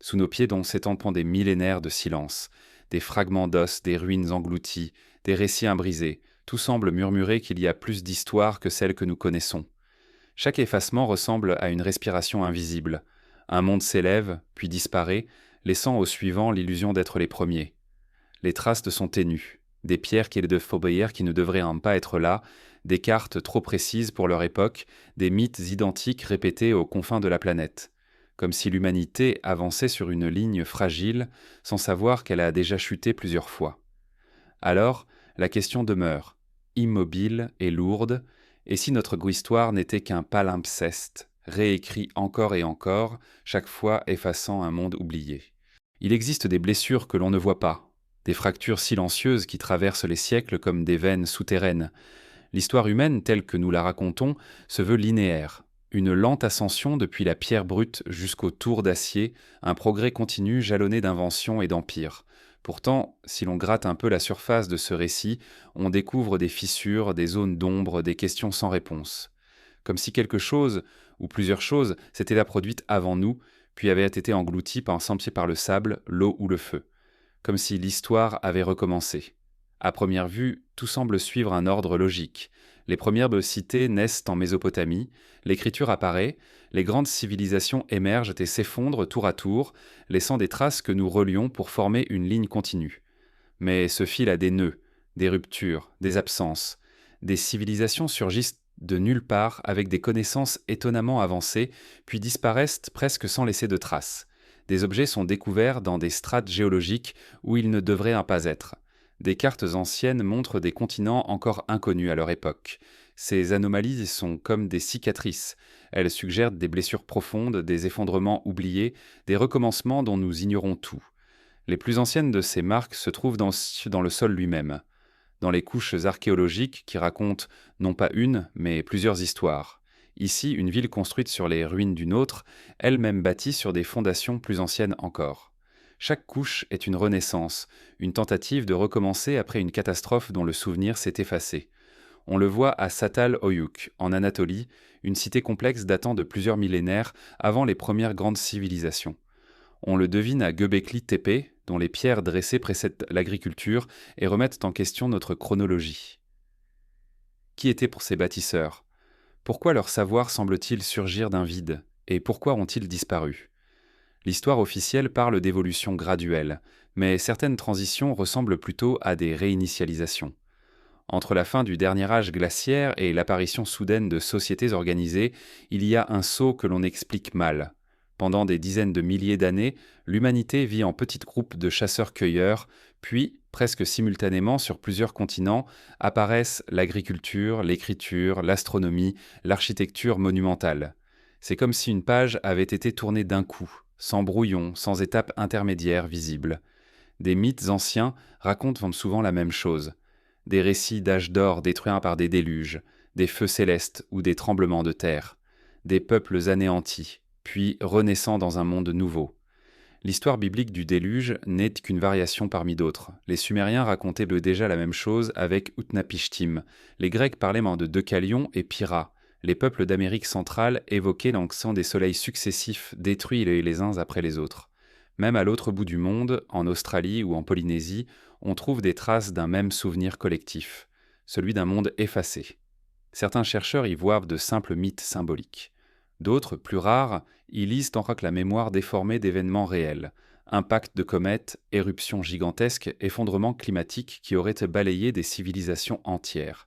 Sous nos pieds dont s'étendent des millénaires de silence, des fragments d'os, des ruines englouties, des récits imbrisés, tout semble murmurer qu'il y a plus d'histoire que celle que nous connaissons. Chaque effacement ressemble à une respiration invisible. Un monde s'élève, puis disparaît, laissant aux suivants l'illusion d'être les premiers. Les traces sont ténues, des pierres qu'il est de Faubert qui ne devraient pas être là, des cartes trop précises pour leur époque, des mythes identiques répétés aux confins de la planète. Comme si l'humanité avançait sur une ligne fragile, sans savoir qu'elle a déjà chuté plusieurs fois. Alors, la question demeure, immobile et lourde, et si notre histoire n'était qu'un palimpseste, réécrit encore et encore, chaque fois effaçant un monde oublié. Il existe des blessures que l'on ne voit pas, des fractures silencieuses qui traversent les siècles comme des veines souterraines. L'histoire humaine, telle que nous la racontons, se veut linéaire. Une lente ascension depuis la pierre brute jusqu'au tour d'acier, un progrès continu jalonné d'inventions et d'empires. Pourtant, si l'on gratte un peu la surface de ce récit, on découvre des fissures, des zones d'ombre, des questions sans réponse. Comme si quelque chose, ou plusieurs choses, s'étaient là produites avant nous, puis avaient été englouties par le sable, l'eau ou le feu. Comme si l'histoire avait recommencé. À première vue, tout semble suivre un ordre logique. Les premières cités naissent en Mésopotamie, l'écriture apparaît, les grandes civilisations émergent et s'effondrent tour à tour, laissant des traces que nous relions pour former une ligne continue. Mais ce fil a des nœuds, des ruptures, des absences. Des civilisations surgissent de nulle part avec des connaissances étonnamment avancées, puis disparaissent presque sans laisser de traces. Des objets sont découverts dans des strates géologiques où ils ne devraient pas être. Des cartes anciennes montrent des continents encore inconnus à leur époque. Ces anomalies sont comme des cicatrices. Elles suggèrent des blessures profondes, des effondrements oubliés, des recommencements dont nous ignorons tout. Les plus anciennes de ces marques se trouvent dans le sol lui-même, dans les couches archéologiques qui racontent non pas une, mais plusieurs histoires. Ici, une ville construite sur les ruines d'une autre, elle-même bâtie sur des fondations plus anciennes encore. Chaque couche est une renaissance, une tentative de recommencer après une catastrophe dont le souvenir s'est effacé. On le voit à Çatal-Höyük, en Anatolie, une cité complexe datant de plusieurs millénaires avant les premières grandes civilisations. On le devine à Göbekli Tepe, dont les pierres dressées précèdent l'agriculture et remettent en question notre chronologie. Qui étaient pour ces bâtisseurs ? Pourquoi leur savoir semble-t-il surgir d'un vide ? Et pourquoi ont-ils disparu ? L'histoire officielle parle d'évolution graduelle, mais certaines transitions ressemblent plutôt à des réinitialisations. Entre la fin du dernier âge glaciaire et l'apparition soudaine de sociétés organisées, il y a un saut que l'on explique mal. Pendant des dizaines de milliers d'années, l'humanité vit en petits groupes de chasseurs-cueilleurs, puis, presque simultanément sur plusieurs continents, apparaissent l'agriculture, l'écriture, l'astronomie, l'architecture monumentale. C'est comme si une page avait été tournée d'un coup, sans brouillon, sans étape intermédiaire visible. Des mythes anciens racontent souvent la même chose. Des récits d'âge d'or détruits par des déluges, des feux célestes ou des tremblements de terre, des peuples anéantis, puis renaissant dans un monde nouveau. L'histoire biblique du déluge n'est qu'une variation parmi d'autres. Les Sumériens racontaient déjà la même chose avec Utnapishtim. Les Grecs parlaient de Deucalion et Pyrrha. Les peuples d'Amérique centrale évoquaient l'onction des soleils successifs détruits les uns après les autres. Même à l'autre bout du monde, en Australie ou en Polynésie, on trouve des traces d'un même souvenir collectif, celui d'un monde effacé. Certains chercheurs y voient de simples mythes symboliques. D'autres, plus rares, y lisent encore la mémoire déformée d'événements réels, impact de comètes, éruptions gigantesques, effondrements climatiques qui auraient balayé des civilisations entières.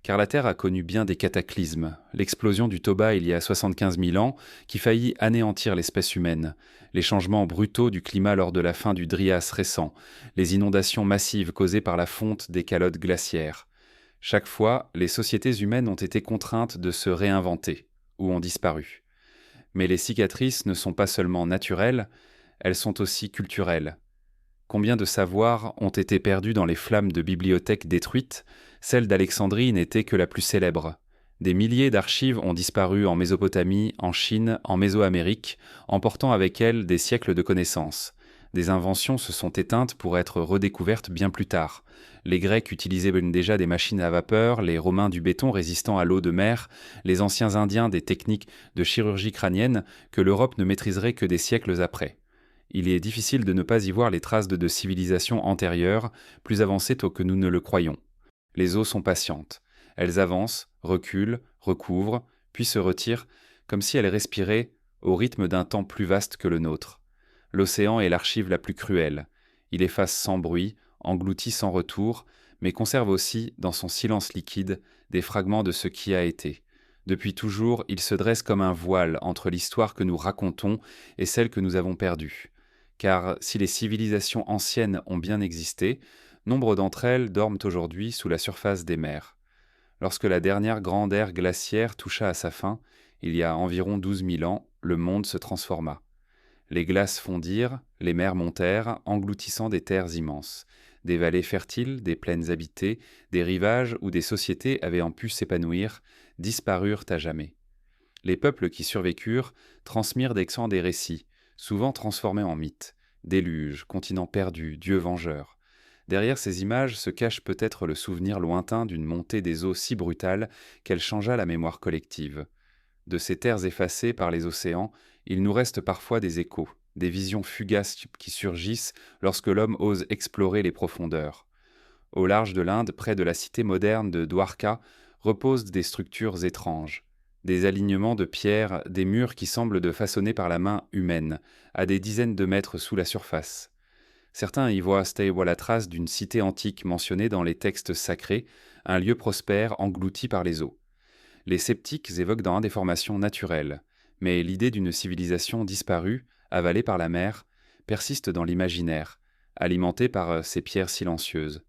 Car la Terre a connu bien des cataclysmes, l'explosion du Toba il y a 75 000 ans qui faillit anéantir l'espèce humaine, les changements brutaux du climat lors de la fin du Drias récent, les inondations massives causées par la fonte des calottes glaciaires. Chaque fois, les sociétés humaines ont été contraintes de se réinventer, ou ont disparu. Mais les cicatrices ne sont pas seulement naturelles, elles sont aussi culturelles. Combien de savoirs ont été perdus dans les flammes de bibliothèques détruites ? Celle d'Alexandrie n'était que la plus célèbre. Des milliers d'archives ont disparu en Mésopotamie, en Chine, en Mésoamérique, emportant avec elles des siècles de connaissances. Des inventions se sont éteintes pour être redécouvertes bien plus tard. Les Grecs utilisaient déjà des machines à vapeur, les Romains du béton résistant à l'eau de mer, les anciens Indiens des techniques de chirurgie crânienne que l'Europe ne maîtriserait que des siècles après. Il est difficile de ne pas y voir les traces de civilisations antérieures, plus avancées tôt que nous ne le croyons. Les eaux sont patientes. Elles avancent, reculent, recouvrent, puis se retirent, comme si elles respiraient au rythme d'un temps plus vaste que le nôtre. L'océan est l'archive la plus cruelle. Il efface sans bruit, engloutit sans retour, mais conserve aussi, dans son silence liquide, des fragments de ce qui a été. Depuis toujours, il se dresse comme un voile entre l'histoire que nous racontons et celle que nous avons perdue. Car si les civilisations anciennes ont bien existé, nombre d'entre elles dorment aujourd'hui sous la surface des mers. Lorsque la dernière grande ère glaciaire toucha à sa fin, il y a environ 12 000 ans, le monde se transforma. Les glaces fondirent, les mers montèrent, engloutissant des terres immenses. Des vallées fertiles, des plaines habitées, des rivages où des sociétés avaient pu s'épanouir, disparurent à jamais. Les peuples qui survécurent transmirent des récits, souvent transformés en mythes. Déluge, continent perdu, dieu vengeur. Derrière ces images se cache peut-être le souvenir lointain d'une montée des eaux si brutale qu'elle changea la mémoire collective. De ces terres effacées par les océans, il nous reste parfois des échos, des visions fugaces qui surgissent lorsque l'homme ose explorer les profondeurs. Au large de l'Inde, près de la cité moderne de Dwarka, reposent des structures étranges. Des alignements de pierres, des murs qui semblent de façonnés par la main humaine, à des dizaines de mètres sous la surface. Certains y voient la trace d'une cité antique mentionnée dans les textes sacrés, un lieu prospère englouti par les eaux. Les sceptiques évoquent dans des formations naturelles, mais l'idée d'une civilisation disparue, avalée par la mer, persiste dans l'imaginaire, alimentée par ces pierres silencieuses.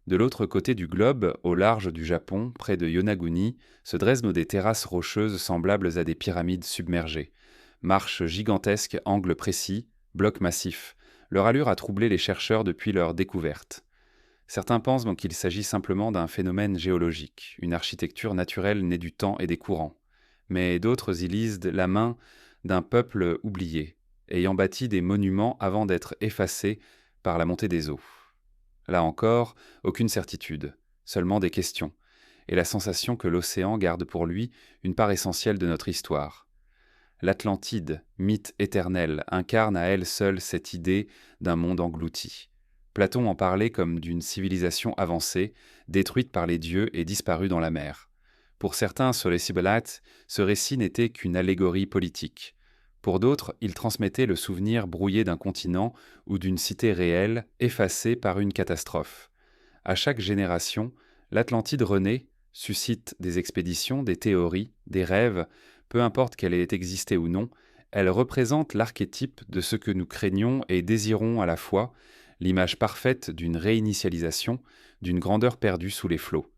De l'autre côté du globe, au large du Japon, près de Yonaguni, se dressent des terrasses rocheuses semblables à des pyramides submergées. Marches gigantesques, angles précis, blocs massifs. Leur allure a troublé les chercheurs depuis leur découverte. Certains pensent qu'il s'agit simplement d'un phénomène géologique, une architecture naturelle née du temps et des courants. Mais d'autres y lisent la main d'un peuple oublié, ayant bâti des monuments avant d'être effacés par la montée des eaux. Là encore, aucune certitude, seulement des questions, et la sensation que l'océan garde pour lui une part essentielle de notre histoire. L'Atlantide, mythe éternel, incarne à elle seule cette idée d'un monde englouti. Platon en parlait comme d'une civilisation avancée, détruite par les dieux et disparue dans la mer. Pour certains, sur les Sibylate, ce récit n'était qu'une allégorie politique. Pour d'autres, il transmettait le souvenir brouillé d'un continent ou d'une cité réelle, effacée par une catastrophe. À chaque génération, l'Atlantide renaît, suscite des expéditions, des théories, des rêves, peu importe qu'elle ait existé ou non, elle représente l'archétype de ce que nous craignons et désirons à la fois, l'image parfaite d'une réinitialisation, d'une grandeur perdue sous les flots.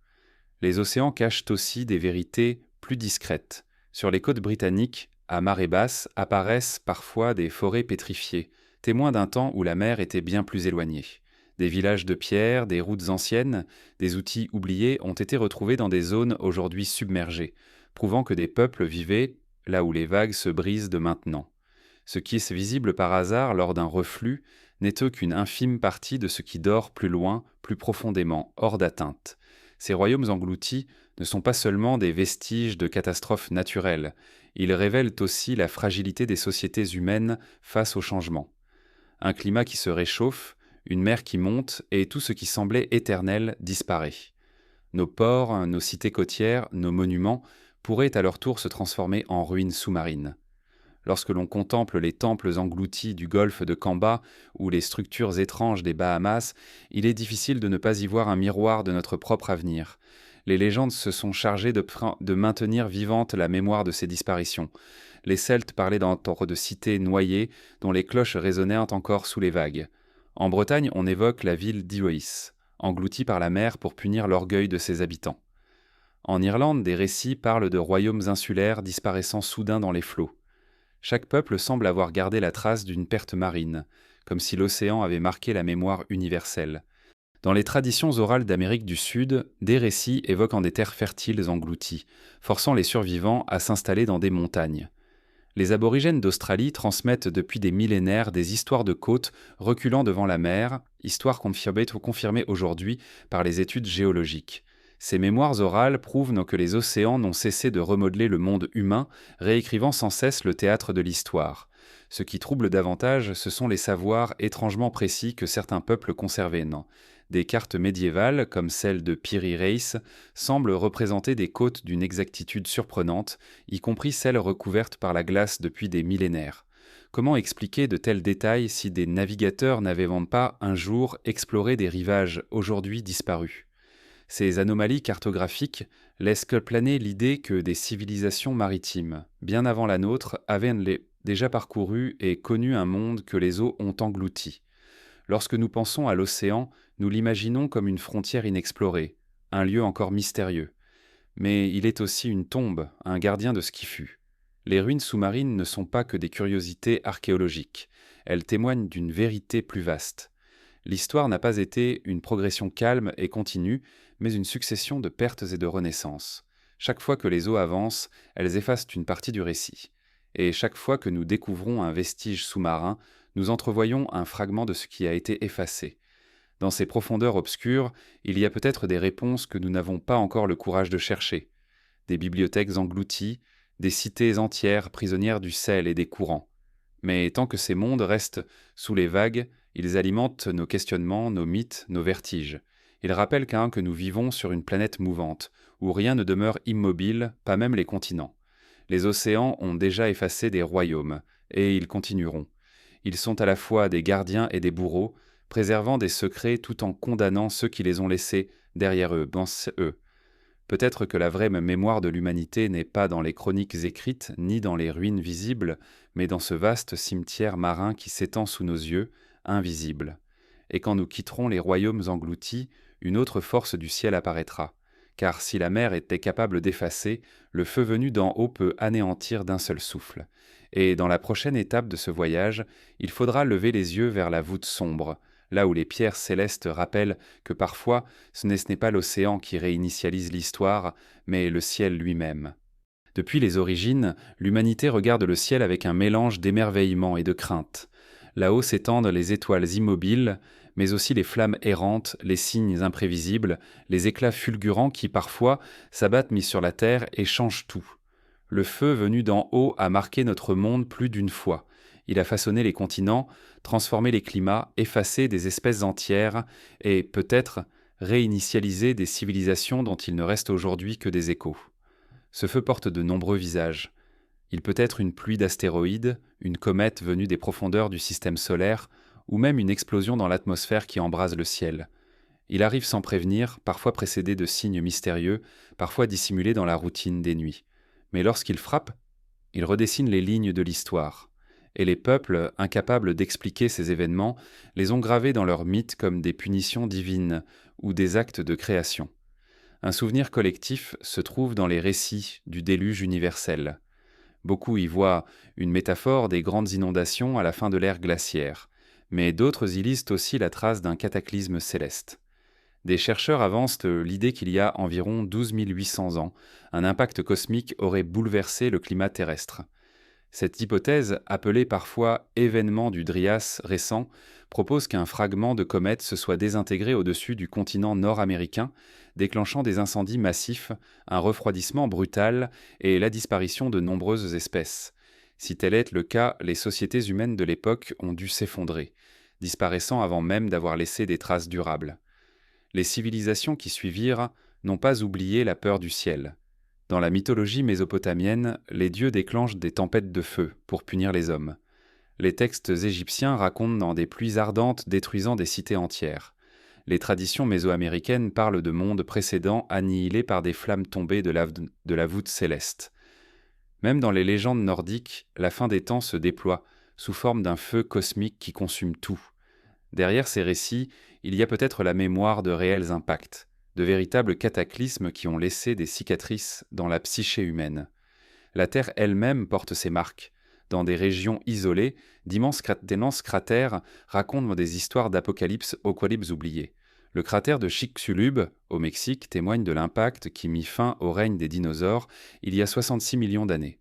Les océans cachent aussi des vérités plus discrètes. Sur les côtes britanniques, à marée basse, apparaissent parfois des forêts pétrifiées, témoins d'un temps où la mer était bien plus éloignée. Des villages de pierre, des routes anciennes, des outils oubliés ont été retrouvés dans des zones aujourd'hui submergées, prouvant que des peuples vivaient là où les vagues se brisent de maintenant. Ce qui est visible par hasard lors d'un reflux n'est qu'une infime partie de ce qui dort plus loin, plus profondément, hors d'atteinte. Ces royaumes engloutis ne sont pas seulement des vestiges de catastrophes naturelles, ils révèlent aussi la fragilité des sociétés humaines face au changement. Un climat qui se réchauffe, une mer qui monte, et tout ce qui semblait éternel disparaît. Nos ports, nos cités côtières, nos monuments pourraient à leur tour se transformer en ruines sous-marines. Lorsque l'on contemple les temples engloutis du golfe de Kamba ou les structures étranges des Bahamas, il est difficile de ne pas y voir un miroir de notre propre avenir. Les légendes se sont chargées de maintenir vivante la mémoire de ces disparitions. Les Celtes parlaient d'entre de cités noyées dont les cloches résonnaient encore sous les vagues. En Bretagne, on évoque la ville d'Iloïs, engloutie par la mer pour punir l'orgueil de ses habitants. En Irlande, des récits parlent de royaumes insulaires disparaissant soudain dans les flots. Chaque peuple semble avoir gardé la trace d'une perte marine, comme si l'océan avait marqué la mémoire universelle. Dans les traditions orales d'Amérique du Sud, des récits évoquent des terres fertiles englouties, forçant les survivants à s'installer dans des montagnes. Les aborigènes d'Australie transmettent depuis des millénaires des histoires de côtes reculant devant la mer, histoires confirmées aujourd'hui par les études géologiques. Ces mémoires orales prouvent que les océans n'ont cessé de remodeler le monde humain, réécrivant sans cesse le théâtre de l'histoire. Ce qui trouble davantage, ce sont les savoirs étrangement précis que certains peuples conservaient. Non. Des cartes médiévales, comme celle de Piri Reis, semblent représenter des côtes d'une exactitude surprenante, y compris celles recouvertes par la glace depuis des millénaires. Comment expliquer de tels détails si des navigateurs n'avaient pas un jour exploré des rivages aujourd'hui disparus? Ces anomalies cartographiques laissent planer l'idée que des civilisations maritimes, bien avant la nôtre, avaient déjà parcouru et connu un monde que les eaux ont englouti. Lorsque nous pensons à l'océan, nous l'imaginons comme une frontière inexplorée, un lieu encore mystérieux. Mais il est aussi une tombe, un gardien de ce qui fut. Les ruines sous-marines ne sont pas que des curiosités archéologiques, elles témoignent d'une vérité plus vaste. L'histoire n'a pas été une progression calme et continue, mais une succession de pertes et de renaissances. Chaque fois que les eaux avancent, elles effacent une partie du récit. Et chaque fois que nous découvrons un vestige sous-marin, nous entrevoyons un fragment de ce qui a été effacé. Dans ces profondeurs obscures, il y a peut-être des réponses que nous n'avons pas encore le courage de chercher. Des bibliothèques englouties, des cités entières prisonnières du sel et des courants. Mais tant que ces mondes restent sous les vagues, ils alimentent nos questionnements, nos mythes, nos vertiges. Ils rappellent que nous vivons sur une planète mouvante, où rien ne demeure immobile, pas même les continents. Les océans ont déjà effacé des royaumes, et ils continueront. Ils sont à la fois des gardiens et des bourreaux, préservant des secrets tout en condamnant ceux qui les ont laissés derrière eux, eux. Peut-être que la vraie mémoire de l'humanité n'est pas dans les chroniques écrites, ni dans les ruines visibles, mais dans ce vaste cimetière marin qui s'étend sous nos yeux, invisible. Et quand nous quitterons les royaumes engloutis, une autre force du ciel apparaîtra. Car si la mer était capable d'effacer, le feu venu d'en haut peut anéantir d'un seul souffle. Et dans la prochaine étape de ce voyage, il faudra lever les yeux vers la voûte sombre, là où les pierres célestes rappellent que parfois ce n'est pas l'océan qui réinitialise l'histoire, mais le ciel lui-même. Depuis les origines, l'humanité regarde le ciel avec un mélange d'émerveillement et de crainte. Là-haut s'étendent les étoiles immobiles, mais aussi les flammes errantes, les signes imprévisibles, les éclats fulgurants qui parfois s'abattent mis sur la terre et changent tout. Le feu venu d'en haut a marqué notre monde plus d'une fois. Il a façonné les continents, transformé les climats, effacé des espèces entières et, peut-être, réinitialisé des civilisations dont il ne reste aujourd'hui que des échos. Ce feu porte de nombreux visages. Il peut être une pluie d'astéroïdes, une comète venue des profondeurs du système solaire, ou même une explosion dans l'atmosphère qui embrase le ciel. Il arrive sans prévenir, parfois précédé de signes mystérieux, parfois dissimulé dans la routine des nuits. Mais lorsqu'il frappe, il redessine les lignes de l'histoire. Et les peuples, incapables d'expliquer ces événements, les ont gravés dans leurs mythes comme des punitions divines ou des actes de création. Un souvenir collectif se trouve dans les récits du déluge universel. Beaucoup y voient une métaphore des grandes inondations à la fin de l'ère glaciaire, mais d'autres y lisent aussi la trace d'un cataclysme céleste. Des chercheurs avancent l'idée qu'il y a environ 12 800 ans, un impact cosmique aurait bouleversé le climat terrestre. Cette hypothèse, appelée parfois événement du Dryas récent, propose qu'un fragment de comète se soit désintégré au-dessus du continent nord-américain, déclenchant des incendies massifs, un refroidissement brutal et la disparition de nombreuses espèces. Si tel est le cas, les sociétés humaines de l'époque ont dû s'effondrer, disparaissant avant même d'avoir laissé des traces durables. Les civilisations qui suivirent n'ont pas oublié la peur du ciel. Dans la mythologie mésopotamienne, les dieux déclenchent des tempêtes de feu pour punir les hommes. Les textes égyptiens racontent dans des pluies ardentes détruisant des cités entières. Les traditions mésoaméricaines parlent de mondes précédents annihilés par des flammes tombées de la voûte céleste. Même dans les légendes nordiques, la fin des temps se déploie sous forme d'un feu cosmique qui consume tout. Derrière ces récits, il y a peut-être la mémoire de réels impacts, de véritables cataclysmes qui ont laissé des cicatrices dans la psyché humaine. La Terre elle-même porte ses marques. Dans des régions isolées, d'immenses cratères racontent des histoires d'apocalypses oubliées. Le cratère de Chicxulub, au Mexique, témoigne de l'impact qui mit fin au règne des dinosaures il y a 66 millions d'années.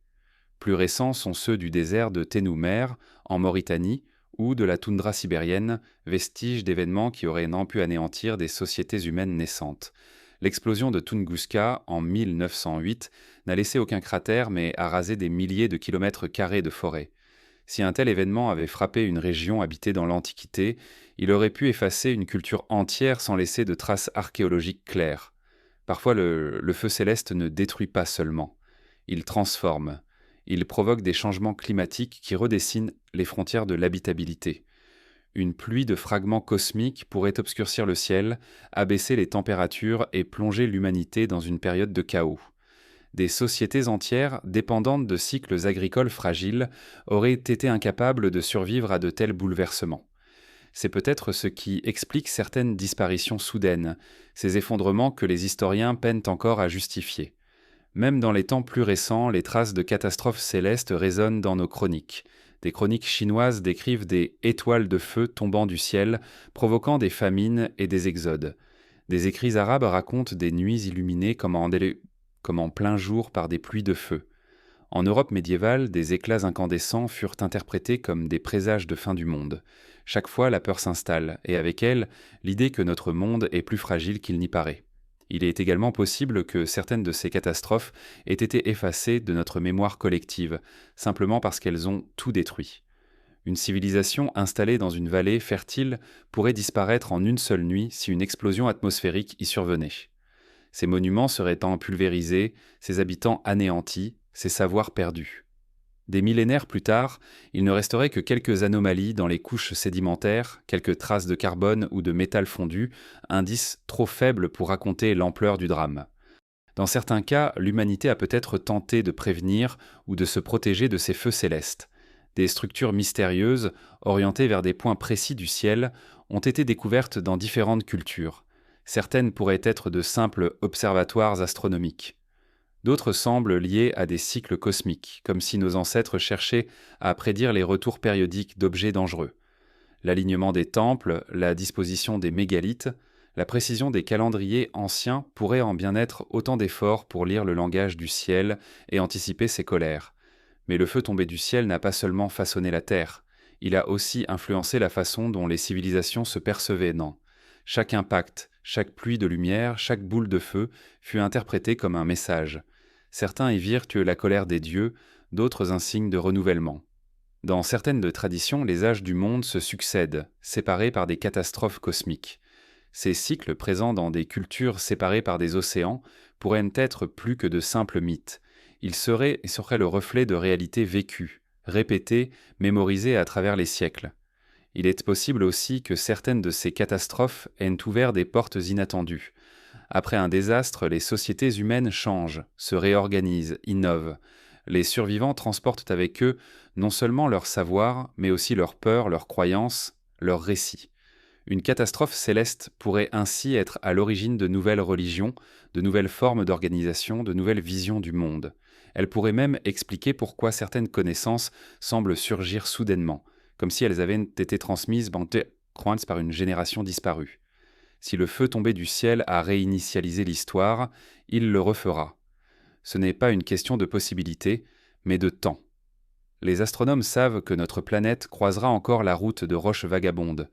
Plus récents sont ceux du désert de Ténoumer, en Mauritanie, ou de la toundra sibérienne, vestiges d'événements qui auraient pu anéantir des sociétés humaines naissantes. L'explosion de Tunguska, en 1908, n'a laissé aucun cratère mais a rasé des milliers de kilomètres carrés de forêt. Si un tel événement avait frappé une région habitée dans l'Antiquité, il aurait pu effacer une culture entière sans laisser de traces archéologiques claires. Parfois, le feu céleste ne détruit pas seulement, il transforme. Il provoque des changements climatiques qui redessinent les frontières de l'habitabilité. Une pluie de fragments cosmiques pourrait obscurcir le ciel, abaisser les températures et plonger l'humanité dans une période de chaos. Des sociétés entières, dépendantes de cycles agricoles fragiles, auraient été incapables de survivre à de tels bouleversements. C'est peut-être ce qui explique certaines disparitions soudaines, ces effondrements que les historiens peinent encore à justifier. Même dans les temps plus récents, les traces de catastrophes célestes résonnent dans nos chroniques. Des chroniques chinoises décrivent des étoiles de feu tombant du ciel, provoquant des famines et des exodes. Des écrits arabes racontent des nuits illuminées comme en plein jour par des pluies de feu. En Europe médiévale, des éclats incandescents furent interprétés comme des présages de fin du monde. Chaque fois, la peur s'installe, et avec elle, l'idée que notre monde est plus fragile qu'il n'y paraît. Il est également possible que certaines de ces catastrophes aient été effacées de notre mémoire collective, simplement parce qu'elles ont tout détruit. Une civilisation installée dans une vallée fertile pourrait disparaître en une seule nuit si une explosion atmosphérique y survenait. Ces monuments seraient pulvérisés, ses habitants anéantis, ses savoirs perdus. Des millénaires plus tard, il ne resterait que quelques anomalies dans les couches sédimentaires, quelques traces de carbone ou de métal fondu, indices trop faibles pour raconter l'ampleur du drame. Dans certains cas, l'humanité a peut-être tenté de prévenir ou de se protéger de ces feux célestes. Des structures mystérieuses, orientées vers des points précis du ciel, ont été découvertes dans différentes cultures. Certaines pourraient être de simples observatoires astronomiques. D'autres semblent liées à des cycles cosmiques, comme si nos ancêtres cherchaient à prédire les retours périodiques d'objets dangereux. L'alignement des temples, la disposition des mégalithes, la précision des calendriers anciens pourraient en bien être autant d'efforts pour lire le langage du ciel et anticiper ses colères. Mais le feu tombé du ciel n'a pas seulement façonné la terre, il a aussi influencé la façon dont les civilisations se percevaient, non ? Chaque impact, chaque pluie de lumière, chaque boule de feu fut interprété comme un message. Certains y virent la colère des dieux, d'autres un signe de renouvellement. Dans certaines traditions, les âges du monde se succèdent, séparés par des catastrophes cosmiques. Ces cycles présents dans des cultures séparées par des océans pourraient être plus que de simples mythes. Ils seraient le reflet de réalités vécues, répétées, mémorisées à travers les siècles. Il est possible aussi que certaines de ces catastrophes aient ouvert des portes inattendues. Après un désastre, les sociétés humaines changent, se réorganisent, innovent. Les survivants transportent avec eux non seulement leur savoir, mais aussi leurs peurs, leurs croyances, leurs récits. Une catastrophe céleste pourrait ainsi être à l'origine de nouvelles religions, de nouvelles formes d'organisation, de nouvelles visions du monde. Elle pourrait même expliquer pourquoi certaines connaissances semblent surgir soudainement, comme si elles avaient été transmises par une génération disparue. Si le feu tombé du ciel a réinitialisé l'histoire, il le refera. Ce n'est pas une question de possibilité, mais de temps. Les astronomes savent que notre planète croisera encore la route de roches vagabondes.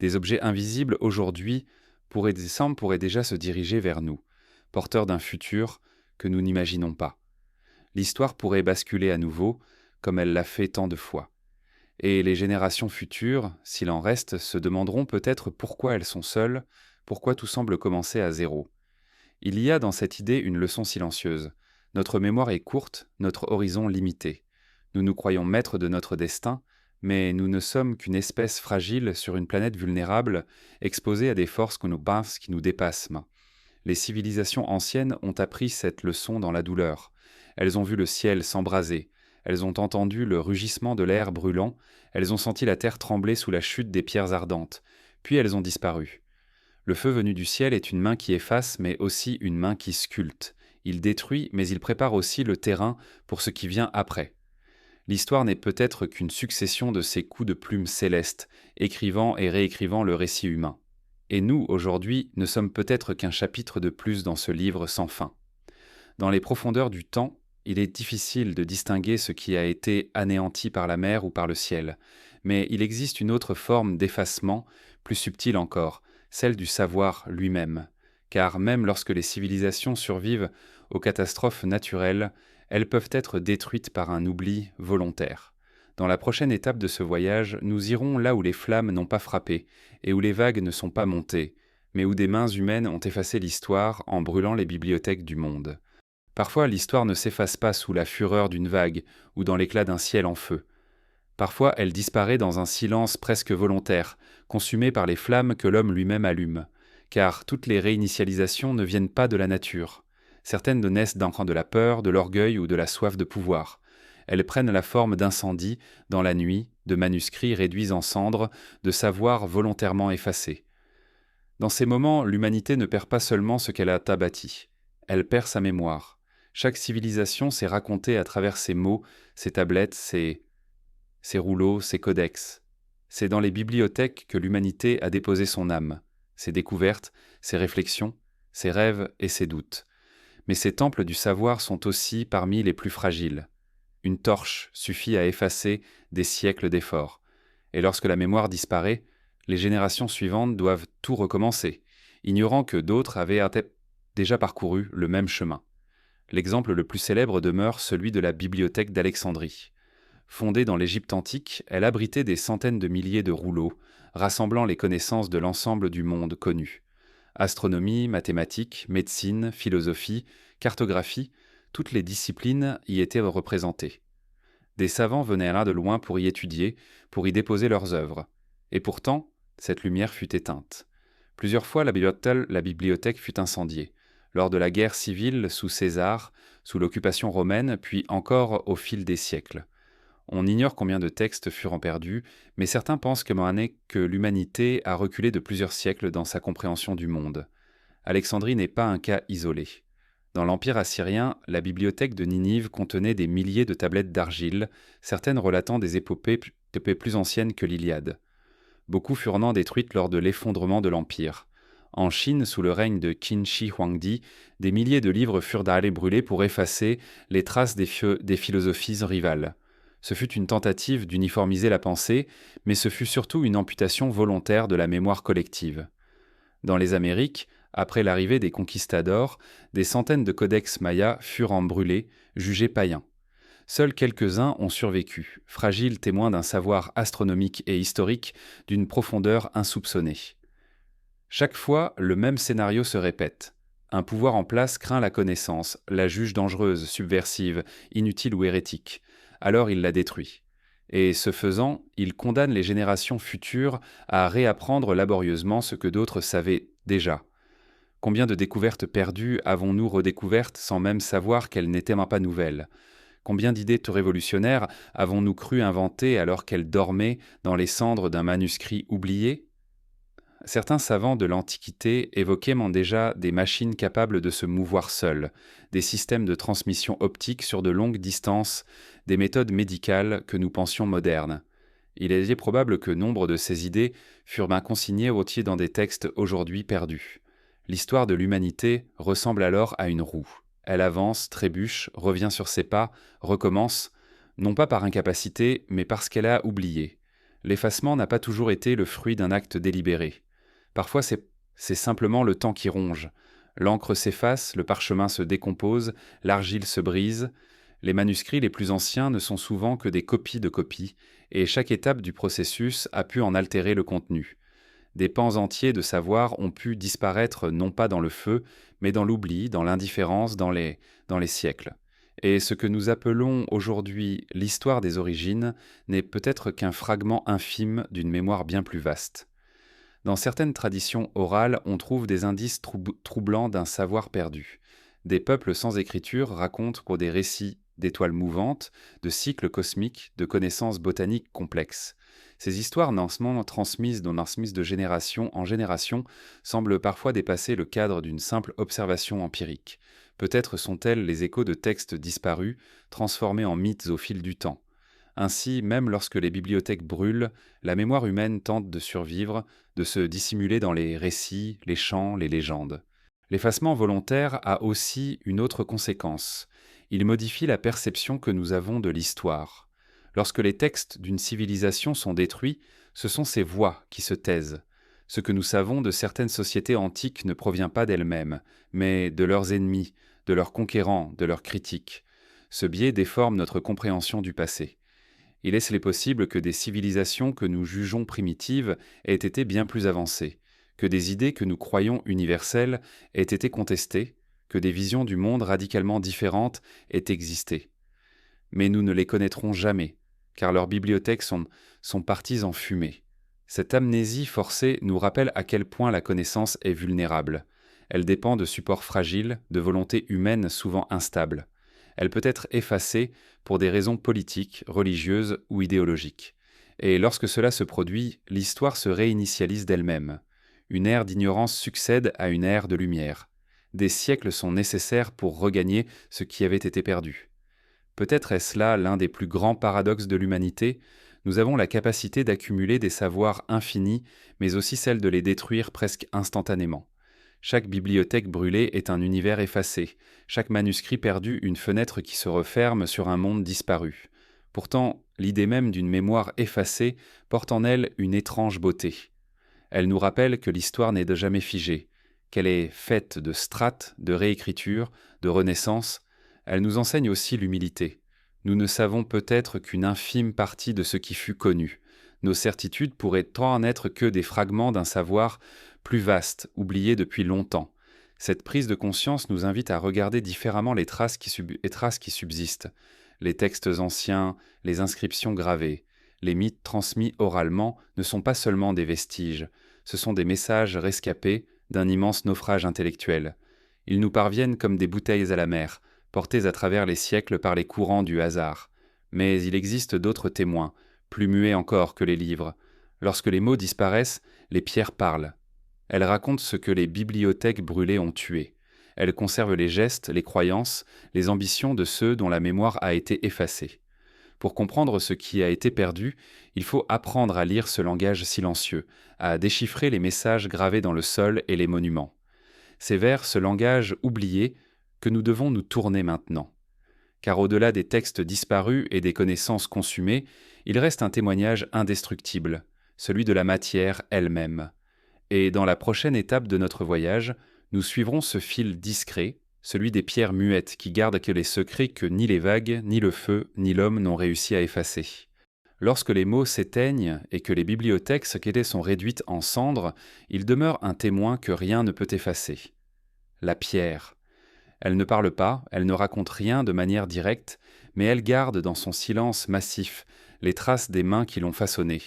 Des objets invisibles aujourd'hui pourraient déjà se diriger vers nous, porteurs d'un futur que nous n'imaginons pas. L'histoire pourrait basculer à nouveau, comme elle l'a fait tant de fois. Et les générations futures, s'il en reste, se demanderont peut-être pourquoi elles sont seules, pourquoi tout semble commencer à zéro. Il y a dans cette idée une leçon silencieuse. Notre mémoire est courte, notre horizon limité. Nous nous croyons maîtres de notre destin, mais nous ne sommes qu'une espèce fragile sur une planète vulnérable, exposée à des forces qui nous dépassent. Les civilisations anciennes ont appris cette leçon dans la douleur. Elles ont vu le ciel s'embraser, elles ont entendu le rugissement de l'air brûlant, elles ont senti la terre trembler sous la chute des pierres ardentes, puis elles ont disparu. Le feu venu du ciel est une main qui efface, mais aussi une main qui sculpte. Il détruit, mais il prépare aussi le terrain pour ce qui vient après. L'histoire n'est peut-être qu'une succession de ces coups de plume célestes, écrivant et réécrivant le récit humain. Et nous, aujourd'hui, ne sommes peut-être qu'un chapitre de plus dans ce livre sans fin. Dans les profondeurs du temps, il est difficile de distinguer ce qui a été anéanti par la mer ou par le ciel, mais il existe une autre forme d'effacement, plus subtile encore, celle du savoir lui-même, car même lorsque les civilisations survivent aux catastrophes naturelles, elles peuvent être détruites par un oubli volontaire. Dans la prochaine étape de ce voyage, nous irons là où les flammes n'ont pas frappé et où les vagues ne sont pas montées, mais où des mains humaines ont effacé l'histoire en brûlant les bibliothèques du monde. Parfois, l'histoire ne s'efface pas sous la fureur d'une vague ou dans l'éclat d'un ciel en feu. Parfois, elle disparaît dans un silence presque volontaire, consumé par les flammes que l'homme lui-même allume. Car toutes les réinitialisations ne viennent pas de la nature. Certaines ne naissent de la peur, de l'orgueil ou de la soif de pouvoir. Elles prennent la forme d'incendies, dans la nuit, de manuscrits réduits en cendres, de savoirs volontairement effacés. Dans ces moments, l'humanité ne perd pas seulement ce qu'elle a abattu. Elle perd sa mémoire. Chaque civilisation s'est racontée à travers ses mots, ses tablettes, ses rouleaux, ses codex. C'est dans les bibliothèques que l'humanité a déposé son âme, ses découvertes, ses réflexions, ses rêves et ses doutes. Mais ces temples du savoir sont aussi parmi les plus fragiles. Une torche suffit à effacer des siècles d'efforts. Et lorsque la mémoire disparaît, les générations suivantes doivent tout recommencer, ignorant que d'autres avaient déjà parcouru le même chemin. L'exemple le plus célèbre demeure celui de la bibliothèque d'Alexandrie. Fondée dans l'Égypte antique, elle abritait des centaines de milliers de rouleaux, rassemblant les connaissances de l'ensemble du monde connu. Astronomie, mathématiques, médecine, philosophie, cartographie, toutes les disciplines y étaient représentées. Des savants venaient là de loin pour y étudier, pour y déposer leurs œuvres. Et pourtant, cette lumière fut éteinte. Plusieurs fois, la bibliothèque fut incendiée. Lors de la guerre civile sous César, sous l'occupation romaine, puis encore au fil des siècles. On ignore combien de textes furent perdus, mais certains pensent que l'humanité a reculé de plusieurs siècles dans sa compréhension du monde. Alexandrie n'est pas un cas isolé. Dans l'Empire assyrien, la bibliothèque de Ninive contenait des milliers de tablettes d'argile, certaines relatant des épopées plus anciennes que l'Iliade. Beaucoup furent détruites lors de l'effondrement de l'Empire. En Chine, sous le règne de Qin Shi Huangdi, des milliers de livres furent brûlés pour effacer les traces des philosophies rivales. Ce fut une tentative d'uniformiser la pensée, mais ce fut surtout une amputation volontaire de la mémoire collective. Dans les Amériques, après l'arrivée des conquistadors, des centaines de codex mayas furent brûlés, jugés païens. Seuls quelques-uns ont survécu, fragiles témoins d'un savoir astronomique et historique d'une profondeur insoupçonnée. Chaque fois, le même scénario se répète. Un pouvoir en place craint la connaissance, la juge dangereuse, subversive, inutile ou hérétique. Alors il la détruit. Et ce faisant, il condamne les générations futures à réapprendre laborieusement ce que d'autres savaient déjà. Combien de découvertes perdues avons-nous redécouvertes sans même savoir qu'elles n'étaient même pas nouvelles ? Combien d'idées révolutionnaires avons-nous cru inventer alors qu'elles dormaient dans les cendres d'un manuscrit oublié ? Certains savants de l'Antiquité évoquaient déjà des machines capables de se mouvoir seules, des systèmes de transmission optique sur de longues distances, des méthodes médicales que nous pensions modernes. Il est probable que nombre de ces idées furent consignées dans des textes aujourd'hui perdus. L'histoire de l'humanité ressemble alors à une roue. Elle avance, trébuche, revient sur ses pas, recommence, non pas par incapacité, mais parce qu'elle a oublié. L'effacement n'a pas toujours été le fruit d'un acte délibéré. Parfois, c'est simplement le temps qui ronge. L'encre s'efface, le parchemin se décompose, l'argile se brise. Les manuscrits les plus anciens ne sont souvent que des copies de copies, et chaque étape du processus a pu en altérer le contenu. Des pans entiers de savoir ont pu disparaître non pas dans le feu, mais dans l'oubli, dans l'indifférence, dans les siècles. Et ce que nous appelons aujourd'hui l'histoire des origines n'est peut-être qu'un fragment infime d'une mémoire bien plus vaste. Dans certaines traditions orales, on trouve des indices troublants d'un savoir perdu. Des peuples sans écriture racontent pour des récits d'étoiles mouvantes, de cycles cosmiques, de connaissances botaniques complexes. Ces histoires transmises de génération en génération semblent parfois dépasser le cadre d'une simple observation empirique. Peut-être sont-elles les échos de textes disparus, transformés en mythes au fil du temps. Ainsi, même lorsque les bibliothèques brûlent, la mémoire humaine tente de survivre, de se dissimuler dans les récits, les chants, les légendes. L'effacement volontaire a aussi une autre conséquence. Il modifie la perception que nous avons de l'histoire. Lorsque les textes d'une civilisation sont détruits, ce sont ces voix qui se taisent. Ce que nous savons de certaines sociétés antiques ne provient pas d'elles-mêmes, mais de leurs ennemis, de leurs conquérants, de leurs critiques. Ce biais déforme notre compréhension du passé. Il est possible que des civilisations que nous jugeons primitives aient été bien plus avancées, que des idées que nous croyons universelles aient été contestées, que des visions du monde radicalement différentes aient existé. Mais nous ne les connaîtrons jamais, car leurs bibliothèques sont parties en fumée. Cette amnésie forcée nous rappelle à quel point la connaissance est vulnérable. Elle dépend de supports fragiles, de volontés humaines souvent instables. Elle peut être effacée pour des raisons politiques, religieuses ou idéologiques. Et lorsque cela se produit, l'histoire se réinitialise d'elle-même. Une ère d'ignorance succède à une ère de lumière. Des siècles sont nécessaires pour regagner ce qui avait été perdu. Peut-être est-ce là l'un des plus grands paradoxes de l'humanité. Nous avons la capacité d'accumuler des savoirs infinis, mais aussi celle de les détruire presque instantanément. Chaque bibliothèque brûlée est un univers effacé, chaque manuscrit perdu une fenêtre qui se referme sur un monde disparu. Pourtant, l'idée même d'une mémoire effacée porte en elle une étrange beauté. Elle nous rappelle que l'histoire n'est de jamais figée, qu'elle est faite de strates, de réécriture, de renaissance. Elle nous enseigne aussi l'humilité. Nous ne savons peut-être qu'une infime partie de ce qui fut connu. Nos certitudes pourraient tant n'être que des fragments d'un savoir plus vaste, oublié depuis longtemps. Cette prise de conscience nous invite à regarder différemment les traces qui subsistent, les textes anciens, les inscriptions gravées. Les mythes transmis oralement ne sont pas seulement des vestiges, ce sont des messages rescapés d'un immense naufrage intellectuel. Ils nous parviennent comme des bouteilles à la mer, portées à travers les siècles par les courants du hasard. Mais il existe d'autres témoins, plus muets encore que les livres. Lorsque les mots disparaissent, les pierres parlent. Elles racontent ce que les bibliothèques brûlées ont tué. Elles conservent les gestes, les croyances, les ambitions de ceux dont la mémoire a été effacée. Pour comprendre ce qui a été perdu, il faut apprendre à lire ce langage silencieux, à déchiffrer les messages gravés dans le sol et les monuments. C'est vers ce langage oublié que nous devons nous tourner maintenant. Car au-delà des textes disparus et des connaissances consumées, il reste un témoignage indestructible, celui de la matière elle-même. Et dans la prochaine étape de notre voyage, nous suivrons ce fil discret, celui des pierres muettes qui gardent que les secrets que ni les vagues, ni le feu, ni l'homme n'ont réussi à effacer. Lorsque les mots s'éteignent et que les bibliothèques sont réduites en cendres, il demeure un témoin que rien ne peut effacer. La pierre. Elle ne parle pas, elle ne raconte rien de manière directe, mais elle garde dans son silence massif les traces des mains qui l'ont façonnée.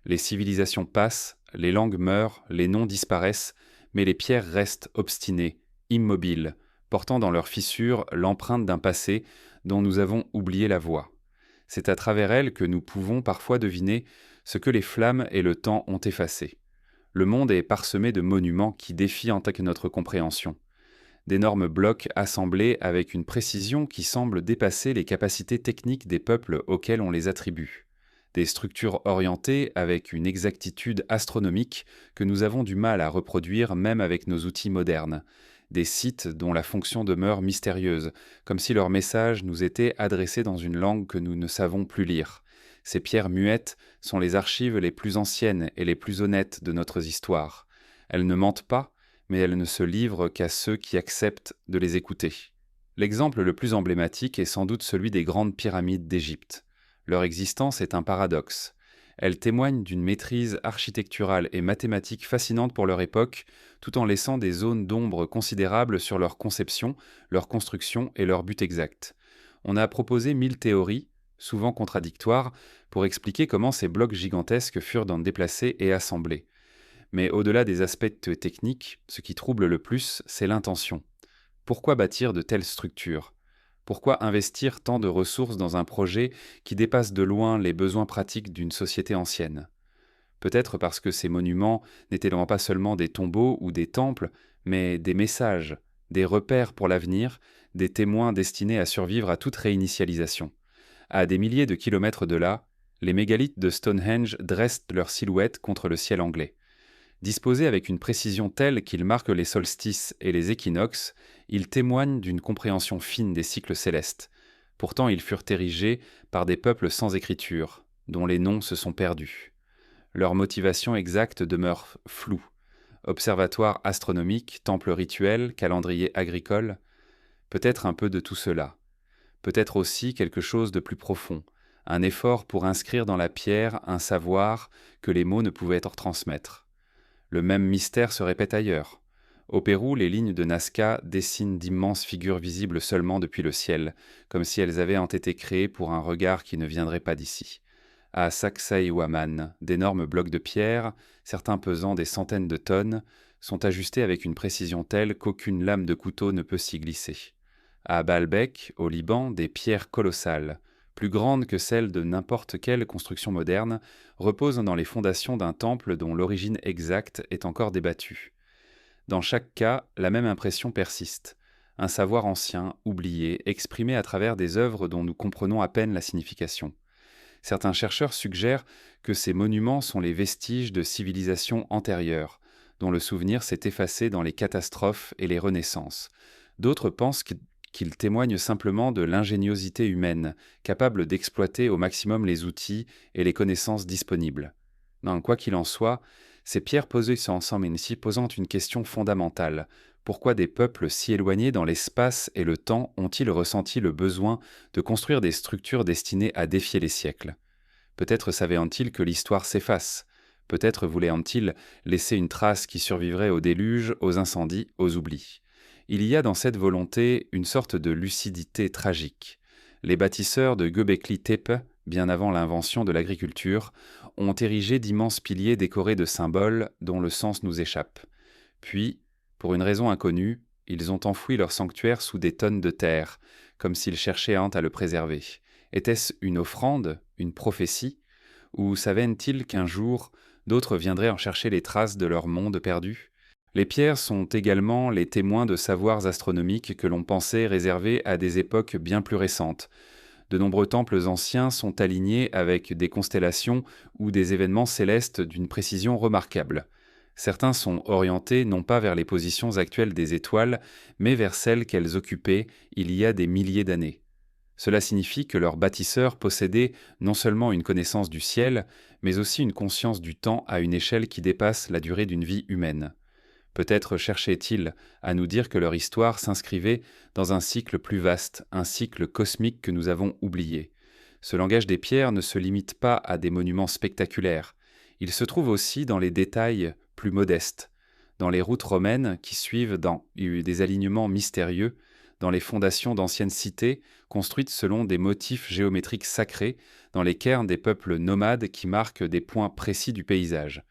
Les civilisations passent, les langues meurent, les noms disparaissent, mais les pierres restent obstinées, immobiles, portant dans leurs fissures l'empreinte d'un passé dont nous avons oublié la voix. C'est à travers elles que nous pouvons parfois deviner ce que les flammes et le temps ont effacé. Le monde est parsemé de monuments qui défient en tant que notre compréhension. D'énormes blocs assemblés avec une précision qui semble dépasser les capacités techniques des peuples auxquels on les attribue. Des structures orientées avec une exactitude astronomique que nous avons du mal à reproduire même avec nos outils modernes. Des sites dont la fonction demeure mystérieuse, comme si leur message nous était adressé dans une langue que nous ne savons plus lire. Ces pierres muettes sont les archives les plus anciennes et les plus honnêtes de notre histoire. Elles ne mentent pas, mais elles ne se livrent qu'à ceux qui acceptent de les écouter. L'exemple le plus emblématique est sans doute celui des grandes pyramides d'Égypte. Leur existence est un paradoxe. Elles témoignent d'une maîtrise architecturale et mathématique fascinante pour leur époque, tout en laissant des zones d'ombre considérables sur leur conception, leur construction et leur but exact. On a proposé 1000 théories, souvent contradictoires, pour expliquer comment ces blocs gigantesques furent déplacés et assemblés. Mais au-delà des aspects techniques, ce qui trouble le plus, c'est l'intention. Pourquoi bâtir de telles structures ? Pourquoi investir tant de ressources dans un projet qui dépasse de loin les besoins pratiques d'une société ancienne ? Peut-être parce que ces monuments n'étaient pas seulement des tombeaux ou des temples, mais des messages, des repères pour l'avenir, des témoins destinés à survivre à toute réinitialisation. À des milliers de kilomètres de là, les mégalithes de Stonehenge dressent leur silhouette contre le ciel anglais. Disposés avec une précision telle qu'ils marquent les solstices et les équinoxes, ils témoignent d'une compréhension fine des cycles célestes. Pourtant, ils furent érigés par des peuples sans écriture, dont les noms se sont perdus. Leur motivation exacte demeure floue. Observatoire astronomique, temple rituel, calendrier agricole, peut-être un peu de tout cela. Peut-être aussi quelque chose de plus profond, un effort pour inscrire dans la pierre un savoir que les mots ne pouvaient transmettre. Le même mystère se répète ailleurs. Au Pérou, les lignes de Nazca dessinent d'immenses figures visibles seulement depuis le ciel, comme si elles avaient été créées pour un regard qui ne viendrait pas d'ici. À Sacsayhuaman, d'énormes blocs de pierre, certains pesant des centaines de tonnes, sont ajustés avec une précision telle qu'aucune lame de couteau ne peut s'y glisser. À Baalbek, au Liban, des pierres colossales, plus grandes que celles de n'importe quelle construction moderne, reposent dans les fondations d'un temple dont l'origine exacte est encore débattue. Dans chaque cas, la même impression persiste. Un savoir ancien, oublié, exprimé à travers des œuvres dont nous comprenons à peine la signification. Certains chercheurs suggèrent que ces monuments sont les vestiges de civilisations antérieures, dont le souvenir s'est effacé dans les catastrophes et les renaissances. D'autres pensent qu'ils témoignent simplement de l'ingéniosité humaine, capable d'exploiter au maximum les outils et les connaissances disponibles. Non, quoi qu'il en soit, ces pierres posées ensemble ici posant une question fondamentale. Pourquoi des peuples si éloignés dans l'espace et le temps ont-ils ressenti le besoin de construire des structures destinées à défier les siècles? Peut-être savaient-ils que l'histoire s'efface. Peut-être voulaient-ils laisser une trace qui survivrait au déluge, aux incendies, aux oublis. Il y a dans cette volonté une sorte de lucidité tragique. Les bâtisseurs de Göbekli Tepe, bien avant l'invention de l'agriculture, ont érigé d'immenses piliers décorés de symboles dont le sens nous échappe. Puis, pour une raison inconnue, ils ont enfoui leur sanctuaire sous des tonnes de terre, comme s'ils cherchaient à le préserver. Était-ce une offrande, une prophétie, ou savaient-ils qu'un jour, d'autres viendraient en chercher les traces de leur monde perdu? Les pierres sont également les témoins de savoirs astronomiques que l'on pensait réservés à des époques bien plus récentes. De nombreux temples anciens sont alignés avec des constellations ou des événements célestes d'une précision remarquable. Certains sont orientés non pas vers les positions actuelles des étoiles, mais vers celles qu'elles occupaient il y a des milliers d'années. Cela signifie que leurs bâtisseurs possédaient non seulement une connaissance du ciel, mais aussi une conscience du temps à une échelle qui dépasse la durée d'une vie humaine. Peut-être cherchaient-ils à nous dire que leur histoire s'inscrivait dans un cycle plus vaste, un cycle cosmique que nous avons oublié. Ce langage des pierres ne se limite pas à des monuments spectaculaires. Il se trouve aussi dans les détails plus modestes, dans les routes romaines qui suivent dans des alignements mystérieux, dans les fondations d'anciennes cités construites selon des motifs géométriques sacrés, dans les cairns des peuples nomades qui marquent des points précis du paysage.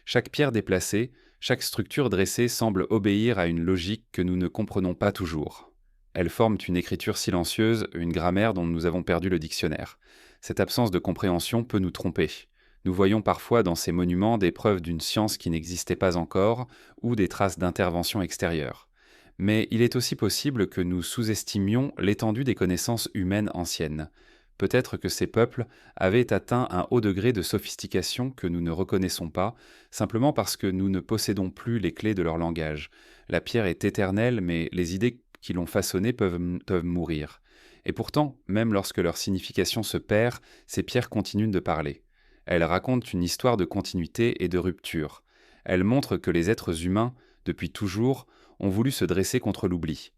Chaque pierre déplacée, chaque structure dressée semble obéir à une logique que nous ne comprenons pas toujours. Elles forment une écriture silencieuse, une grammaire dont nous avons perdu le dictionnaire. Cette absence de compréhension peut nous tromper. Nous voyons parfois dans ces monuments des preuves d'une science qui n'existait pas encore ou des traces d'intervention extérieure. Mais il est aussi possible que nous sous-estimions l'étendue des connaissances humaines anciennes. Peut-être que ces peuples avaient atteint un haut degré de sophistication que nous ne reconnaissons pas, simplement parce que nous ne possédons plus les clés de leur langage. La pierre est éternelle, mais les idées qui l'ont façonnée peuvent mourir. Et pourtant, même lorsque leur signification se perd, ces pierres continuent de parler. Elles racontent une histoire de continuité et de rupture. Elles montrent que les êtres humains, depuis toujours, ont voulu se dresser contre l'oubli.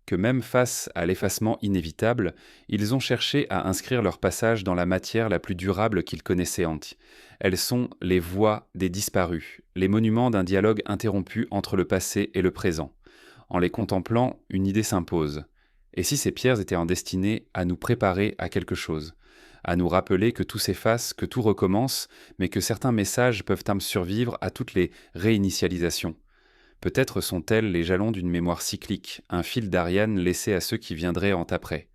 Que même face à l'effacement inévitable, ils ont cherché à inscrire leur passage dans la matière la plus durable qu'ils connaissaient. Elles sont les voix des disparus, les monuments d'un dialogue interrompu entre le passé et le présent. En les contemplant, une idée s'impose. Et si ces pierres étaient destinées à nous préparer à quelque chose, à nous rappeler que tout s'efface, que tout recommence, mais que certains messages peuvent survivre à toutes les réinitialisations. Peut-être sont-elles les jalons d'une mémoire cyclique, un fil d'Ariane laissé à ceux qui viendraient après.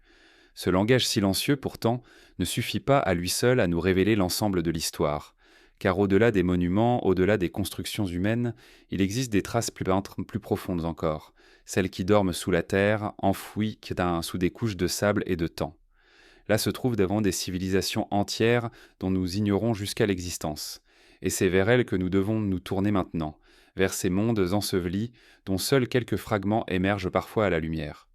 Ce langage silencieux, pourtant, ne suffit pas à lui seul à nous révéler l'ensemble de l'histoire. Car au-delà des monuments, au-delà des constructions humaines, il existe des traces plus profondes encore, celles qui dorment sous la terre, enfouies sous des couches de sable et de temps. Là se trouvent devant des civilisations entières dont nous ignorons jusqu'à l'existence. Et c'est vers elles que nous devons nous tourner maintenant, vers ces mondes ensevelis dont seuls quelques fragments émergent parfois à la lumière.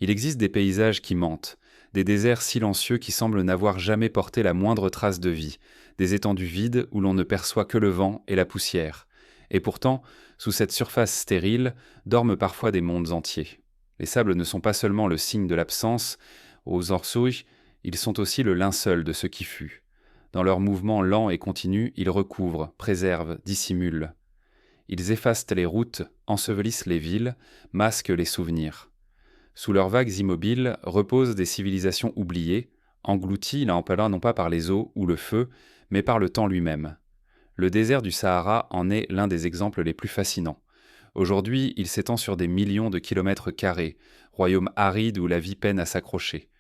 Il existe des paysages qui mentent, des déserts silencieux qui semblent n'avoir jamais porté la moindre trace de vie, des étendues vides où l'on ne perçoit que le vent et la poussière. Et pourtant, sous cette surface stérile, dorment parfois des mondes entiers. Les sables ne sont pas seulement le signe de l'absence, aux Orsouilles, Ils sont aussi le linceul de ce qui fut. Dans leur mouvement lent et continu, ils recouvrent, préservent, dissimulent. Ils effacent les routes, ensevelissent les villes, masquent les souvenirs. Sous leurs vagues immobiles reposent des civilisations oubliées, englouties là non pas par les eaux ou le feu, mais par le temps lui-même. Le désert du Sahara en est l'un des exemples les plus fascinants. Aujourd'hui, il s'étend sur des millions de kilomètres carrés, royaume aride où la vie peine à s'accrocher.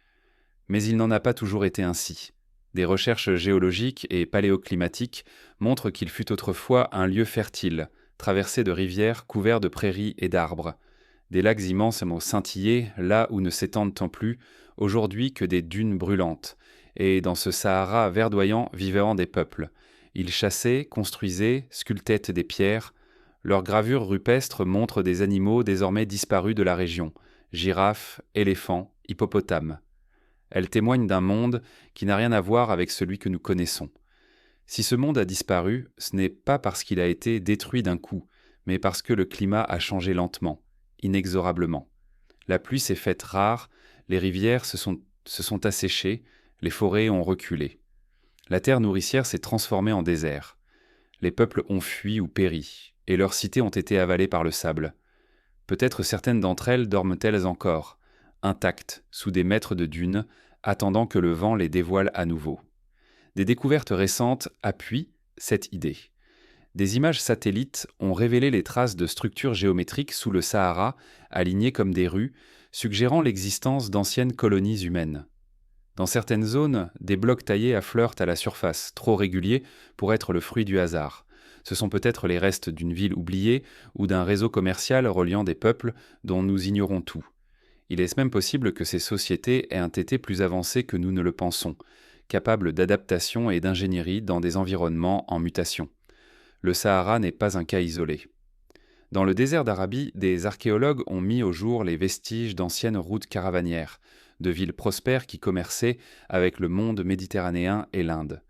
Mais il n'en a pas toujours été ainsi. Des recherches géologiques et paléoclimatiques montrent qu'il fut autrefois un lieu fertile, traversé de rivières couverts de prairies et d'arbres. Des lacs immenses ont scintillé là où ne s'étendent tant plus, aujourd'hui que des dunes brûlantes. Et dans ce Sahara verdoyant vivaient des peuples. Ils chassaient, construisaient, sculptaient des pierres. Leurs gravures rupestres montrent des animaux désormais disparus de la région, girafes, éléphants, hippopotames. Elles témoignent d'un monde qui n'a rien à voir avec celui que nous connaissons. Si ce monde a disparu, ce n'est pas parce qu'il a été détruit d'un coup, mais parce que le climat a changé lentement, inexorablement. La pluie s'est faite rare, les rivières se sont asséchées, les forêts ont reculé. La terre nourricière s'est transformée en désert. Les peuples ont fui ou péri, et leurs cités ont été avalées par le sable. Peut-être certaines d'entre elles dorment-elles encore, intactes, sous des mètres de dunes, attendant que le vent les dévoile à nouveau. Des découvertes récentes appuient cette idée. Des images satellites ont révélé les traces de structures géométriques sous le Sahara, alignées comme des rues, suggérant l'existence d'anciennes colonies humaines. Dans certaines zones, des blocs taillés affleurent à la surface, trop réguliers pour être le fruit du hasard. Ce sont peut-être les restes d'une ville oubliée ou d'un réseau commercial reliant des peuples dont nous ignorons tout. Il est même possible que ces sociétés aient un été plus avancé que nous ne le pensons, capables d'adaptation et d'ingénierie dans des environnements en mutation. Le Sahara n'est pas un cas isolé. Dans le désert d'Arabie, des archéologues ont mis au jour les vestiges d'anciennes routes caravanières, de villes prospères qui commerçaient avec le monde méditerranéen et l'Inde.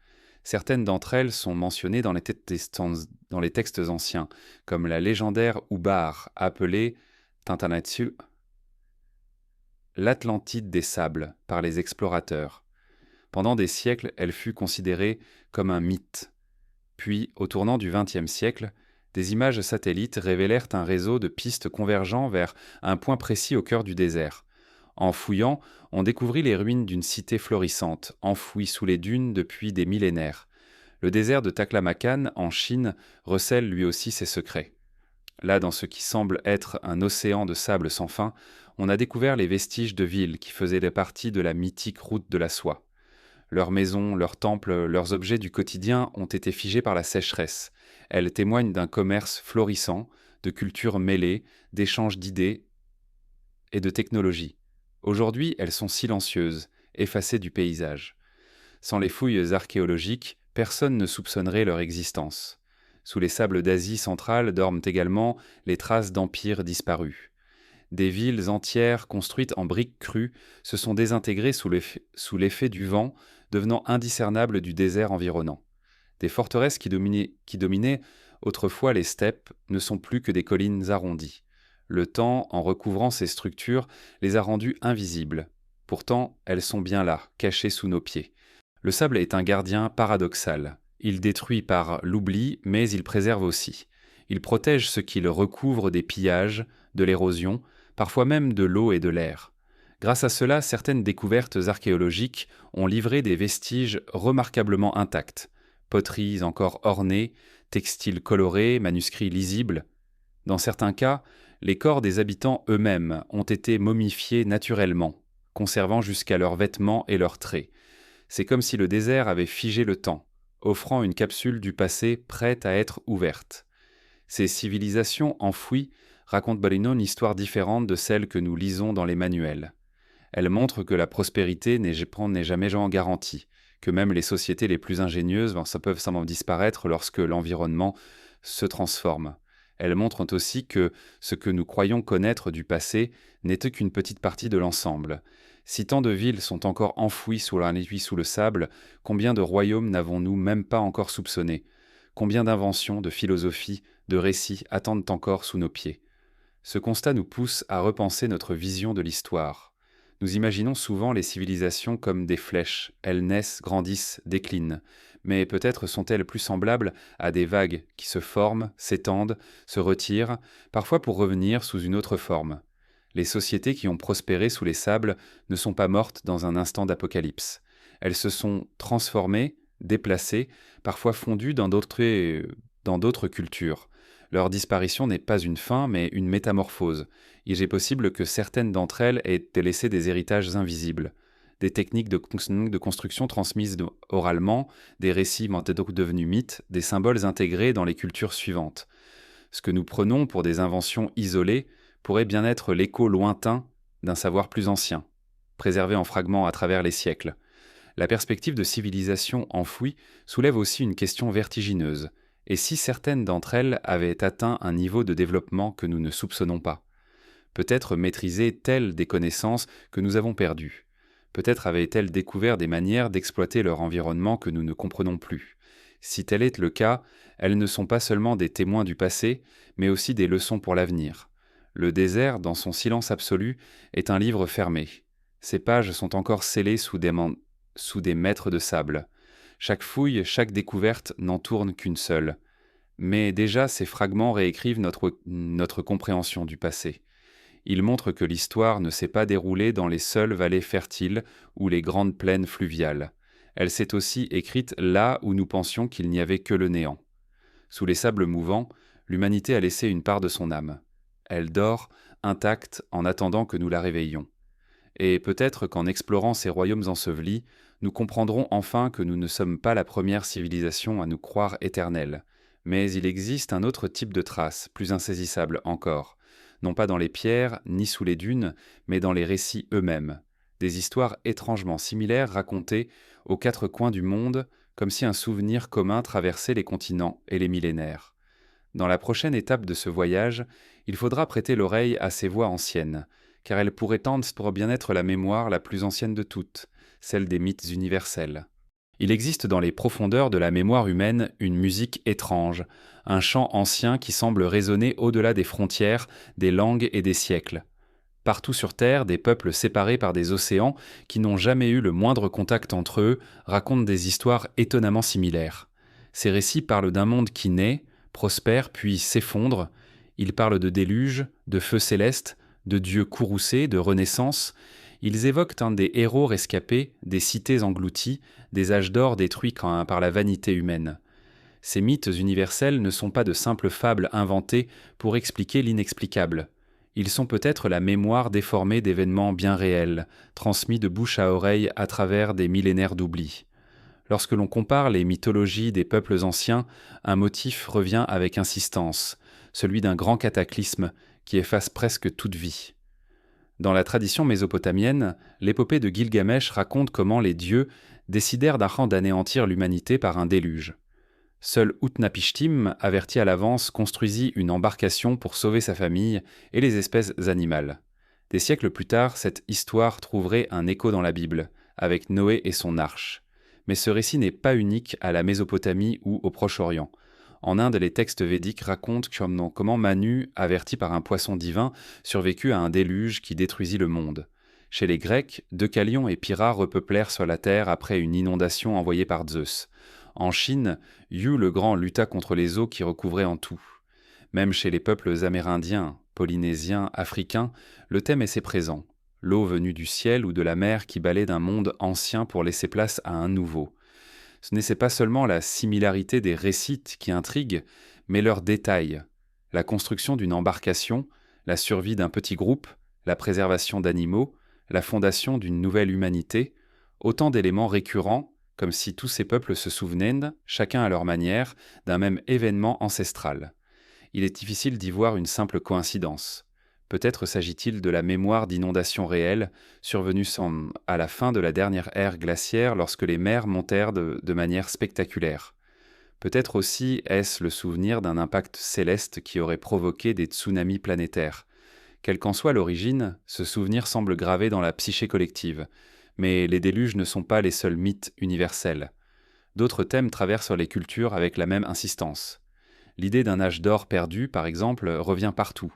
Certaines d'entre elles sont mentionnées dans les textes anciens, comme la légendaire Oubar, appelée Tantanatsu, l'Atlantide des sables, par les explorateurs. Pendant des siècles, elle fut considérée comme un mythe. Puis, au tournant du XXe siècle, des images satellites révélèrent un réseau de pistes convergeant vers un point précis au cœur du désert. En fouillant, on découvrit les ruines d'une cité florissante, enfouie sous les dunes depuis des millénaires. Le désert de Taklamakan, en Chine, recèle lui aussi ses secrets. Là, dans ce qui semble être un océan de sable sans fin, on a découvert les vestiges de villes qui faisaient partie de la mythique route de la soie. Leurs maisons, leurs temples, leurs objets du quotidien ont été figés par la sécheresse. Elles témoignent d'un commerce florissant, de cultures mêlées, d'échanges d'idées et de technologies. Aujourd'hui, elles sont silencieuses, effacées du paysage. Sans les fouilles archéologiques, personne ne soupçonnerait leur existence. Sous les sables d'Asie centrale dorment également les traces d'empires disparus. Des villes entières construites en briques crues se sont désintégrées sous l'effet du vent, devenant indiscernables du désert environnant. Des forteresses qui dominaient autrefois les steppes ne sont plus que des collines arrondies. Le temps, en recouvrant ces structures, les a rendues invisibles. Pourtant, elles sont bien là, cachées sous nos pieds. Le sable est un gardien paradoxal. Il détruit par l'oubli, mais il préserve aussi. Il protège ce qu'il recouvre des pillages, de l'érosion, parfois même de l'eau et de l'air. Grâce à cela, certaines découvertes archéologiques ont livré des vestiges remarquablement intacts. Poteries encore ornées, textiles colorés, manuscrits lisibles. Dans certains cas, les corps des habitants eux-mêmes ont été momifiés naturellement, conservant jusqu'à leurs vêtements et leurs traits. C'est comme si le désert avait figé le temps, offrant une capsule du passé prête à être ouverte. Ces civilisations enfouies racontent bel une histoire différente de celle que nous lisons dans les manuels. Elles montrent que la prospérité n'est jamais en garantie, que même les sociétés les plus ingénieuses peuvent simplement disparaître lorsque l'environnement se transforme. Elles montrent aussi que ce que nous croyons connaître du passé n'était qu'une petite partie de l'ensemble. Si tant de villes sont encore enfouies sous le sable, combien de royaumes n'avons-nous même pas encore soupçonnés ? Combien d'inventions, de philosophies, de récits attendent encore sous nos pieds ? Ce constat nous pousse à repenser notre vision de l'histoire. Nous imaginons souvent les civilisations comme des flèches, elles naissent, grandissent, déclinent. Mais peut-être sont-elles plus semblables à des vagues qui se forment, s'étendent, se retirent, parfois pour revenir sous une autre forme. Les sociétés qui ont prospéré sous les sables ne sont pas mortes dans un instant d'apocalypse. Elles se sont transformées, déplacées, parfois fondues dans d'autres cultures. Leur disparition n'est pas une fin, mais une métamorphose. Il est possible que certaines d'entre elles aient laissé des héritages invisibles, des techniques de construction transmises oralement, des récits devenus mythes, des symboles intégrés dans les cultures suivantes. Ce que nous prenons pour des inventions isolées pourrait bien être l'écho lointain d'un savoir plus ancien, préservé en fragments à travers les siècles. La perspective de civilisation enfouie soulève aussi une question vertigineuse. Et si certaines d'entre elles avaient atteint un niveau de développement que nous ne soupçonnons pas? Peut-être maîtrisaient-elles des connaissances que nous avons perdues. Peut-être avaient-elles découvert des manières d'exploiter leur environnement que nous ne comprenons plus. Si tel est le cas, elles ne sont pas seulement des témoins du passé, mais aussi des leçons pour l'avenir. Le désert, dans son silence absolu, est un livre fermé. Ses pages sont encore scellées sous des mètres de sable. Chaque fouille, chaque découverte n'en tourne qu'une seule. Mais déjà, ces fragments réécrivent notre compréhension du passé. Ils montrent que l'histoire ne s'est pas déroulée dans les seules vallées fertiles ou les grandes plaines fluviales. Elle s'est aussi écrite là où nous pensions qu'il n'y avait que le néant. Sous les sables mouvants, l'humanité a laissé une part de son âme. Elle dort, intacte, en attendant que nous la réveillions. Et peut-être qu'en explorant ces royaumes ensevelis, nous comprendrons enfin que nous ne sommes pas la première civilisation à nous croire éternelle. Mais il existe un autre type de traces, plus insaisissable encore, non pas dans les pierres ni sous les dunes, mais dans les récits eux-mêmes. Des histoires étrangement similaires racontées aux quatre coins du monde, comme si un souvenir commun traversait les continents et les millénaires. Dans la prochaine étape de ce voyage, il faudra prêter l'oreille à ces voix anciennes, car elles pourraient tendre pour bien être la mémoire la plus ancienne de toutes, celle des mythes universels. Il existe dans les profondeurs de la mémoire humaine une musique étrange, un chant ancien qui semble résonner au-delà des frontières, des langues et des siècles. Partout sur Terre, des peuples séparés par des océans qui n'ont jamais eu le moindre contact entre eux racontent des histoires étonnamment similaires. Ces récits parlent d'un monde qui naît, prospère puis s'effondre. Ils parlent de déluge, de feu céleste, de dieux courroucés, de renaissance. Ils évoquent un des héros rescapés, des cités englouties, des âges d'or détruits par la vanité humaine. Ces mythes universels ne sont pas de simples fables inventées pour expliquer l'inexplicable. Ils sont peut-être la mémoire déformée d'événements bien réels, transmis de bouche à oreille à travers des millénaires d'oubli. Lorsque l'on compare les mythologies des peuples anciens, un motif revient avec insistance, celui d'un grand cataclysme qui efface presque toute vie. Dans la tradition mésopotamienne, l'épopée de Gilgamesh raconte comment les dieux décidèrent d'anéantir l'humanité par un déluge. Seul Utnapishtim, averti à l'avance, construisit une embarcation pour sauver sa famille et les espèces animales. Des siècles plus tard, cette histoire trouverait un écho dans la Bible, avec Noé et son arche. Mais ce récit n'est pas unique à la Mésopotamie ou au Proche-Orient. En Inde, les textes védiques racontent comment Manu, averti par un poisson divin, survécut à un déluge qui détruisit le monde. Chez les Grecs, Deucalion et Pyrrha repeuplèrent sur la terre après une inondation envoyée par Zeus. En Chine, Yu le Grand lutta contre les eaux qui recouvraient en tout. Même chez les peuples amérindiens, polynésiens, africains, le thème est présent. L'eau venue du ciel ou de la mer qui balaie d'un monde ancien pour laisser place à un nouveau. Ce n'est pas seulement la similarité des récits qui intrigue, mais leurs détails. La construction d'une embarcation, la survie d'un petit groupe, la préservation d'animaux, la fondation d'une nouvelle humanité, autant d'éléments récurrents, comme si tous ces peuples se souvenaient, chacun à leur manière, d'un même événement ancestral. Il est difficile d'y voir une simple coïncidence. Peut-être s'agit-il de la mémoire d'inondations réelles survenues à la fin de la dernière ère glaciaire lorsque les mers montèrent de manière spectaculaire. Peut-être aussi est-ce le souvenir d'un impact céleste qui aurait provoqué des tsunamis planétaires. Quelle qu'en soit l'origine, ce souvenir semble gravé dans la psyché collective. Mais les déluges ne sont pas les seuls mythes universels. D'autres thèmes traversent les cultures avec la même insistance. L'idée d'un âge d'or perdu, par exemple, revient partout.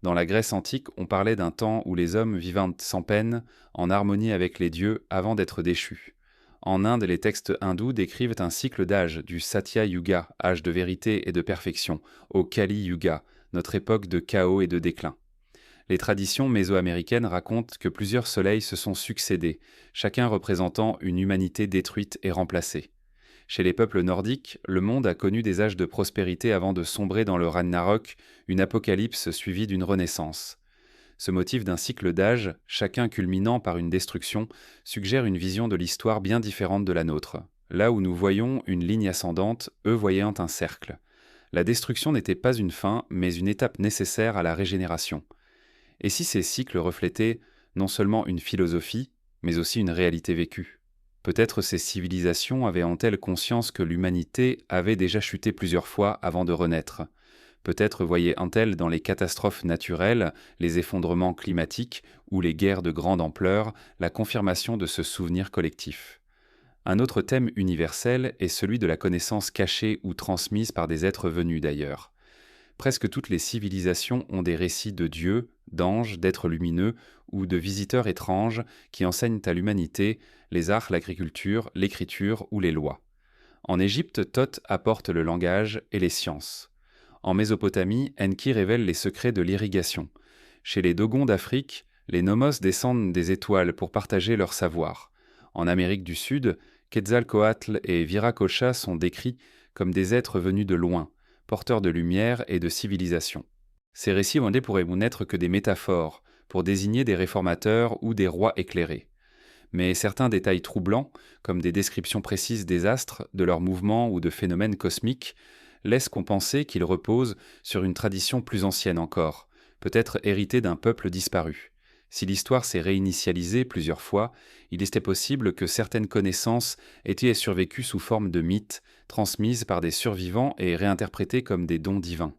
Dans la Grèce antique, on parlait d'un temps où les hommes vivaient sans peine, en harmonie avec les dieux, avant d'être déchus. En Inde, les textes hindous décrivent un cycle d'âges, du Satya Yuga, âge de vérité et de perfection, au Kali Yuga, notre époque de chaos et de déclin. Les traditions mésoaméricaines racontent que plusieurs soleils se sont succédés, chacun représentant une humanité détruite et remplacée. Chez les peuples nordiques, le monde a connu des âges de prospérité avant de sombrer dans le Ragnarok, une apocalypse suivie d'une renaissance. Ce motif d'un cycle d'âges, chacun culminant par une destruction, suggère une vision de l'histoire bien différente de la nôtre. Là où nous voyons une ligne ascendante, eux voyant un cercle. La destruction n'était pas une fin, mais une étape nécessaire à la régénération. Et si ces cycles reflétaient non seulement une philosophie, mais aussi une réalité vécue? Peut-être ces civilisations avaient-elles conscience que l'humanité avait déjà chuté plusieurs fois avant de renaître. Peut-être voyaient-elles dans les catastrophes naturelles, les effondrements climatiques ou les guerres de grande ampleur la confirmation de ce souvenir collectif. Un autre thème universel est celui de la connaissance cachée ou transmise par des êtres venus d'ailleurs. Presque toutes les civilisations ont des récits de dieux, d'anges, d'êtres lumineux ou de visiteurs étranges qui enseignent à l'humanité les arts, l'agriculture, l'écriture ou les lois. En Égypte, Thoth apporte le langage et les sciences. En Mésopotamie, Enki révèle les secrets de l'irrigation. Chez les Dogons d'Afrique, les Nomos descendent des étoiles pour partager leur savoir. En Amérique du Sud, Quetzalcoatl et Viracocha sont décrits comme des êtres venus de loin, porteurs de lumière et de civilisation. Ces récits pourraient n'être que des métaphores pour désigner des réformateurs ou des rois éclairés. Mais certains détails troublants, comme des descriptions précises des astres, de leurs mouvements ou de phénomènes cosmiques, laissent qu'on penser qu'ils reposent sur une tradition plus ancienne encore, peut-être héritée d'un peuple disparu. Si l'histoire s'est réinitialisée plusieurs fois, il était possible que certaines connaissances aient survécu sous forme de mythes, transmises par des survivants et réinterprétées comme des dons divins.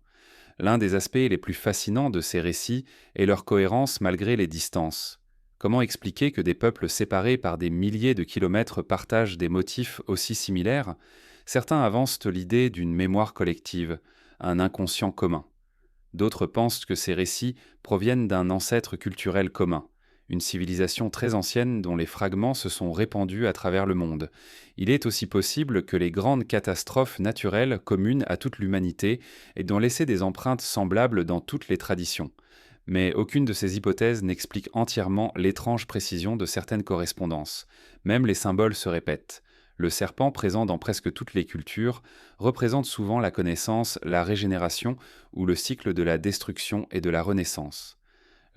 L'un des aspects les plus fascinants de ces récits est leur cohérence malgré les distances. Comment expliquer que des peuples séparés par des milliers de kilomètres partagent des motifs aussi similaires? Certains avancent l'idée d'une mémoire collective, un inconscient commun. D'autres pensent que ces récits proviennent d'un ancêtre culturel commun, une civilisation très ancienne dont les fragments se sont répandus à travers le monde. Il est aussi possible que les grandes catastrophes naturelles communes à toute l'humanité aient laissé des empreintes semblables dans toutes les traditions. Mais aucune de ces hypothèses n'explique entièrement l'étrange précision de certaines correspondances. Même les symboles se répètent. Le serpent, présent dans presque toutes les cultures, représente souvent la connaissance, la régénération ou le cycle de la destruction et de la renaissance.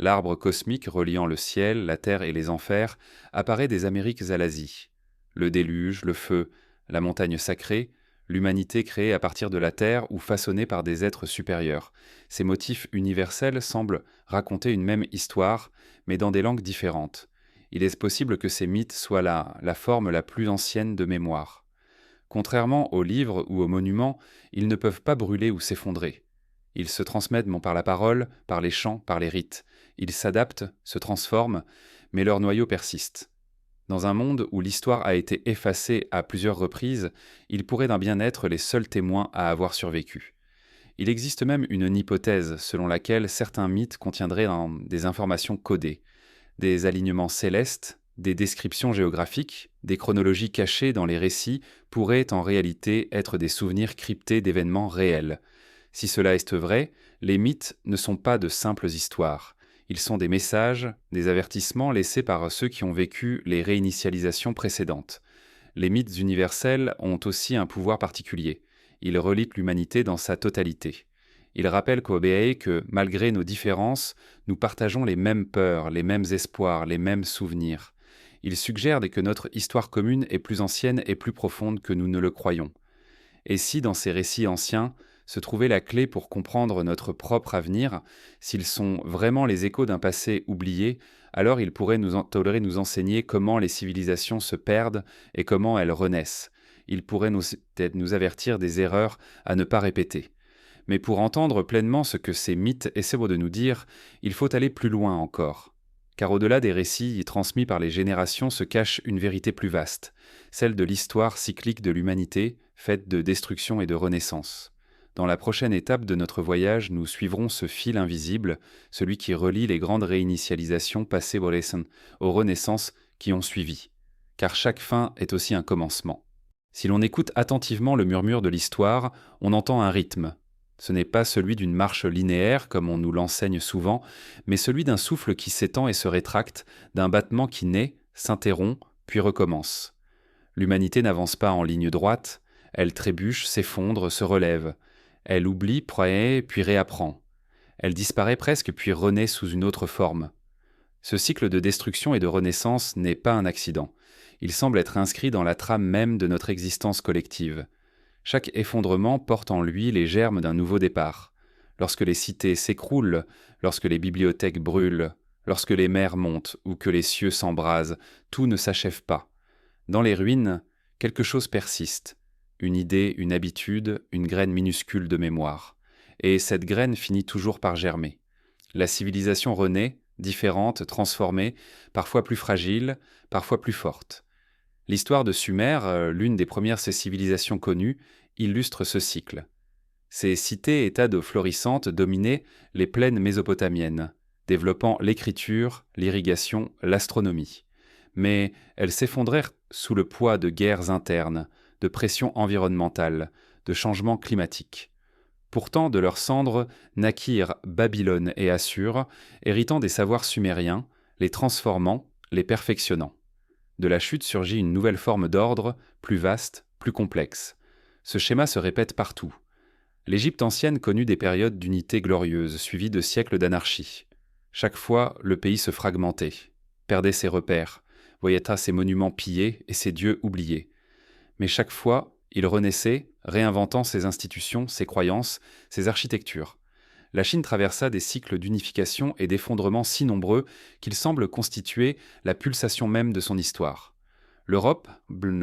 L'arbre cosmique reliant le ciel, la terre et les enfers apparaît des Amériques à l'Asie. Le déluge, le feu, la montagne sacrée, l'humanité créée à partir de la terre ou façonnée par des êtres supérieurs. Ces motifs universels semblent raconter une même histoire, mais dans des langues différentes. Il est possible que ces mythes soient la forme la plus ancienne de mémoire. Contrairement aux livres ou aux monuments, ils ne peuvent pas brûler ou s'effondrer. Ils se transmettent par la parole, par les chants, par les rites. Ils s'adaptent, se transforment, mais leur noyau persiste. Dans un monde où l'histoire a été effacée à plusieurs reprises, ils pourraient d'un bien être les seuls témoins à avoir survécu. Il existe même une hypothèse selon laquelle certains mythes contiendraient des informations codées, des alignements célestes, des descriptions géographiques, des chronologies cachées dans les récits pourraient en réalité être des souvenirs cryptés d'événements réels. Si cela est vrai, les mythes ne sont pas de simples histoires. Ils sont des messages, des avertissements laissés par ceux qui ont vécu les réinitialisations précédentes. Les mythes universels ont aussi un pouvoir particulier. Ils relient l'humanité dans sa totalité. Ils rappellent que, malgré nos différences, nous partageons les mêmes peurs, les mêmes espoirs, les mêmes souvenirs. Ils suggèrent que notre histoire commune est plus ancienne et plus profonde que nous ne le croyons. Et si, dans ces récits anciens, se trouvait la clé pour comprendre notre propre avenir, s'ils sont vraiment les échos d'un passé oublié, alors ils pourraient nous enseigner comment les civilisations se perdent et comment elles renaissent. Ils pourraient peut-être nous avertir des erreurs à ne pas répéter. Mais pour entendre pleinement ce que ces mythes essaient de nous dire, il faut aller plus loin encore. Car au-delà des récits transmis par les générations se cache une vérité plus vaste, celle de l'histoire cyclique de l'humanité, faite de destruction et de renaissance. Dans la prochaine étape de notre voyage, nous suivrons ce fil invisible, celui qui relie les grandes réinitialisations passées aux renaissances qui ont suivi. Car chaque fin est aussi un commencement. Si l'on écoute attentivement le murmure de l'histoire, on entend un rythme. Ce n'est pas celui d'une marche linéaire, comme on nous l'enseigne souvent, mais celui d'un souffle qui s'étend et se rétracte, d'un battement qui naît, s'interrompt, puis recommence. L'humanité n'avance pas en ligne droite, elle trébuche, s'effondre, se relève. Elle oublie, puis réapprend. Elle disparaît presque, puis renaît sous une autre forme. Ce cycle de destruction et de renaissance n'est pas un accident. Il semble être inscrit dans la trame même de notre existence collective. Chaque effondrement porte en lui les germes d'un nouveau départ. Lorsque les cités s'écroulent, lorsque les bibliothèques brûlent, lorsque les mers montent ou que les cieux s'embrasent, tout ne s'achève pas. Dans les ruines, quelque chose persiste. Une idée, une habitude, une graine minuscule de mémoire. Et cette graine finit toujours par germer. La civilisation renaît, différente, transformée, parfois plus fragile, parfois plus forte. L'histoire de Sumer, l'une des premières civilisations connues, illustre ce cycle. Ces cités-États d'eau florissantes dominaient les plaines mésopotamiennes, développant l'écriture, l'irrigation, l'astronomie. Mais elles s'effondrèrent sous le poids de guerres internes, de pressions environnementales, de changements climatiques. Pourtant, de leurs cendres naquirent Babylone et Assur, héritant des savoirs sumériens, les transformant, les perfectionnant. De la chute surgit une nouvelle forme d'ordre, plus vaste, plus complexe. Ce schéma se répète partout. L'Égypte ancienne connut des périodes d'unité glorieuse, suivies de siècles d'anarchie. Chaque fois, le pays se fragmentait, perdait ses repères, voyait ses monuments pillés et ses dieux oubliés. Mais chaque fois, il renaissait, réinventant ses institutions, ses croyances, ses architectures. La Chine traversa des cycles d'unification et d'effondrement si nombreux qu'ils semblent constituer la pulsation même de son histoire. L'Europe,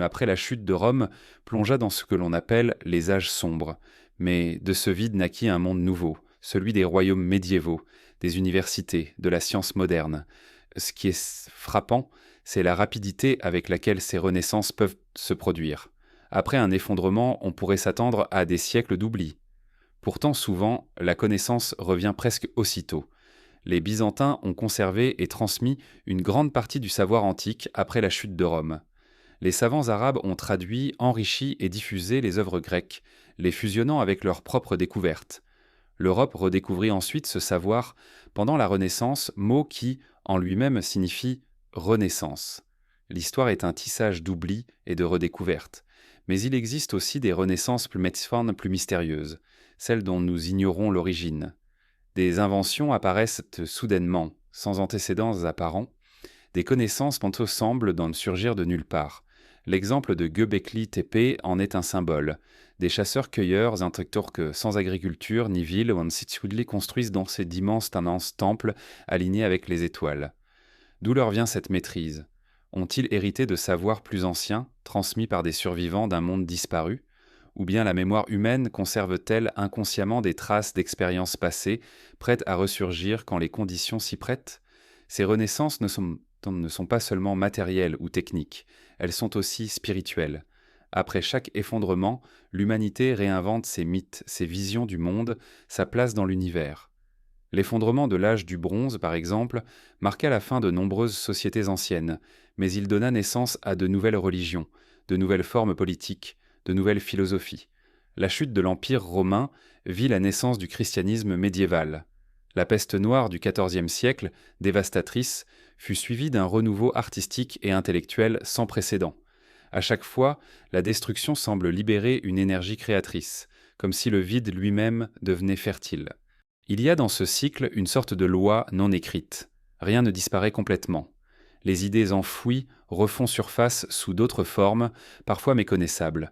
après la chute de Rome, plongea dans ce que l'on appelle les âges sombres. Mais de ce vide naquit un monde nouveau, celui des royaumes médiévaux, des universités, de la science moderne. Ce qui est frappant, c'est la rapidité avec laquelle ces renaissances peuvent se produire. Après un effondrement, on pourrait s'attendre à des siècles d'oubli. Pourtant, souvent, la connaissance revient presque aussitôt. Les Byzantins ont conservé et transmis une grande partie du savoir antique après la chute de Rome. Les savants arabes ont traduit, enrichi et diffusé les œuvres grecques, les fusionnant avec leurs propres découvertes. L'Europe redécouvrit ensuite ce savoir pendant la Renaissance, mot qui, en lui-même, signifie « renaissance ». L'histoire est un tissage d'oubli et de redécouvertes. Mais il existe aussi des renaissances plus mystérieuses, celles dont nous ignorons l'origine. Des inventions apparaissent soudainement, sans antécédents apparents. Des connaissances tantôt semblent surgir de nulle part. L'exemple de Göbekli Tepe en est un symbole. Des chasseurs-cueilleurs que sans agriculture ni ville, construisent dans ces d'immenses temples alignés avec les étoiles. D'où leur vient cette maîtrise ? Ont-ils hérité de savoirs plus anciens, transmis par des survivants d'un monde disparu ? Ou bien la mémoire humaine conserve-t-elle inconsciemment des traces d'expériences passées, prêtes à ressurgir quand les conditions s'y prêtent ? Ces renaissances ne sont pas seulement matérielles ou techniques, elles sont aussi spirituelles. Après chaque effondrement, l'humanité réinvente ses mythes, ses visions du monde, sa place dans l'univers. L'effondrement de l'âge du bronze, par exemple, marqua la fin de nombreuses sociétés anciennes, mais il donna naissance à de nouvelles religions, de nouvelles formes politiques, de nouvelles philosophies. La chute de l'Empire romain vit la naissance du christianisme médiéval. La peste noire du XIVe siècle, dévastatrice, fut suivie d'un renouveau artistique et intellectuel sans précédent. À chaque fois, la destruction semble libérer une énergie créatrice, comme si le vide lui-même devenait fertile. Il y a dans ce cycle une sorte de loi non écrite. Rien ne disparaît complètement. Les idées enfouies refont surface sous d'autres formes, parfois méconnaissables.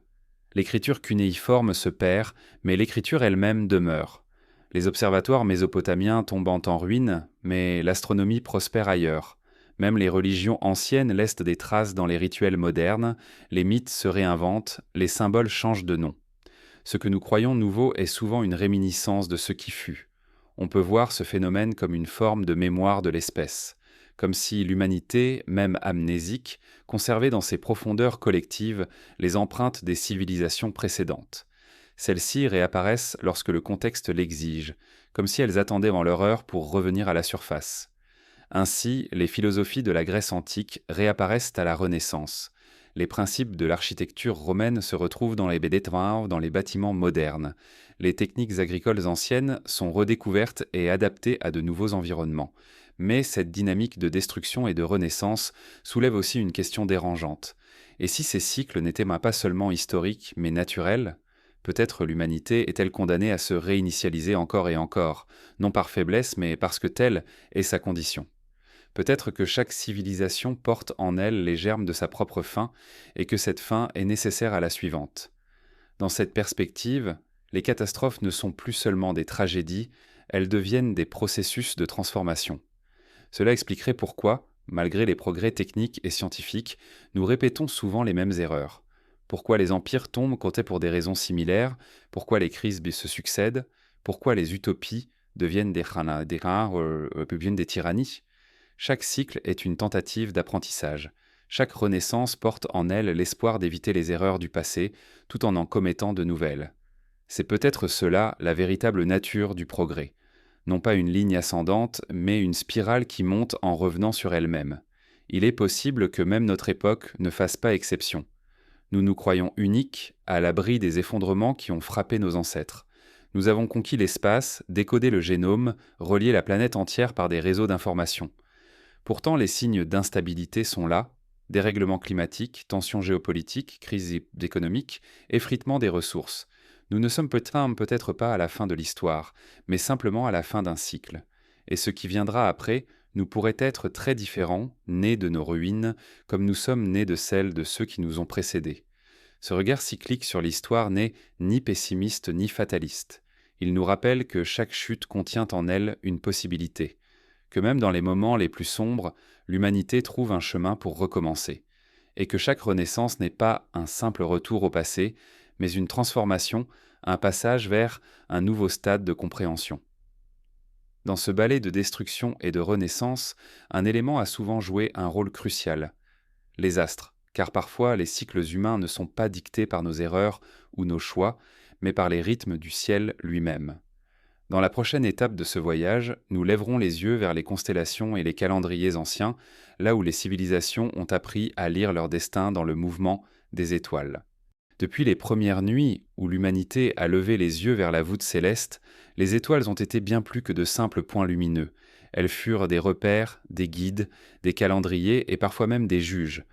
L'écriture cunéiforme se perd, mais l'écriture elle-même demeure. Les observatoires mésopotamiens tombant en ruine, mais l'astronomie prospère ailleurs. Même les religions anciennes laissent des traces dans les rituels modernes, les mythes se réinventent, les symboles changent de nom. Ce que nous croyons nouveau est souvent une réminiscence de ce qui fut. On peut voir ce phénomène comme une forme de mémoire de l'espèce, comme si l'humanité, même amnésique, conservait dans ses profondeurs collectives les empreintes des civilisations précédentes. Celles-ci réapparaissent lorsque le contexte l'exige, comme si elles attendaient dans leur heure pour revenir à la surface. Ainsi, les philosophies de la Grèce antique réapparaissent à la Renaissance. Les principes de l'architecture romaine se retrouvent dans les dans les bâtiments modernes. Les techniques agricoles anciennes sont redécouvertes et adaptées à de nouveaux environnements. Mais cette dynamique de destruction et de renaissance soulève aussi une question dérangeante. Et si ces cycles n'étaient pas seulement historiques, mais naturels? Peut-être l'humanité est-elle condamnée à se réinitialiser encore et encore, non par faiblesse, mais parce que telle est sa condition. Peut-être que chaque civilisation porte en elle les germes de sa propre fin et que cette fin est nécessaire à la suivante. Dans cette perspective, les catastrophes ne sont plus seulement des tragédies, elles deviennent des processus de transformation. Cela expliquerait pourquoi, malgré les progrès techniques et scientifiques, nous répétons souvent les mêmes erreurs. Pourquoi les empires tombent comptés pour des raisons similaires, pourquoi les crises se succèdent, pourquoi les utopies deviennent deviennent des tyrannies. Chaque cycle est une tentative d'apprentissage. Chaque renaissance porte en elle l'espoir d'éviter les erreurs du passé, tout en commettant de nouvelles. C'est peut-être cela la véritable nature du progrès. Non pas une ligne ascendante, mais une spirale qui monte en revenant sur elle-même. Il est possible que même notre époque ne fasse pas exception. Nous nous croyons uniques, à l'abri des effondrements qui ont frappé nos ancêtres. Nous avons conquis l'espace, décodé le génome, relié la planète entière par des réseaux d'information. Pourtant, les signes d'instabilité sont là: dérèglements climatiques, tensions géopolitiques, crises économiques, effritement des ressources. Nous ne sommes peut-être pas à la fin de l'histoire, mais simplement à la fin d'un cycle. Et ce qui viendra après nous pourrait être très différent, né de nos ruines, comme nous sommes nés de celles de ceux qui nous ont précédés. Ce regard cyclique sur l'histoire n'est ni pessimiste ni fataliste. Il nous rappelle que chaque chute contient en elle une possibilité, que même dans les moments les plus sombres, l'humanité trouve un chemin pour recommencer, et que chaque renaissance n'est pas un simple retour au passé, mais une transformation, un passage vers un nouveau stade de compréhension. Dans ce ballet de destruction et de renaissance, un élément a souvent joué un rôle crucial: les astres, car parfois les cycles humains ne sont pas dictés par nos erreurs ou nos choix, mais par les rythmes du ciel lui-même. Dans la prochaine étape de ce voyage, nous lèverons les yeux vers les constellations et les calendriers anciens, là où les civilisations ont appris à lire leur destin dans le mouvement des étoiles. Depuis les premières nuits où l'humanité a levé les yeux vers la voûte céleste, les étoiles ont été bien plus que de simples points lumineux. Elles furent des repères, des guides, des calendriers et parfois même des juges.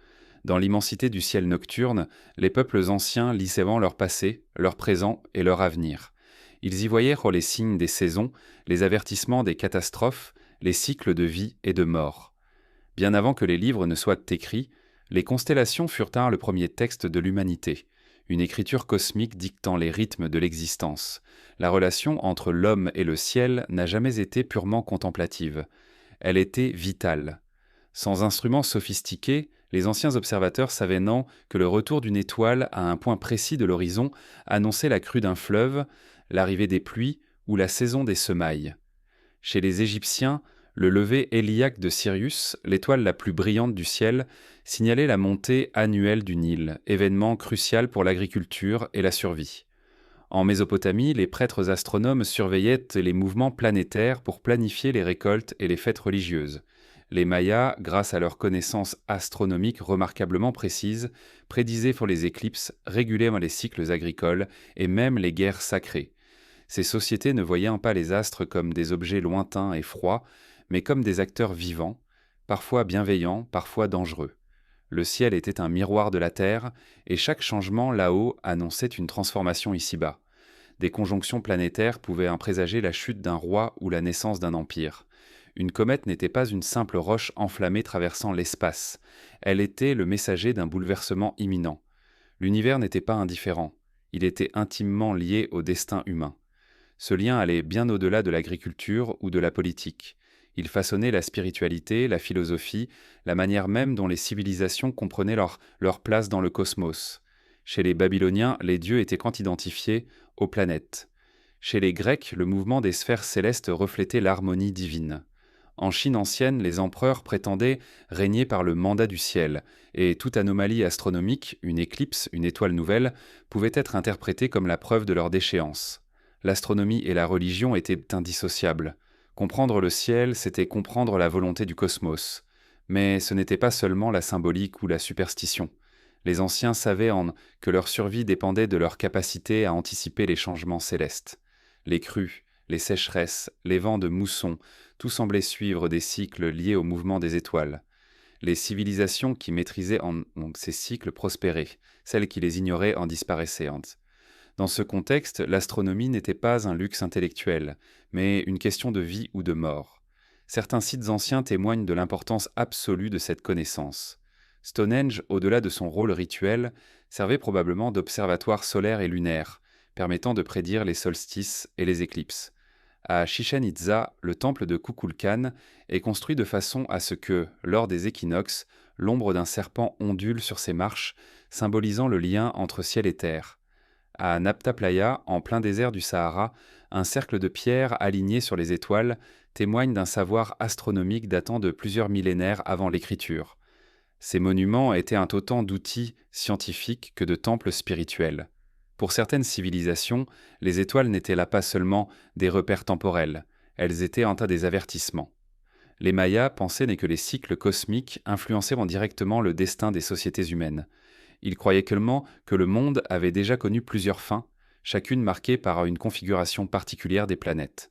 Dans l'immensité du ciel nocturne, les peuples anciens lisaient leur passé, leur présent et leur avenir. Ils y voyèrent les signes des saisons, les avertissements des catastrophes, les cycles de vie et de mort. Bien avant que les livres ne soient écrits, les constellations furent le premier texte de l'humanité, une écriture cosmique dictant les rythmes de l'existence. La relation entre l'homme et le ciel n'a jamais été purement contemplative. Elle était vitale. Sans instruments sophistiqués, les anciens observateurs savaient que le retour d'une étoile à un point précis de l'horizon annonçait la crue d'un fleuve, l'arrivée des pluies ou la saison des semailles. Chez les Égyptiens, le lever héliaque de Sirius, l'étoile la plus brillante du ciel, signalait la montée annuelle du Nil, événement crucial pour l'agriculture et la survie. En Mésopotamie, les prêtres astronomes surveillaient les mouvements planétaires pour planifier les récoltes et les fêtes religieuses. Les Mayas, grâce à leurs connaissances astronomiques remarquablement précises, prédisaient pour les éclipses, régulaient les cycles agricoles et même les guerres sacrées. Ces sociétés ne voyaient pas les astres comme des objets lointains et froids, mais comme des acteurs vivants, parfois bienveillants, parfois dangereux. Le ciel était un miroir de la terre, et chaque changement là-haut annonçait une transformation ici-bas. Des conjonctions planétaires pouvaient présager la chute d'un roi ou la naissance d'un empire. Une comète n'était pas une simple roche enflammée traversant l'espace. Elle était le messager d'un bouleversement imminent. L'univers n'était pas indifférent. Il était intimement lié au destin humain. Ce lien allait bien au-delà de l'agriculture ou de la politique. Il façonnait la spiritualité, la philosophie, la manière même dont les civilisations comprenaient leur place dans le cosmos. Chez les Babyloniens, les dieux étaient identifiés aux planètes. Chez les Grecs, le mouvement des sphères célestes reflétait l'harmonie divine. En Chine ancienne, les empereurs prétendaient régner par le mandat du ciel, et toute anomalie astronomique, une éclipse, une étoile nouvelle, pouvait être interprétée comme la preuve de leur déchéance. L'astronomie et la religion étaient indissociables. Comprendre le ciel, c'était comprendre la volonté du cosmos. Mais ce n'était pas seulement la symbolique ou la superstition. Les anciens savaient que leur survie dépendait de leur capacité à anticiper les changements célestes. Les crues, les sécheresses, les vents de mousson, tout semblait suivre des cycles liés au mouvement des étoiles. Les civilisations qui maîtrisaient ces cycles prospéraient, celles qui les ignoraient en disparaissaient. Dans ce contexte, l'astronomie n'était pas un luxe intellectuel, mais une question de vie ou de mort. Certains sites anciens témoignent de l'importance absolue de cette connaissance. Stonehenge, au-delà de son rôle rituel, servait probablement d'observatoire solaire et lunaire, permettant de prédire les solstices et les éclipses. À Chichén Itzá, le temple de Kukulkan est construit de façon à ce que, lors des équinoxes, l'ombre d'un serpent ondule sur ses marches, symbolisant le lien entre ciel et terre. À Nabta Playa, en plein désert du Sahara, un cercle de pierres alignées sur les étoiles témoigne d'un savoir astronomique datant de plusieurs millénaires avant l'écriture. Ces monuments étaient autant d'outils scientifiques que de temples spirituels. Pour certaines civilisations, les étoiles n'étaient là pas seulement des repères temporels, elles étaient un tas des avertissements. Les Mayas pensaient que les cycles cosmiques influençaient directement le destin des sociétés humaines. Ils croyaient que le monde avait déjà connu plusieurs fins, chacune marquée par une configuration particulière des planètes.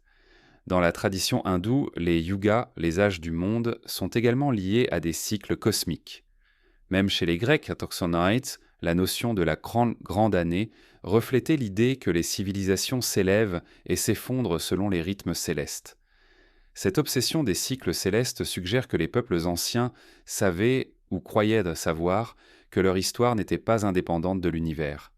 Dans la tradition hindoue, les yugas, les âges du monde, sont également liés à des cycles cosmiques. Même chez les Grecs, à Toxonaites, la notion de la grande année reflétait l'idée que les civilisations s'élèvent et s'effondrent selon les rythmes célestes. Cette obsession des cycles célestes suggère que les peuples anciens savaient, ou croyaient de savoir, que leur histoire n'était pas indépendante de l'univers.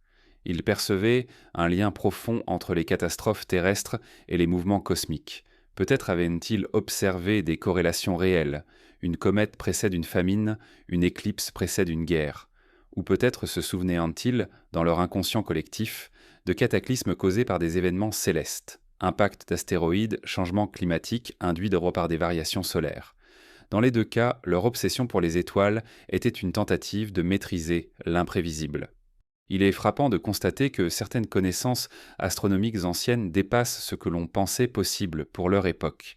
Ils percevaient un lien profond entre les catastrophes terrestres et les mouvements cosmiques. Peut-être avaient-ils observé des corrélations réelles. Une comète précède une famine, une éclipse précède une guerre. Ou peut-être se souvenaient-ils, dans leur inconscient collectif, de cataclysmes causés par des événements célestes. Impact d'astéroïdes, changements climatiques induits par des variations solaires. Dans les deux cas, leur obsession pour les étoiles était une tentative de maîtriser l'imprévisible. Il est frappant de constater que certaines connaissances astronomiques anciennes dépassent ce que l'on pensait possible pour leur époque.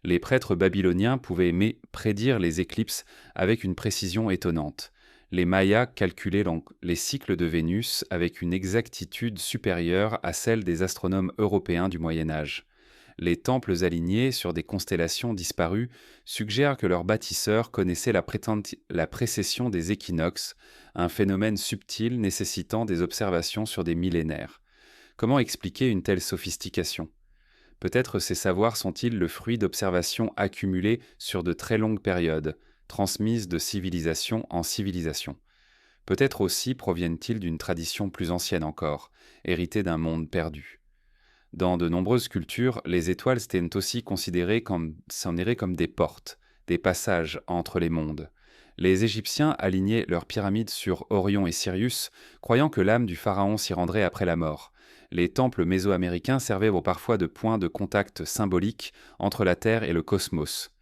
Les prêtres babyloniens pouvaient prédire les éclipses avec une précision étonnante. Les Mayas calculaient les cycles de Vénus avec une exactitude supérieure à celle des astronomes européens du Moyen Âge. Les temples alignés sur des constellations disparues suggèrent que leurs bâtisseurs connaissaient la précession des équinoxes, un phénomène subtil nécessitant des observations sur des millénaires. Comment expliquer une telle sophistication ? Peut-être ces savoirs sont-ils le fruit d'observations accumulées sur de très longues périodes, transmises de civilisation en civilisation. Peut-être aussi proviennent-ils d'une tradition plus ancienne encore, héritée d'un monde perdu. Dans de nombreuses cultures, les étoiles étaient aussi considérées comme des portes, des passages entre les mondes. Les Égyptiens alignaient leurs pyramides sur Orion et Sirius, croyant que l'âme du pharaon s'y rendrait après la mort. Les temples mésoaméricains servaient parfois de point de contact symbolique entre la Terre et le cosmos.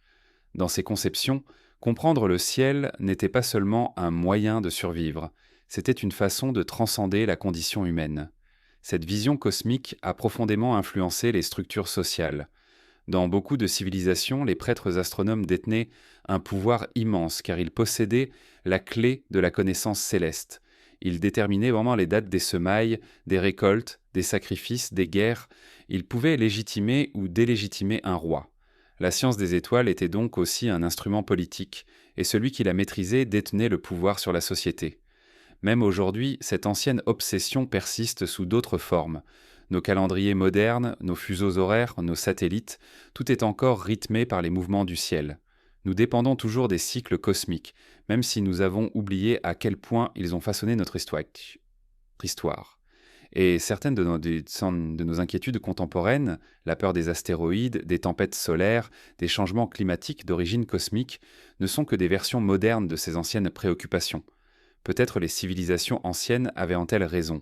Dans ces conceptions, comprendre le ciel n'était pas seulement un moyen de survivre, c'était une façon de transcender la condition humaine. Cette vision cosmique a profondément influencé les structures sociales. Dans beaucoup de civilisations, les prêtres astronomes détenaient un pouvoir immense car ils possédaient la clé de la connaissance céleste. Ils déterminaient les dates des semailles, des récoltes, des sacrifices, des guerres. Ils pouvaient légitimer ou délégitimer un roi. La science des étoiles était donc aussi un instrument politique, et celui qui la maîtrisait détenait le pouvoir sur la société. Même aujourd'hui, cette ancienne obsession persiste sous d'autres formes. Nos calendriers modernes, nos fuseaux horaires, nos satellites, tout est encore rythmé par les mouvements du ciel. Nous dépendons toujours des cycles cosmiques, même si nous avons oublié à quel point ils ont façonné notre histoire. Et certaines de nos inquiétudes contemporaines, la peur des astéroïdes, des tempêtes solaires, des changements climatiques d'origine cosmique, ne sont que des versions modernes de ces anciennes préoccupations. Peut-être les civilisations anciennes avaient-elles raison.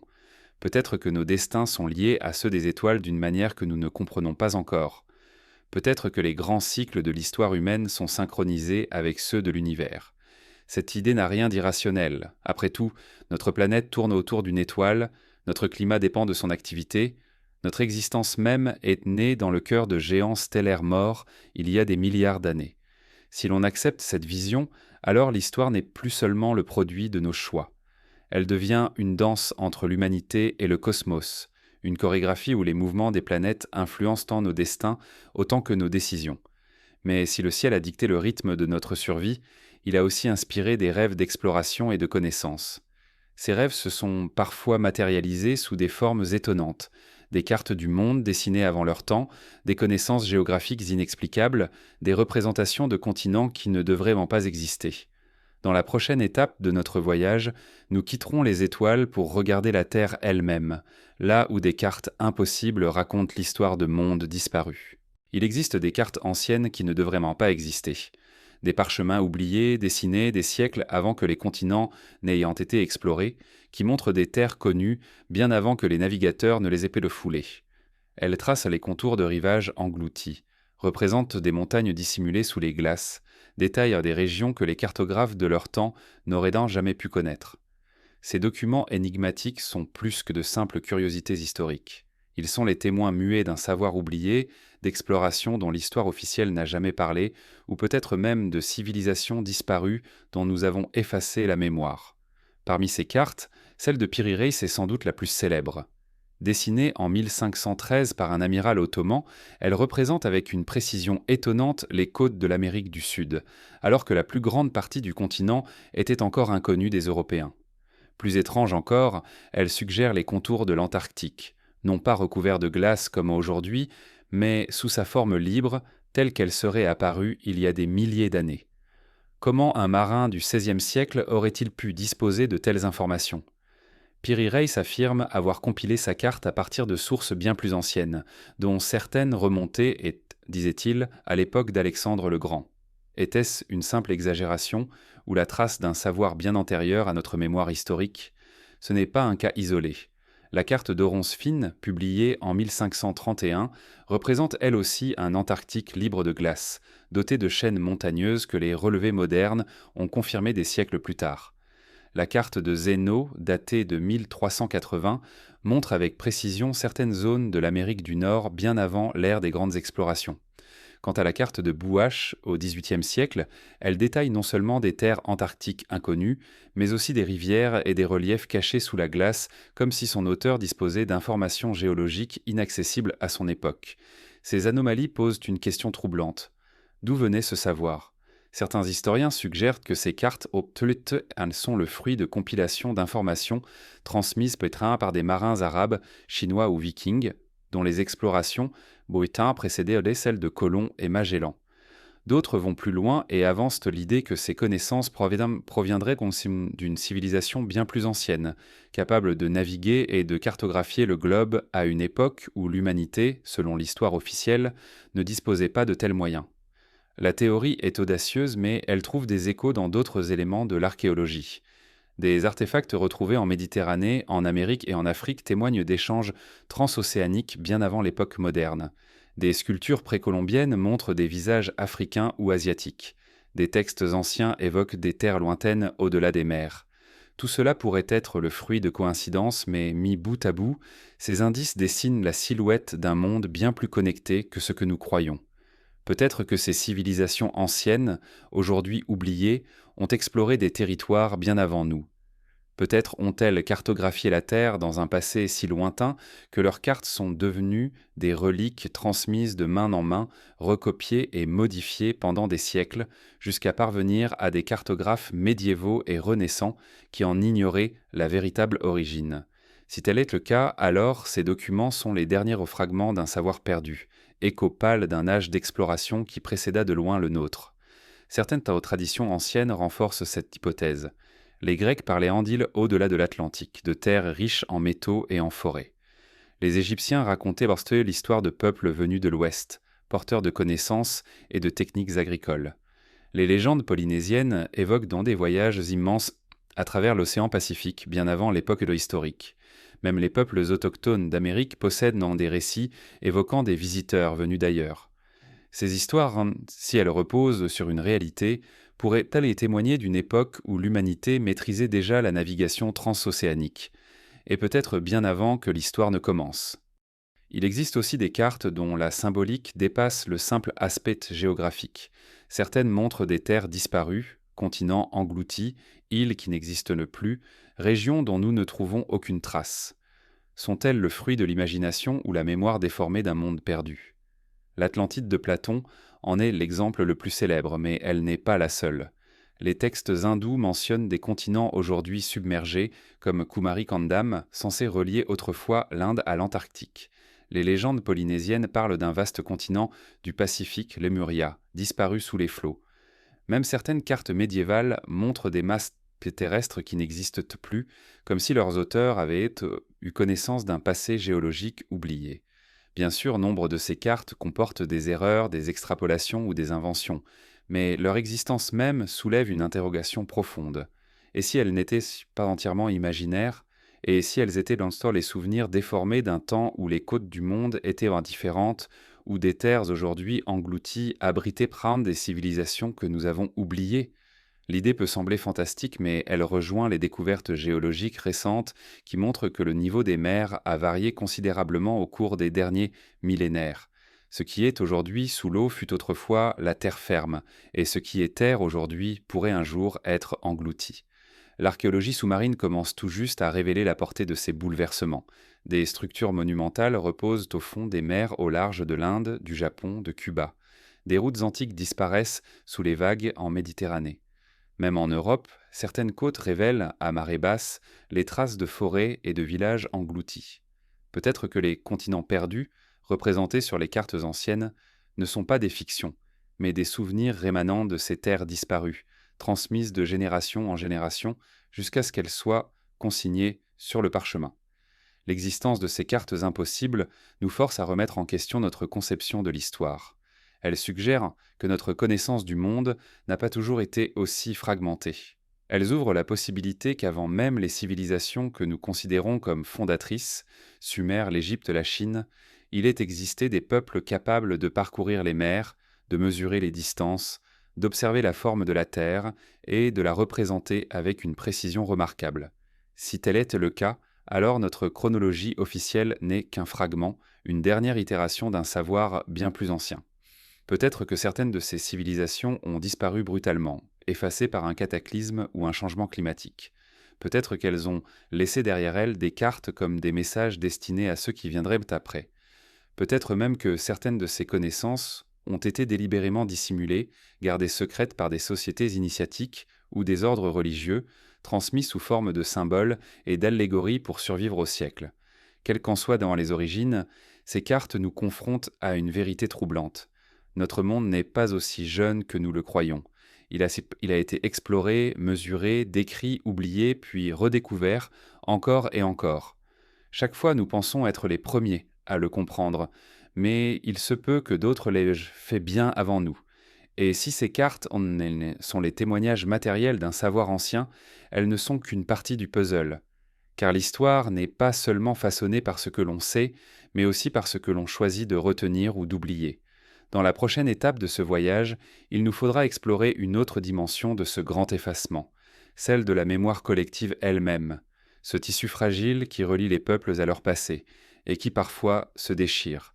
Peut-être que nos destins sont liés à ceux des étoiles d'une manière que nous ne comprenons pas encore. Peut-être que les grands cycles de l'histoire humaine sont synchronisés avec ceux de l'univers. Cette idée n'a rien d'irrationnel. Après tout, notre planète tourne autour d'une étoile, notre climat dépend de son activité, notre existence même est née dans le cœur de géants stellaires morts il y a des milliards d'années. Si l'on accepte cette vision, alors l'histoire n'est plus seulement le produit de nos choix. Elle devient une danse entre l'humanité et le cosmos, une chorégraphie où les mouvements des planètes influencent tant nos destins autant que nos décisions. Mais si le ciel a dicté le rythme de notre survie, il a aussi inspiré des rêves d'exploration et de connaissance. Ces rêves se sont parfois matérialisés sous des formes étonnantes, des cartes du monde dessinées avant leur temps, des connaissances géographiques inexplicables, des représentations de continents qui ne devraient vraiment pas exister. Dans la prochaine étape de notre voyage, nous quitterons les étoiles pour regarder la Terre elle-même, là où des cartes impossibles racontent l'histoire de mondes disparus. Il existe des cartes anciennes qui ne devraient vraiment pas exister. Des parchemins oubliés, dessinés des siècles avant que les continents n'ayant été explorés, qui montrent des terres connues bien avant que les navigateurs ne les aient pu le fouler. Elles tracent les contours de rivages engloutis, représentent des montagnes dissimulées sous les glaces, détaillent des régions que les cartographes de leur temps n'auraient donc jamais pu connaître. Ces documents énigmatiques sont plus que de simples curiosités historiques. Ils sont les témoins muets d'un savoir oublié, d'explorations dont l'histoire officielle n'a jamais parlé, ou peut-être même de civilisations disparues dont nous avons effacé la mémoire. Parmi ces cartes, celle de Piri Reis est sans doute la plus célèbre. Dessinée en 1513 par un amiral ottoman, elle représente avec une précision étonnante les côtes de l'Amérique du Sud, alors que la plus grande partie du continent était encore inconnue des Européens. Plus étrange encore, elle suggère les contours de l'Antarctique, non pas recouvert de glace comme aujourd'hui, mais sous sa forme libre, telle qu'elle serait apparue il y a des milliers d'années. Comment un marin du XVIe siècle aurait-il pu disposer de telles informations ? Piri Reis affirme avoir compilé sa carte à partir de sources bien plus anciennes, dont certaines remontaient, disait-il, à l'époque d'Alexandre le Grand. Était-ce une simple exagération ou la trace d'un savoir bien antérieur à notre mémoire historique ? Ce n'est pas un cas isolé. La carte d'Oronce Fine, publiée en 1531, représente elle aussi un Antarctique libre de glace, doté de chaînes montagneuses que les relevés modernes ont confirmées des siècles plus tard. La carte de Zeno, datée de 1380, montre avec précision certaines zones de l'Amérique du Nord bien avant l'ère des grandes explorations. Quant à la carte de Bouache au XVIIIe siècle, elle détaille non seulement des terres antarctiques inconnues, mais aussi des rivières et des reliefs cachés sous la glace, comme si son auteur disposait d'informations géologiques inaccessibles à son époque. Ces anomalies posent une question troublante. D'où venait ce savoir ? Certains historiens suggèrent que ces cartes sont le fruit de compilations d'informations transmises peut-être par des marins arabes, chinois ou vikings, dont les explorations précédaient celles de Colomb et Magellan. D'autres vont plus loin et avancent l'idée que ces connaissances proviendraient d'une civilisation bien plus ancienne, capable de naviguer et de cartographier le globe à une époque où l'humanité, selon l'histoire officielle, ne disposait pas de tels moyens. La théorie est audacieuse, mais elle trouve des échos dans d'autres éléments de l'archéologie. Des artefacts retrouvés en Méditerranée, en Amérique et en Afrique témoignent d'échanges transocéaniques bien avant l'époque moderne. Des sculptures précolombiennes montrent des visages africains ou asiatiques. Des textes anciens évoquent des terres lointaines au-delà des mers. Tout cela pourrait être le fruit de coïncidences, mais mis bout à bout, ces indices dessinent la silhouette d'un monde bien plus connecté que ce que nous croyons. Peut-être que ces civilisations anciennes, aujourd'hui oubliées, ont exploré des territoires bien avant nous. Peut-être ont-elles cartographié la Terre dans un passé si lointain que leurs cartes sont devenues des reliques transmises de main en main, recopiées et modifiées pendant des siècles, jusqu'à parvenir à des cartographes médiévaux et renaissants qui en ignoraient la véritable origine. Si tel est le cas, alors ces documents sont les derniers fragments d'un savoir perdu, écho pâle d'un âge d'exploration qui précéda de loin le nôtre. Certaines traditions anciennes renforcent cette hypothèse. Les Grecs parlaient Andile au-delà de l'Atlantique, de terres riches en métaux et en forêts. Les Égyptiens racontaient l'histoire de peuples venus de l'Ouest, porteurs de connaissances et de techniques agricoles. Les légendes polynésiennes évoquent dans des voyages immenses à travers l'océan Pacifique, bien avant l'époque historique. Même les peuples autochtones d'Amérique possèdent dans des récits évoquant des visiteurs venus d'ailleurs. Ces histoires, si elles reposent sur une réalité, pourraient-elles témoigner d'une époque où l'humanité maîtrisait déjà la navigation transocéanique, et peut-être bien avant que l'histoire ne commence. Il existe aussi des cartes dont la symbolique dépasse le simple aspect géographique. Certaines montrent des terres disparues, continents engloutis, îles qui n'existent plus, régions dont nous ne trouvons aucune trace. Sont-elles le fruit de l'imagination ou la mémoire déformée d'un monde perdu? L'Atlantide de Platon en est l'exemple le plus célèbre, mais elle n'est pas la seule. Les textes hindous mentionnent des continents aujourd'hui submergés, comme Kumarikandam, censés relier autrefois l'Inde à l'Antarctique. Les légendes polynésiennes parlent d'un vaste continent du Pacifique, Lemuria, disparu sous les flots. Même certaines cartes médiévales montrent des masses terrestres qui n'existent plus, comme si leurs auteurs avaient eu connaissance d'un passé géologique oublié. Bien sûr, nombre de ces cartes comportent des erreurs, des extrapolations ou des inventions, mais leur existence même soulève une interrogation profonde. Et si elles n'étaient pas entièrement imaginaires, et si elles étaient dans le temps les souvenirs déformés d'un temps où les côtes du monde étaient indifférentes, où des terres aujourd'hui englouties abritaient prendre des civilisations que nous avons oubliées? L'idée peut sembler fantastique, mais elle rejoint les découvertes géologiques récentes qui montrent que le niveau des mers a varié considérablement au cours des derniers millénaires. Ce qui est aujourd'hui sous l'eau fut autrefois la terre ferme, et ce qui est terre aujourd'hui pourrait un jour être englouti. L'archéologie sous-marine commence tout juste à révéler la portée de ces bouleversements. Des structures monumentales reposent au fond des mers au large de l'Inde, du Japon, de Cuba. Des routes antiques disparaissent sous les vagues en Méditerranée. Même en Europe, certaines côtes révèlent, à marée basse, les traces de forêts et de villages engloutis. Peut-être que les continents perdus, représentés sur les cartes anciennes, ne sont pas des fictions, mais des souvenirs rémanant de ces terres disparues, transmises de génération en génération, jusqu'à ce qu'elles soient consignées sur le parchemin. L'existence de ces cartes impossibles nous force à remettre en question notre conception de l'histoire. Elle suggère que notre connaissance du monde n'a pas toujours été aussi fragmentée. Elles ouvrent la possibilité qu'avant même les civilisations que nous considérons comme fondatrices, Sumer, l'Égypte, la Chine, il ait existé des peuples capables de parcourir les mers, de mesurer les distances, d'observer la forme de la Terre et de la représenter avec une précision remarquable. Si tel était le cas, alors notre chronologie officielle n'est qu'un fragment, une dernière itération d'un savoir bien plus ancien. Peut-être que certaines de ces civilisations ont disparu brutalement, effacées par un cataclysme ou un changement climatique. Peut-être qu'elles ont laissé derrière elles des cartes comme des messages destinés à ceux qui viendraient après. Peut-être même que certaines de ces connaissances ont été délibérément dissimulées, gardées secrètes par des sociétés initiatiques ou des ordres religieux, transmis sous forme de symboles et d'allégories pour survivre au siècle. Quelles qu'en soient dans les origines, ces cartes nous confrontent à une vérité troublante. Notre monde n'est pas aussi jeune que nous le croyons. Il a été exploré, mesuré, décrit, oublié, puis redécouvert, encore et encore. Chaque fois, nous pensons être les premiers à le comprendre, mais il se peut que d'autres l'aient fait bien avant nous. Et si ces cartes sont les témoignages matériels d'un savoir ancien, elles ne sont qu'une partie du puzzle. Car l'histoire n'est pas seulement façonnée par ce que l'on sait, mais aussi par ce que l'on choisit de retenir ou d'oublier. Dans la prochaine étape de ce voyage, il nous faudra explorer une autre dimension de ce grand effacement, celle de la mémoire collective elle-même, ce tissu fragile qui relie les peuples à leur passé, et qui parfois se déchire.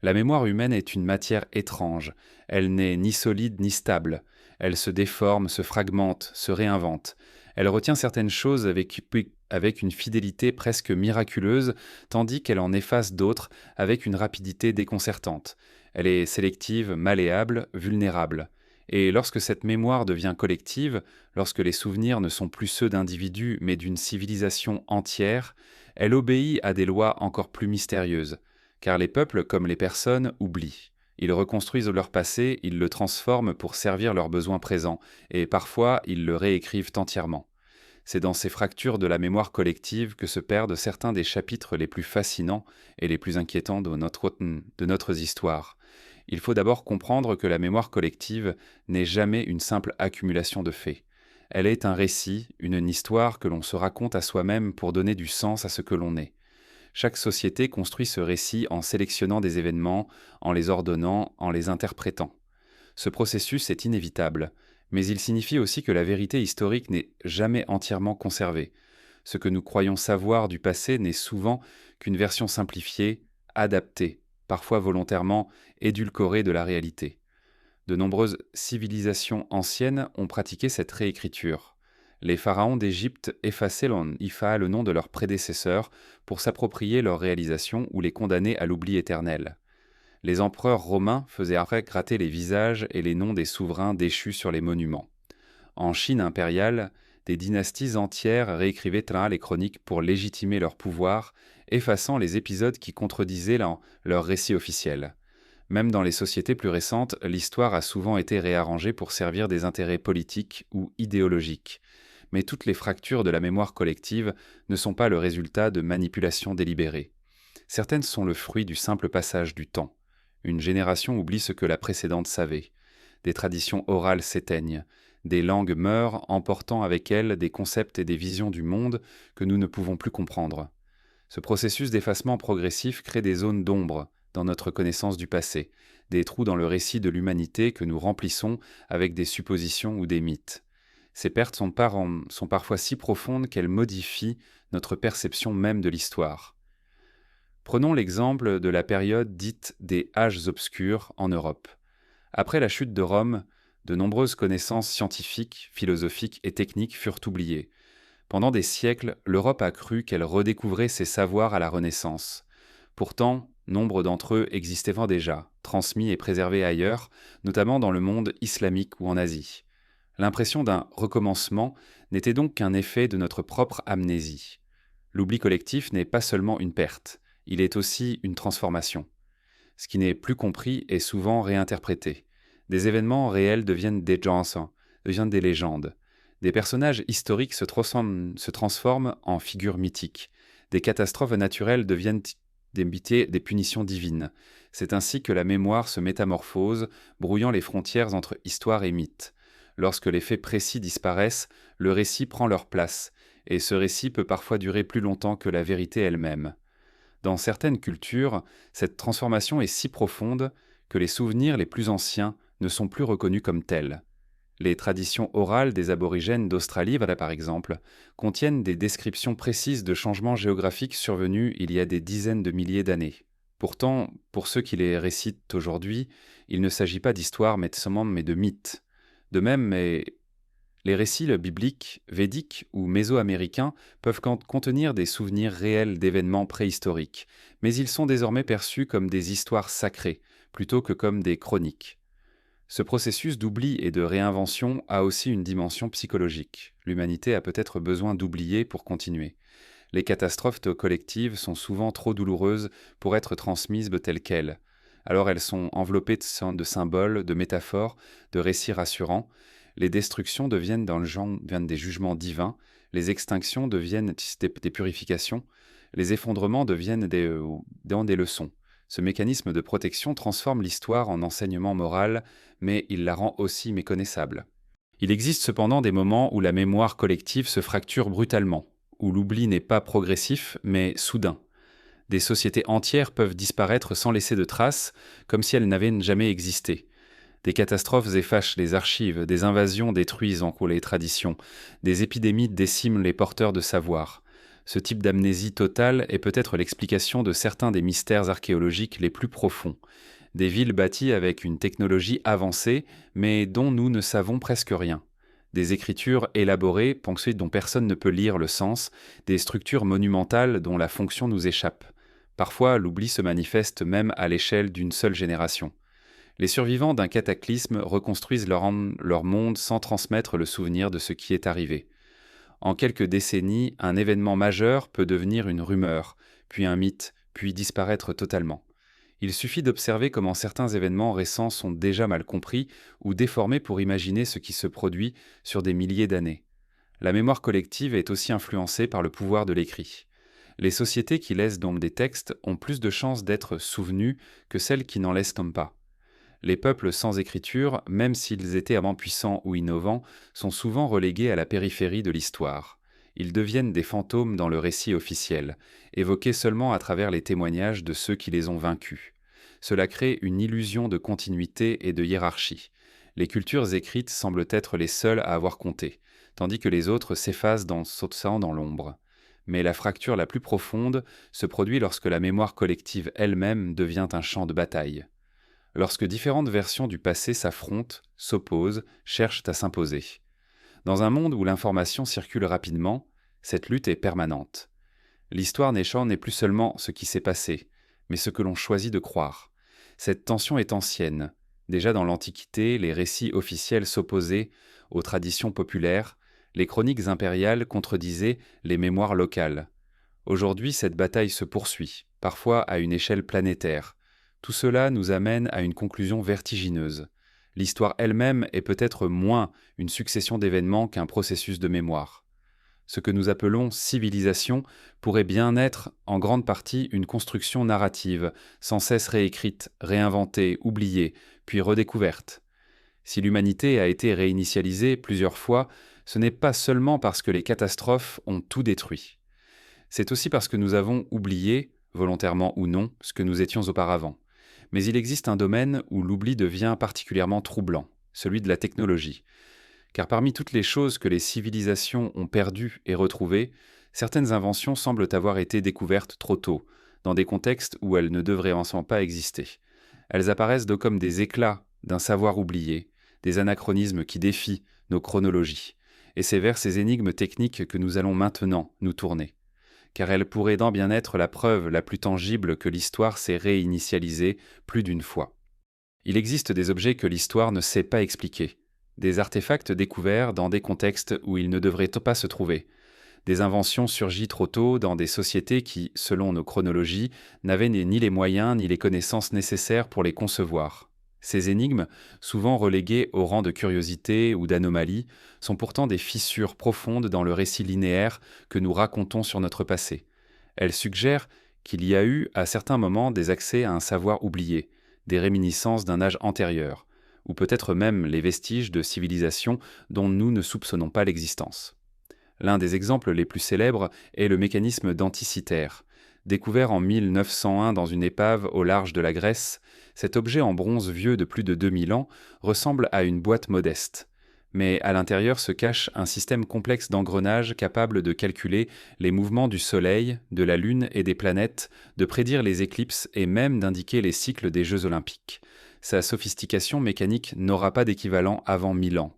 La mémoire humaine est une matière étrange, elle n'est ni solide ni stable, elle se déforme, se fragmente, se réinvente. Elle retient certaines choses avec une fidélité presque miraculeuse, tandis qu'elle en efface d'autres avec une rapidité déconcertante. Elle est sélective, malléable, vulnérable. Et lorsque cette mémoire devient collective, lorsque les souvenirs ne sont plus ceux d'individus mais d'une civilisation entière, elle obéit à des lois encore plus mystérieuses. Car les peuples, comme les personnes, oublient. Ils reconstruisent leur passé, ils le transforment pour servir leurs besoins présents, et parfois ils le réécrivent entièrement. C'est dans ces fractures de la mémoire collective que se perdent certains des chapitres les plus fascinants et les plus inquiétants de notre histoire. Il faut d'abord comprendre que la mémoire collective n'est jamais une simple accumulation de faits. Elle est un récit, une histoire que l'on se raconte à soi-même pour donner du sens à ce que l'on est. Chaque société construit ce récit en sélectionnant des événements, en les ordonnant, en les interprétant. Ce processus est inévitable, mais il signifie aussi que la vérité historique n'est jamais entièrement conservée. Ce que nous croyons savoir du passé n'est souvent qu'une version simplifiée, adaptée, parfois volontairement édulcorée de la réalité. De nombreuses civilisations anciennes ont pratiqué cette réécriture. Les pharaons d'Égypte effaçaient le nom de leurs prédécesseurs pour s'approprier leurs réalisations ou les condamner à l'oubli éternel. Les empereurs romains faisaient après gratter les visages et les noms des souverains déchus sur les monuments. En Chine impériale, des dynasties entières réécrivaient les chroniques pour légitimer leur pouvoir, effaçant les épisodes qui contredisaient leur récit officiel. Même dans les sociétés plus récentes, l'histoire a souvent été réarrangée pour servir des intérêts politiques ou idéologiques. Mais toutes les fractures de la mémoire collective ne sont pas le résultat de manipulations délibérées. Certaines sont le fruit du simple passage du temps. Une génération oublie ce que la précédente savait. Des traditions orales s'éteignent. Des langues meurent, emportant avec elles des concepts et des visions du monde que nous ne pouvons plus comprendre. Ce processus d'effacement progressif crée des zones d'ombre dans notre connaissance du passé, des trous dans le récit de l'humanité que nous remplissons avec des suppositions ou des mythes. Ces pertes sont parfois si profondes qu'elles modifient notre perception même de l'histoire. Prenons l'exemple de la période dite des âges obscurs en Europe. Après la chute de Rome, de nombreuses connaissances scientifiques, philosophiques et techniques furent oubliées. Pendant des siècles, l'Europe a cru qu'elle redécouvrait ses savoirs à la Renaissance. Pourtant, nombre d'entre eux existaient déjà, transmis et préservés ailleurs, notamment dans le monde islamique ou en Asie. L'impression d'un recommencement n'était donc qu'un effet de notre propre amnésie. L'oubli collectif n'est pas seulement une perte, il est aussi une transformation. Ce qui n'est plus compris est souvent réinterprété. Des événements réels deviennent des légendes. Des personnages historiques se transforment en figures mythiques. Des catastrophes naturelles deviennent des punitions divines. C'est ainsi que la mémoire se métamorphose, brouillant les frontières entre histoire et mythe. Lorsque les faits précis disparaissent, le récit prend leur place, et ce récit peut parfois durer plus longtemps que la vérité elle-même. Dans certaines cultures, cette transformation est si profonde que les souvenirs les plus anciens ne sont plus reconnus comme tels. Les traditions orales des aborigènes d'Australie, par exemple, contiennent des descriptions précises de changements géographiques survenus il y a des dizaines de milliers d'années. Pourtant, pour ceux qui les récitent aujourd'hui, il ne s'agit pas d'histoires mais de mythes. De même, les récits bibliques, védiques ou mésoaméricains peuvent contenir des souvenirs réels d'événements préhistoriques, mais ils sont désormais perçus comme des histoires sacrées, plutôt que comme des chroniques. Ce processus d'oubli et de réinvention a aussi une dimension psychologique. L'humanité a peut-être besoin d'oublier pour continuer. Les catastrophes collectives sont souvent trop douloureuses pour être transmises telles quelles. Alors elles sont enveloppées de symboles, de métaphores, de récits rassurants. Les destructions deviennent des jugements divins, les extinctions deviennent des purifications, les effondrements deviennent des leçons. Ce mécanisme de protection transforme l'histoire en enseignement moral, mais il la rend aussi méconnaissable. Il existe cependant des moments où la mémoire collective se fracture brutalement, où l'oubli n'est pas progressif, mais soudain. Des sociétés entières peuvent disparaître sans laisser de traces, comme si elles n'avaient jamais existé. Des catastrophes effacent les archives, des invasions détruisent les traditions, des épidémies déciment les porteurs de savoir. Ce type d'amnésie totale est peut-être l'explication de certains des mystères archéologiques les plus profonds. Des villes bâties avec une technologie avancée, mais dont nous ne savons presque rien. Des écritures élaborées, ponctuées dont personne ne peut lire le sens, des structures monumentales dont la fonction nous échappe. Parfois, l'oubli se manifeste même à l'échelle d'une seule génération. Les survivants d'un cataclysme reconstruisent leur monde sans transmettre le souvenir de ce qui est arrivé. En quelques décennies, un événement majeur peut devenir une rumeur, puis un mythe, puis disparaître totalement. Il suffit d'observer comment certains événements récents sont déjà mal compris ou déformés pour imaginer ce qui se produit sur des milliers d'années. La mémoire collective est aussi influencée par le pouvoir de l'écrit. Les sociétés qui laissent donc des textes ont plus de chances d'être souvenues que celles qui n'en laissent pas. Les peuples sans écriture, même s'ils étaient avant puissants ou innovants, sont souvent relégués à la périphérie de l'histoire. Ils deviennent des fantômes dans le récit officiel, évoqués seulement à travers les témoignages de ceux qui les ont vaincus. Cela crée une illusion de continuité et de hiérarchie. Les cultures écrites semblent être les seules à avoir compté, tandis que les autres s'effacent sautant dans l'ombre. Mais la fracture la plus profonde se produit lorsque la mémoire collective elle-même devient un champ de bataille. Lorsque différentes versions du passé s'affrontent, s'opposent, cherchent à s'imposer. Dans un monde où l'information circule rapidement, cette lutte est permanente. L'histoire n'est plus seulement ce qui s'est passé, mais ce que l'on choisit de croire. Cette tension est ancienne. Déjà dans l'Antiquité, les récits officiels s'opposaient aux traditions populaires, les chroniques impériales contredisaient les mémoires locales. Aujourd'hui, cette bataille se poursuit, parfois à une échelle planétaire. Tout cela nous amène à une conclusion vertigineuse. L'histoire elle-même est peut-être moins une succession d'événements qu'un processus de mémoire. Ce que nous appelons civilisation pourrait bien être en grande partie une construction narrative, sans cesse réécrite, réinventée, oubliée, puis redécouverte. Si l'humanité a été réinitialisée plusieurs fois, ce n'est pas seulement parce que les catastrophes ont tout détruit. C'est aussi parce que nous avons oublié, volontairement ou non, ce que nous étions auparavant. Mais il existe un domaine où l'oubli devient particulièrement troublant, celui de la technologie. Car parmi toutes les choses que les civilisations ont perdues et retrouvées, certaines inventions semblent avoir été découvertes trop tôt, dans des contextes où elles ne devraient ensemble pas exister. Elles apparaissent comme des éclats d'un savoir oublié, des anachronismes qui défient nos chronologies. Et c'est vers ces énigmes techniques que nous allons maintenant nous tourner. Car elles pourraient bien être la preuve la plus tangible que l'histoire s'est réinitialisée plus d'une fois. Il existe des objets que l'histoire ne sait pas expliquer, des artefacts découverts dans des contextes où ils ne devraient pas se trouver, des inventions surgies trop tôt dans des sociétés qui, selon nos chronologies, n'avaient ni les moyens ni les connaissances nécessaires pour les concevoir. Ces énigmes, souvent reléguées au rang de curiosité ou d'anomalie, sont pourtant des fissures profondes dans le récit linéaire que nous racontons sur notre passé. Elles suggèrent qu'il y a eu, à certains moments, des accès à un savoir oublié, des réminiscences d'un âge antérieur, ou peut-être même les vestiges de civilisations dont nous ne soupçonnons pas l'existence. L'un des exemples les plus célèbres est le mécanisme d'Anticythère. Découvert en 1901 dans une épave au large de la Grèce, cet objet en bronze vieux de plus de 2000 ans ressemble à une boîte modeste. Mais à l'intérieur se cache un système complexe d'engrenages capable de calculer les mouvements du Soleil, de la Lune et des planètes, de prédire les éclipses et même d'indiquer les cycles des Jeux olympiques. Sa sophistication mécanique n'aura pas d'équivalent avant 1000 ans.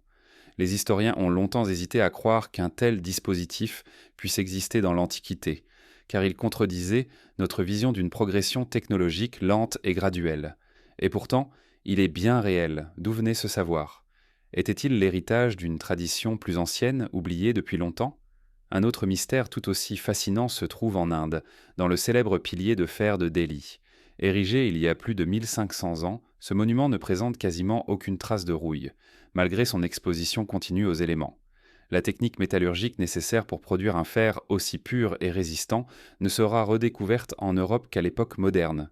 Les historiens ont longtemps hésité à croire qu'un tel dispositif puisse exister dans l'Antiquité, car il contredisait notre vision d'une progression technologique lente et graduelle. Et pourtant, il est bien réel. D'où venait ce savoir ? Était-il l'héritage d'une tradition plus ancienne, oubliée depuis longtemps ? Un autre mystère tout aussi fascinant se trouve en Inde, dans le célèbre pilier de fer de Delhi. Érigé il y a plus de 1500 ans, ce monument ne présente quasiment aucune trace de rouille, malgré son exposition continue aux éléments. La technique métallurgique nécessaire pour produire un fer aussi pur et résistant ne sera redécouverte en Europe qu'à l'époque moderne.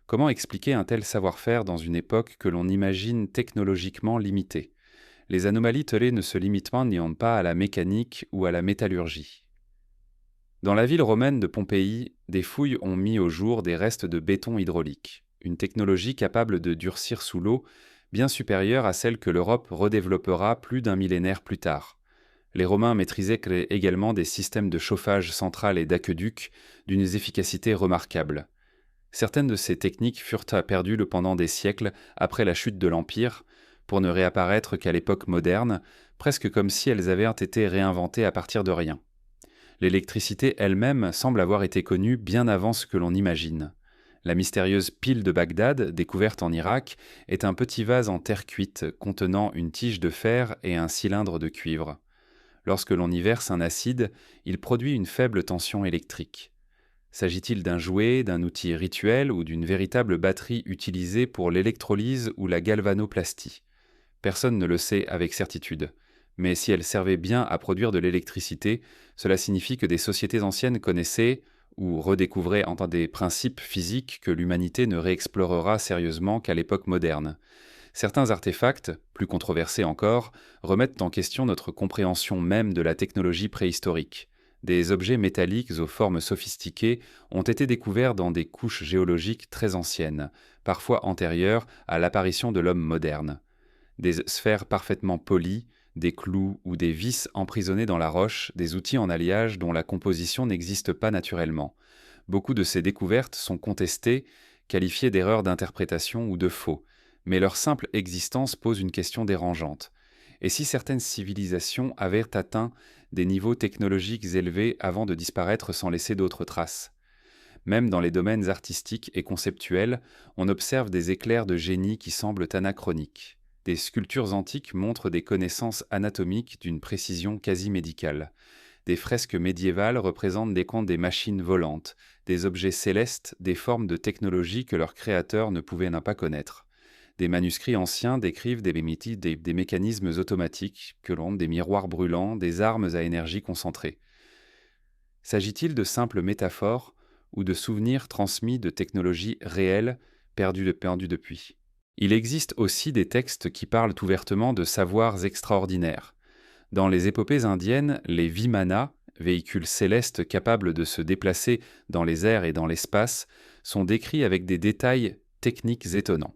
Comment expliquer un tel savoir-faire dans une époque que l'on imagine technologiquement limitée ? Les anomalies telées ne se limitent pas à la mécanique ou à la métallurgie. Dans la ville romaine de Pompéi, des fouilles ont mis au jour des restes de béton hydraulique, une technologie capable de durcir sous l'eau, bien supérieure à celle que l'Europe redéveloppera plus d'un millénaire plus tard. Les Romains maîtrisaient également des systèmes de chauffage central et d'aqueduc d'une efficacité remarquable. Certaines de ces techniques furent perdues pendant des siècles après la chute de l'Empire, pour ne réapparaître qu'à l'époque moderne, presque comme si elles avaient été réinventées à partir de rien. L'électricité elle-même semble avoir été connue bien avant ce que l'on imagine. La mystérieuse pile de Bagdad, découverte en Irak, est un petit vase en terre cuite contenant une tige de fer et un cylindre de cuivre. Lorsque l'on y verse un acide, il produit une faible tension électrique. S'agit-il d'un jouet, d'un outil rituel ou d'une véritable batterie utilisée pour l'électrolyse ou la galvanoplastie ? Personne ne le sait avec certitude. Mais si elle servait bien à produire de l'électricité, cela signifie que des sociétés anciennes connaissaient ou redécouvraient des principes physiques que l'humanité ne réexplorera sérieusement qu'à l'époque moderne. Certains artefacts, plus controversés encore, remettent en question notre compréhension même de la technologie préhistorique. Des objets métalliques aux formes sophistiquées ont été découverts dans des couches géologiques très anciennes, parfois antérieures à l'apparition de l'homme moderne. Des sphères parfaitement polies, des clous ou des vis emprisonnés dans la roche, des outils en alliage dont la composition n'existe pas naturellement. Beaucoup de ces découvertes sont contestées, qualifiées d'erreurs d'interprétation ou de faux, mais leur simple existence pose une question dérangeante. Et si certaines civilisations avaient atteint des niveaux technologiques élevés avant de disparaître sans laisser d'autres traces? Même dans les domaines artistiques et conceptuels, on observe des éclairs de génie qui semblent anachroniques. Des sculptures antiques montrent des connaissances anatomiques d'une précision quasi médicale. Des fresques médiévales représentent des machines volantes, des objets célestes, des formes de technologie que leurs créateurs ne pouvaient pas connaître. Des manuscrits anciens décrivent des mécanismes automatiques, que l'on des miroirs brûlants, des armes à énergie concentrée. S'agit-il de simples métaphores ou de souvenirs transmis de technologies réelles perdues depuis? Il existe aussi des textes qui parlent ouvertement de savoirs extraordinaires. Dans les épopées indiennes, les Vimana, véhicules célestes capables de se déplacer dans les airs et dans l'espace, sont décrits avec des détails techniques étonnants.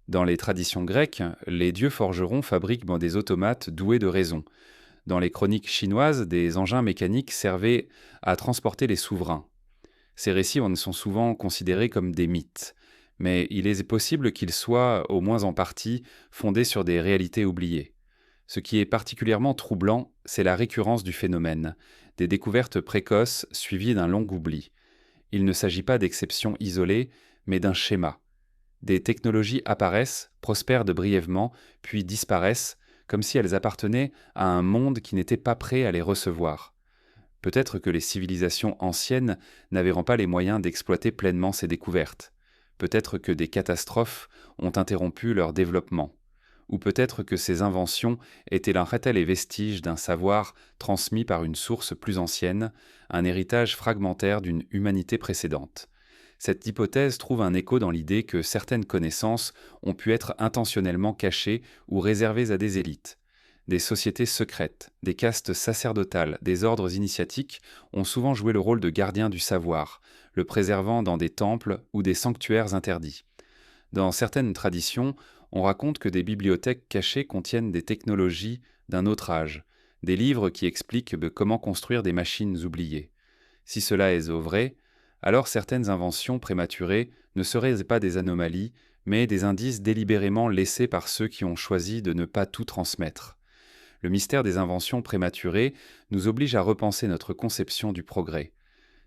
Dans les traditions grecques, les dieux forgerons fabriquent des automates doués de raison. Dans les chroniques chinoises, des engins mécaniques servaient à transporter les souverains. Ces récits sont souvent considérés comme des mythes, mais il est possible qu'ils soient, au moins en partie, fondés sur des réalités oubliées. Ce qui est particulièrement troublant, c'est la récurrence du phénomène, des découvertes précoces suivies d'un long oubli. Il ne s'agit pas d'exceptions isolées, mais d'un schéma. Des technologies apparaissent, prospèrent de brièvement, puis disparaissent, comme si elles appartenaient à un monde qui n'était pas prêt à les recevoir. Peut-être que les civilisations anciennes n'avaient pas les moyens d'exploiter pleinement ces découvertes. Peut-être que des catastrophes ont interrompu leur développement. Ou peut-être que ces inventions étaient les vestiges d'un savoir transmis par une source plus ancienne, un héritage fragmentaire d'une humanité précédente. Cette hypothèse trouve un écho dans l'idée que certaines connaissances ont pu être intentionnellement cachées ou réservées à des élites. Des sociétés secrètes, des castes sacerdotales, des ordres initiatiques ont souvent joué le rôle de gardiens du savoir, le préservant dans des temples ou des sanctuaires interdits. Dans certaines traditions, on raconte que des bibliothèques cachées contiennent des technologies d'un autre âge, des livres qui expliquent comment construire des machines oubliées. Si cela est vrai, alors certaines inventions prématurées ne seraient pas des anomalies, mais des indices délibérément laissés par ceux qui ont choisi de ne pas tout transmettre. Le mystère des inventions prématurées nous oblige à repenser notre conception du progrès.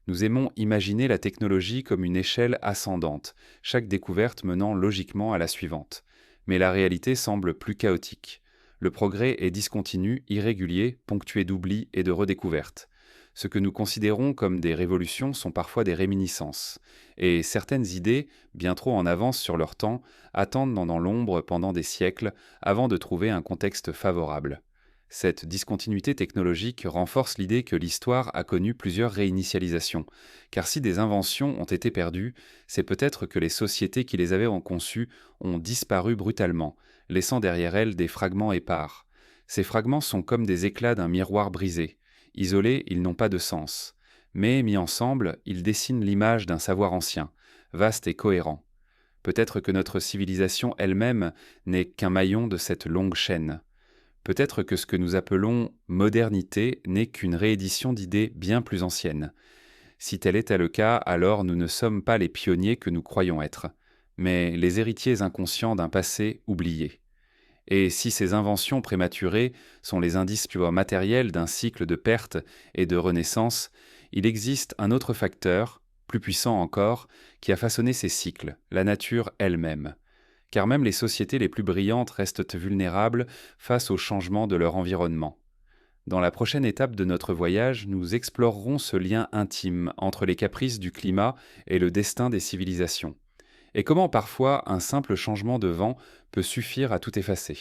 Nous aimons imaginer la technologie comme une échelle ascendante, chaque découverte menant logiquement à la suivante. Mais la réalité semble plus chaotique. Le progrès est discontinu, irrégulier, ponctué d'oublis et de redécouvertes. Ce que nous considérons comme des révolutions sont parfois des réminiscences. Et certaines idées, bien trop en avance sur leur temps, attendent dans l'ombre pendant des siècles avant de trouver un contexte favorable. Cette discontinuité technologique renforce l'idée que l'histoire a connu plusieurs réinitialisations, car si des inventions ont été perdues, c'est peut-être que les sociétés qui les avaient conçues ont disparu brutalement, laissant derrière elles des fragments épars. Ces fragments sont comme des éclats d'un miroir brisé. Isolés, ils n'ont pas de sens, mais mis ensemble, ils dessinent l'image d'un savoir ancien, vaste et cohérent. Peut-être que notre civilisation elle-même n'est qu'un maillon de cette longue chaîne. Peut-être que ce que nous appelons modernité n'est qu'une réédition d'idées bien plus anciennes. Si tel était le cas, alors nous ne sommes pas les pionniers que nous croyons être, mais les héritiers inconscients d'un passé oublié. Et si ces inventions prématurées sont les indices matériels d'un cycle de perte et de renaissance, il existe un autre facteur, plus puissant encore, qui a façonné ces cycles, la nature elle-même. Car même les sociétés les plus brillantes restent vulnérables face aux changements de leur environnement. Dans la prochaine étape de notre voyage, nous explorerons ce lien intime entre les caprices du climat et le destin des civilisations, et comment parfois un simple changement de vent peut suffire à tout effacer.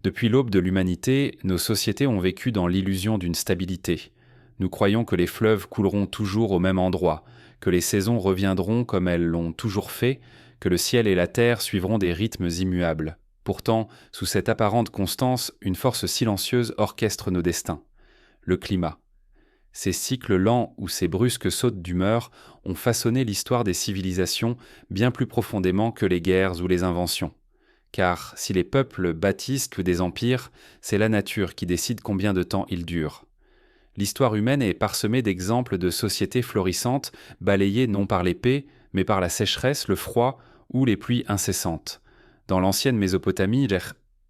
Depuis l'aube de l'humanité, nos sociétés ont vécu dans l'illusion d'une stabilité. Nous croyons que les fleuves couleront toujours au même endroit, que les saisons reviendront comme elles l'ont toujours fait, que le ciel et la terre suivront des rythmes immuables. Pourtant, sous cette apparente constance, une force silencieuse orchestre nos destins. Le climat. Ces cycles lents ou ces brusques sautes d'humeur ont façonné l'histoire des civilisations bien plus profondément que les guerres ou les inventions. Car si les peuples bâtissent que des empires, c'est la nature qui décide combien de temps ils durent. L'histoire humaine est parsemée d'exemples de sociétés florissantes, balayées non par l'épée, mais par la sécheresse, le froid ou les pluies incessantes. Dans l'ancienne Mésopotamie,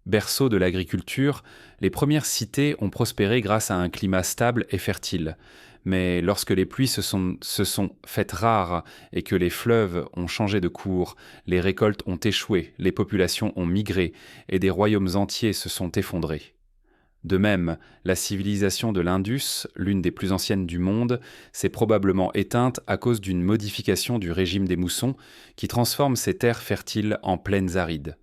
berceau de l'agriculture, les premières cités ont prospéré grâce à un climat stable et fertile. Mais lorsque les pluies se sont faites rares et que les fleuves ont changé de cours, les récoltes ont échoué, les populations ont migré et des royaumes entiers se sont effondrés. De même, la civilisation de l'Indus, l'une des plus anciennes du monde, s'est probablement éteinte à cause d'une modification du régime des moussons qui transforme ces terres fertiles en plaines arides.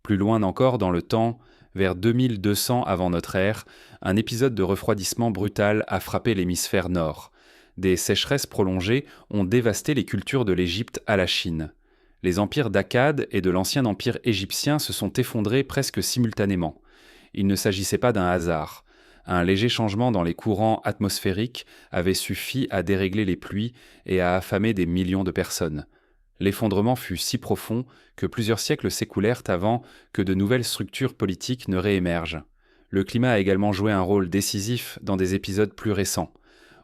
Plus loin encore dans le temps, vers 2200 avant notre ère, un épisode de refroidissement brutal a frappé l'hémisphère nord. Des sécheresses prolongées ont dévasté les cultures de l'Égypte à la Chine. Les empires d'Akkad et de l'ancien empire égyptien se sont effondrés presque simultanément. Il ne s'agissait pas d'un hasard. Un léger changement dans les courants atmosphériques avait suffi à dérégler les pluies et à affamer des millions de personnes. L'effondrement fut si profond que plusieurs siècles s'écoulèrent avant que de nouvelles structures politiques ne réémergent. Le climat a également joué un rôle décisif dans des épisodes plus récents.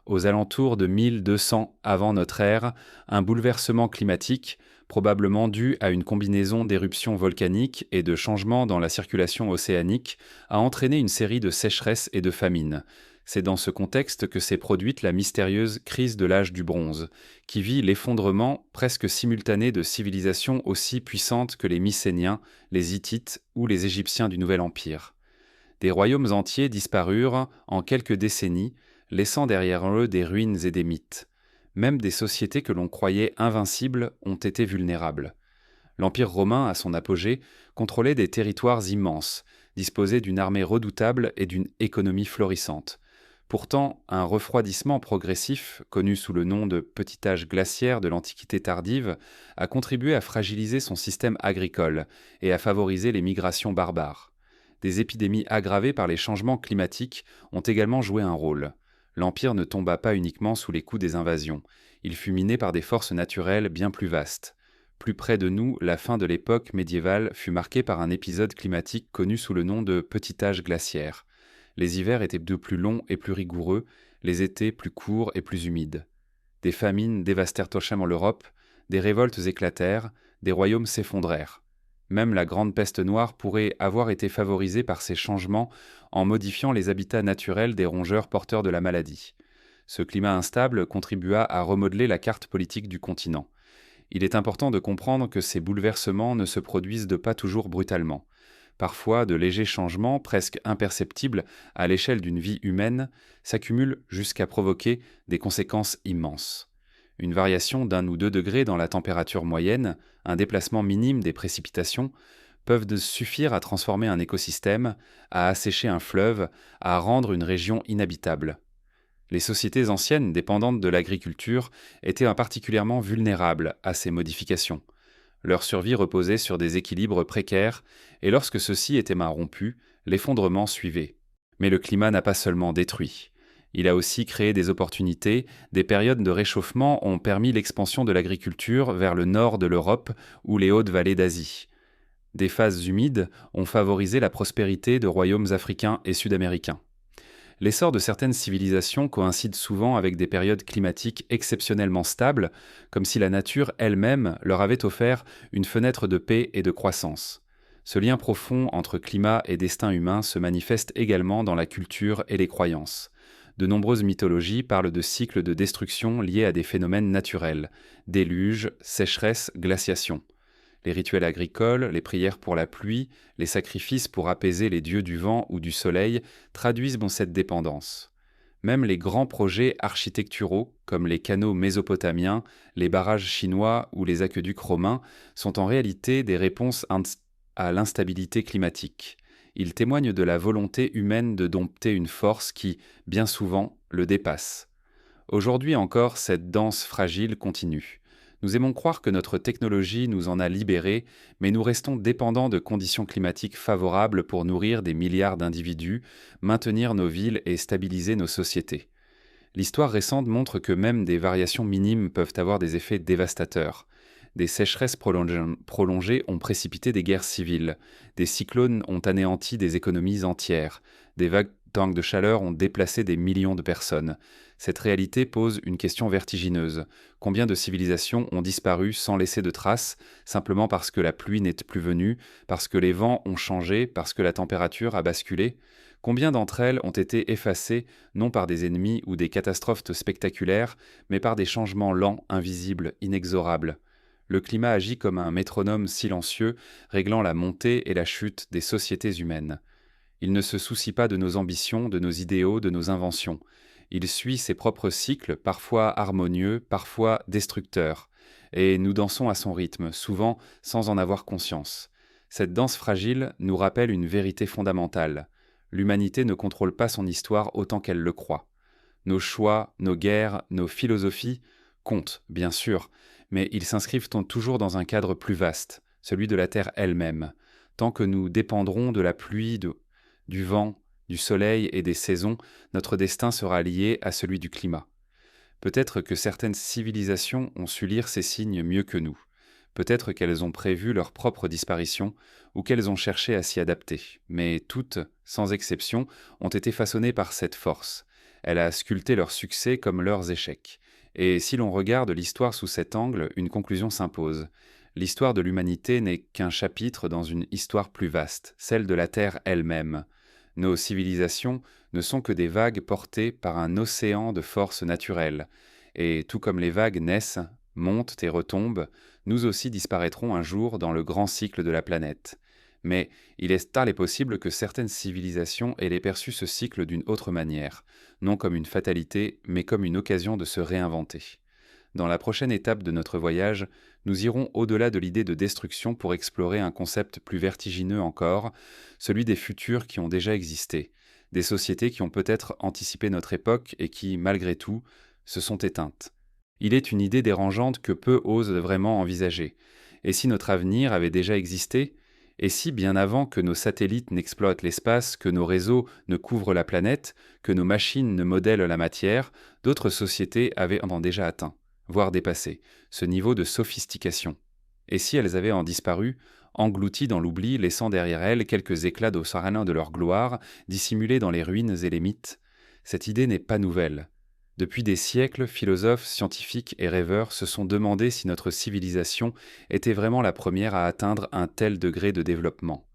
Aux alentours de 1200 avant notre ère, un bouleversement climatique, probablement dû à une combinaison d'éruptions volcaniques et de changements dans la circulation océanique, a entraîné une série de sécheresses et de famines. C'est dans ce contexte que s'est produite la mystérieuse crise de l'âge du bronze, qui vit l'effondrement presque simultané de civilisations aussi puissantes que les Mycéniens, les Hittites ou les Égyptiens du Nouvel Empire. Des royaumes entiers disparurent en quelques décennies, laissant derrière eux des ruines et des mythes. Même des sociétés que l'on croyait invincibles ont été vulnérables. L'Empire romain, à son apogée, contrôlait des territoires immenses, disposait d'une armée redoutable et d'une économie florissante. Pourtant, un refroidissement progressif, connu sous le nom de petit âge glaciaire de l'Antiquité tardive, a contribué à fragiliser son système agricole et à favoriser les migrations barbares. Des épidémies aggravées par les changements climatiques ont également joué un rôle. L'Empire ne tomba pas uniquement sous les coups des invasions, il fut miné par des forces naturelles bien plus vastes. Plus près de nous, la fin de l'époque médiévale fut marquée par un épisode climatique connu sous le nom de petit âge glaciaire. Les hivers étaient de plus longs et plus rigoureux, les étés plus courts et plus humides. Des famines dévastèrent totalement l'Europe, des révoltes éclatèrent, des royaumes s'effondrèrent. Même la grande peste noire pourrait avoir été favorisée par ces changements en modifiant les habitats naturels des rongeurs porteurs de la maladie. Ce climat instable contribua à remodeler la carte politique du continent. Il est important de comprendre que ces bouleversements ne se produisent pas toujours brutalement. Parfois, de légers changements, presque imperceptibles à l'échelle d'une vie humaine, s'accumulent jusqu'à provoquer des conséquences immenses. Une variation d'1 ou 2 degrés dans la température moyenne, un déplacement minime des précipitations, peuvent suffire à transformer un écosystème, à assécher un fleuve, à rendre une région inhabitable. Les sociétés anciennes dépendantes de l'agriculture étaient particulièrement vulnérables à ces modifications. Leur survie reposait sur des équilibres précaires, et lorsque ceux-ci étaient mal rompus, l'effondrement suivait. Mais le climat n'a pas seulement détruit. Il a aussi créé des opportunités, des périodes de réchauffement ont permis l'expansion de l'agriculture vers le nord de l'Europe ou les hautes vallées d'Asie. Des phases humides ont favorisé la prospérité de royaumes africains et sud-américains. L'essor de certaines civilisations coïncide souvent avec des périodes climatiques exceptionnellement stables, comme si la nature elle-même leur avait offert une fenêtre de paix et de croissance. Ce lien profond entre climat et destin humain se manifeste également dans la culture et les croyances. De nombreuses mythologies parlent de cycles de destruction liés à des phénomènes naturels, déluges, sécheresses, glaciations. Les rituels agricoles, les prières pour la pluie, les sacrifices pour apaiser les dieux du vent ou du soleil traduisent cette dépendance. Même les grands projets architecturaux, comme les canaux mésopotamiens, les barrages chinois ou les aqueducs romains, sont en réalité des réponses à l'instabilité climatique. Ils témoignent de la volonté humaine de dompter une force qui, bien souvent, le dépasse. Aujourd'hui encore, cette danse fragile continue. Nous aimons croire que notre technologie nous en a libérés, mais nous restons dépendants de conditions climatiques favorables pour nourrir des milliards d'individus, maintenir nos villes et stabiliser nos sociétés. L'histoire récente montre que même des variations minimes peuvent avoir des effets dévastateurs. Des sécheresses prolongées ont précipité des guerres civiles, des cyclones ont anéanti des économies entières, des vagues torrents de chaleur ont déplacé des millions de personnes. Cette réalité pose une question vertigineuse. Combien de civilisations ont disparu sans laisser de traces, simplement parce que la pluie n'est plus venue, parce que les vents ont changé, parce que la température a basculé? Combien d'entre elles ont été effacées, non par des ennemis ou des catastrophes spectaculaires, mais par des changements lents, invisibles, inexorables? Le climat agit comme un métronome silencieux, réglant la montée et la chute des sociétés humaines. Il ne se soucie pas de nos ambitions, de nos idéaux, de nos inventions. Il suit ses propres cycles, parfois harmonieux, parfois destructeurs. Et nous dansons à son rythme, souvent sans en avoir conscience. Cette danse fragile nous rappelle une vérité fondamentale. L'humanité ne contrôle pas son histoire autant qu'elle le croit. Nos choix, nos guerres, nos philosophies comptent, bien sûr, mais ils s'inscrivent toujours dans un cadre plus vaste, celui de la Terre elle-même. Tant que nous dépendrons de la pluie, du vent, du soleil et des saisons, notre destin sera lié à celui du climat. Peut-être que certaines civilisations ont su lire ces signes mieux que nous. Peut-être qu'elles ont prévu leur propre disparition ou qu'elles ont cherché à s'y adapter. Mais toutes, sans exception, ont été façonnées par cette force. Elle a sculpté leurs succès comme leurs échecs. Et si l'on regarde l'histoire sous cet angle, une conclusion s'impose. L'histoire de l'humanité n'est qu'un chapitre dans une histoire plus vaste, celle de la Terre elle-même. Nos civilisations ne sont que des vagues portées par un océan de forces naturelles. Et tout comme les vagues naissent, montent et retombent, nous aussi disparaîtrons un jour dans le grand cycle de la planète. Mais il est tard et possible que certaines civilisations aient perçu ce cycle d'une autre manière, non comme une fatalité, mais comme une occasion de se réinventer. Dans la prochaine étape de notre voyage, nous irons au-delà de l'idée de destruction pour explorer un concept plus vertigineux encore, celui des futurs qui ont déjà existé, des sociétés qui ont peut-être anticipé notre époque et qui, malgré tout, se sont éteintes. Il est une idée dérangeante que peu osent vraiment envisager. Et si notre avenir avait déjà existé? Et si, bien avant que nos satellites n'exploitent l'espace, que nos réseaux ne couvrent la planète, que nos machines ne modèlent la matière, d'autres sociétés avaient en déjà atteint, voire dépassé, ce niveau de sophistication? Et si elles avaient en disparu, englouties dans l'oubli, laissant derrière elles quelques éclats d'ossarin de leur gloire, dissimulés dans les ruines et les mythes? Cette idée n'est pas nouvelle. Depuis des siècles, philosophes, scientifiques et rêveurs se sont demandé si notre civilisation était vraiment la première à atteindre un tel degré de développement.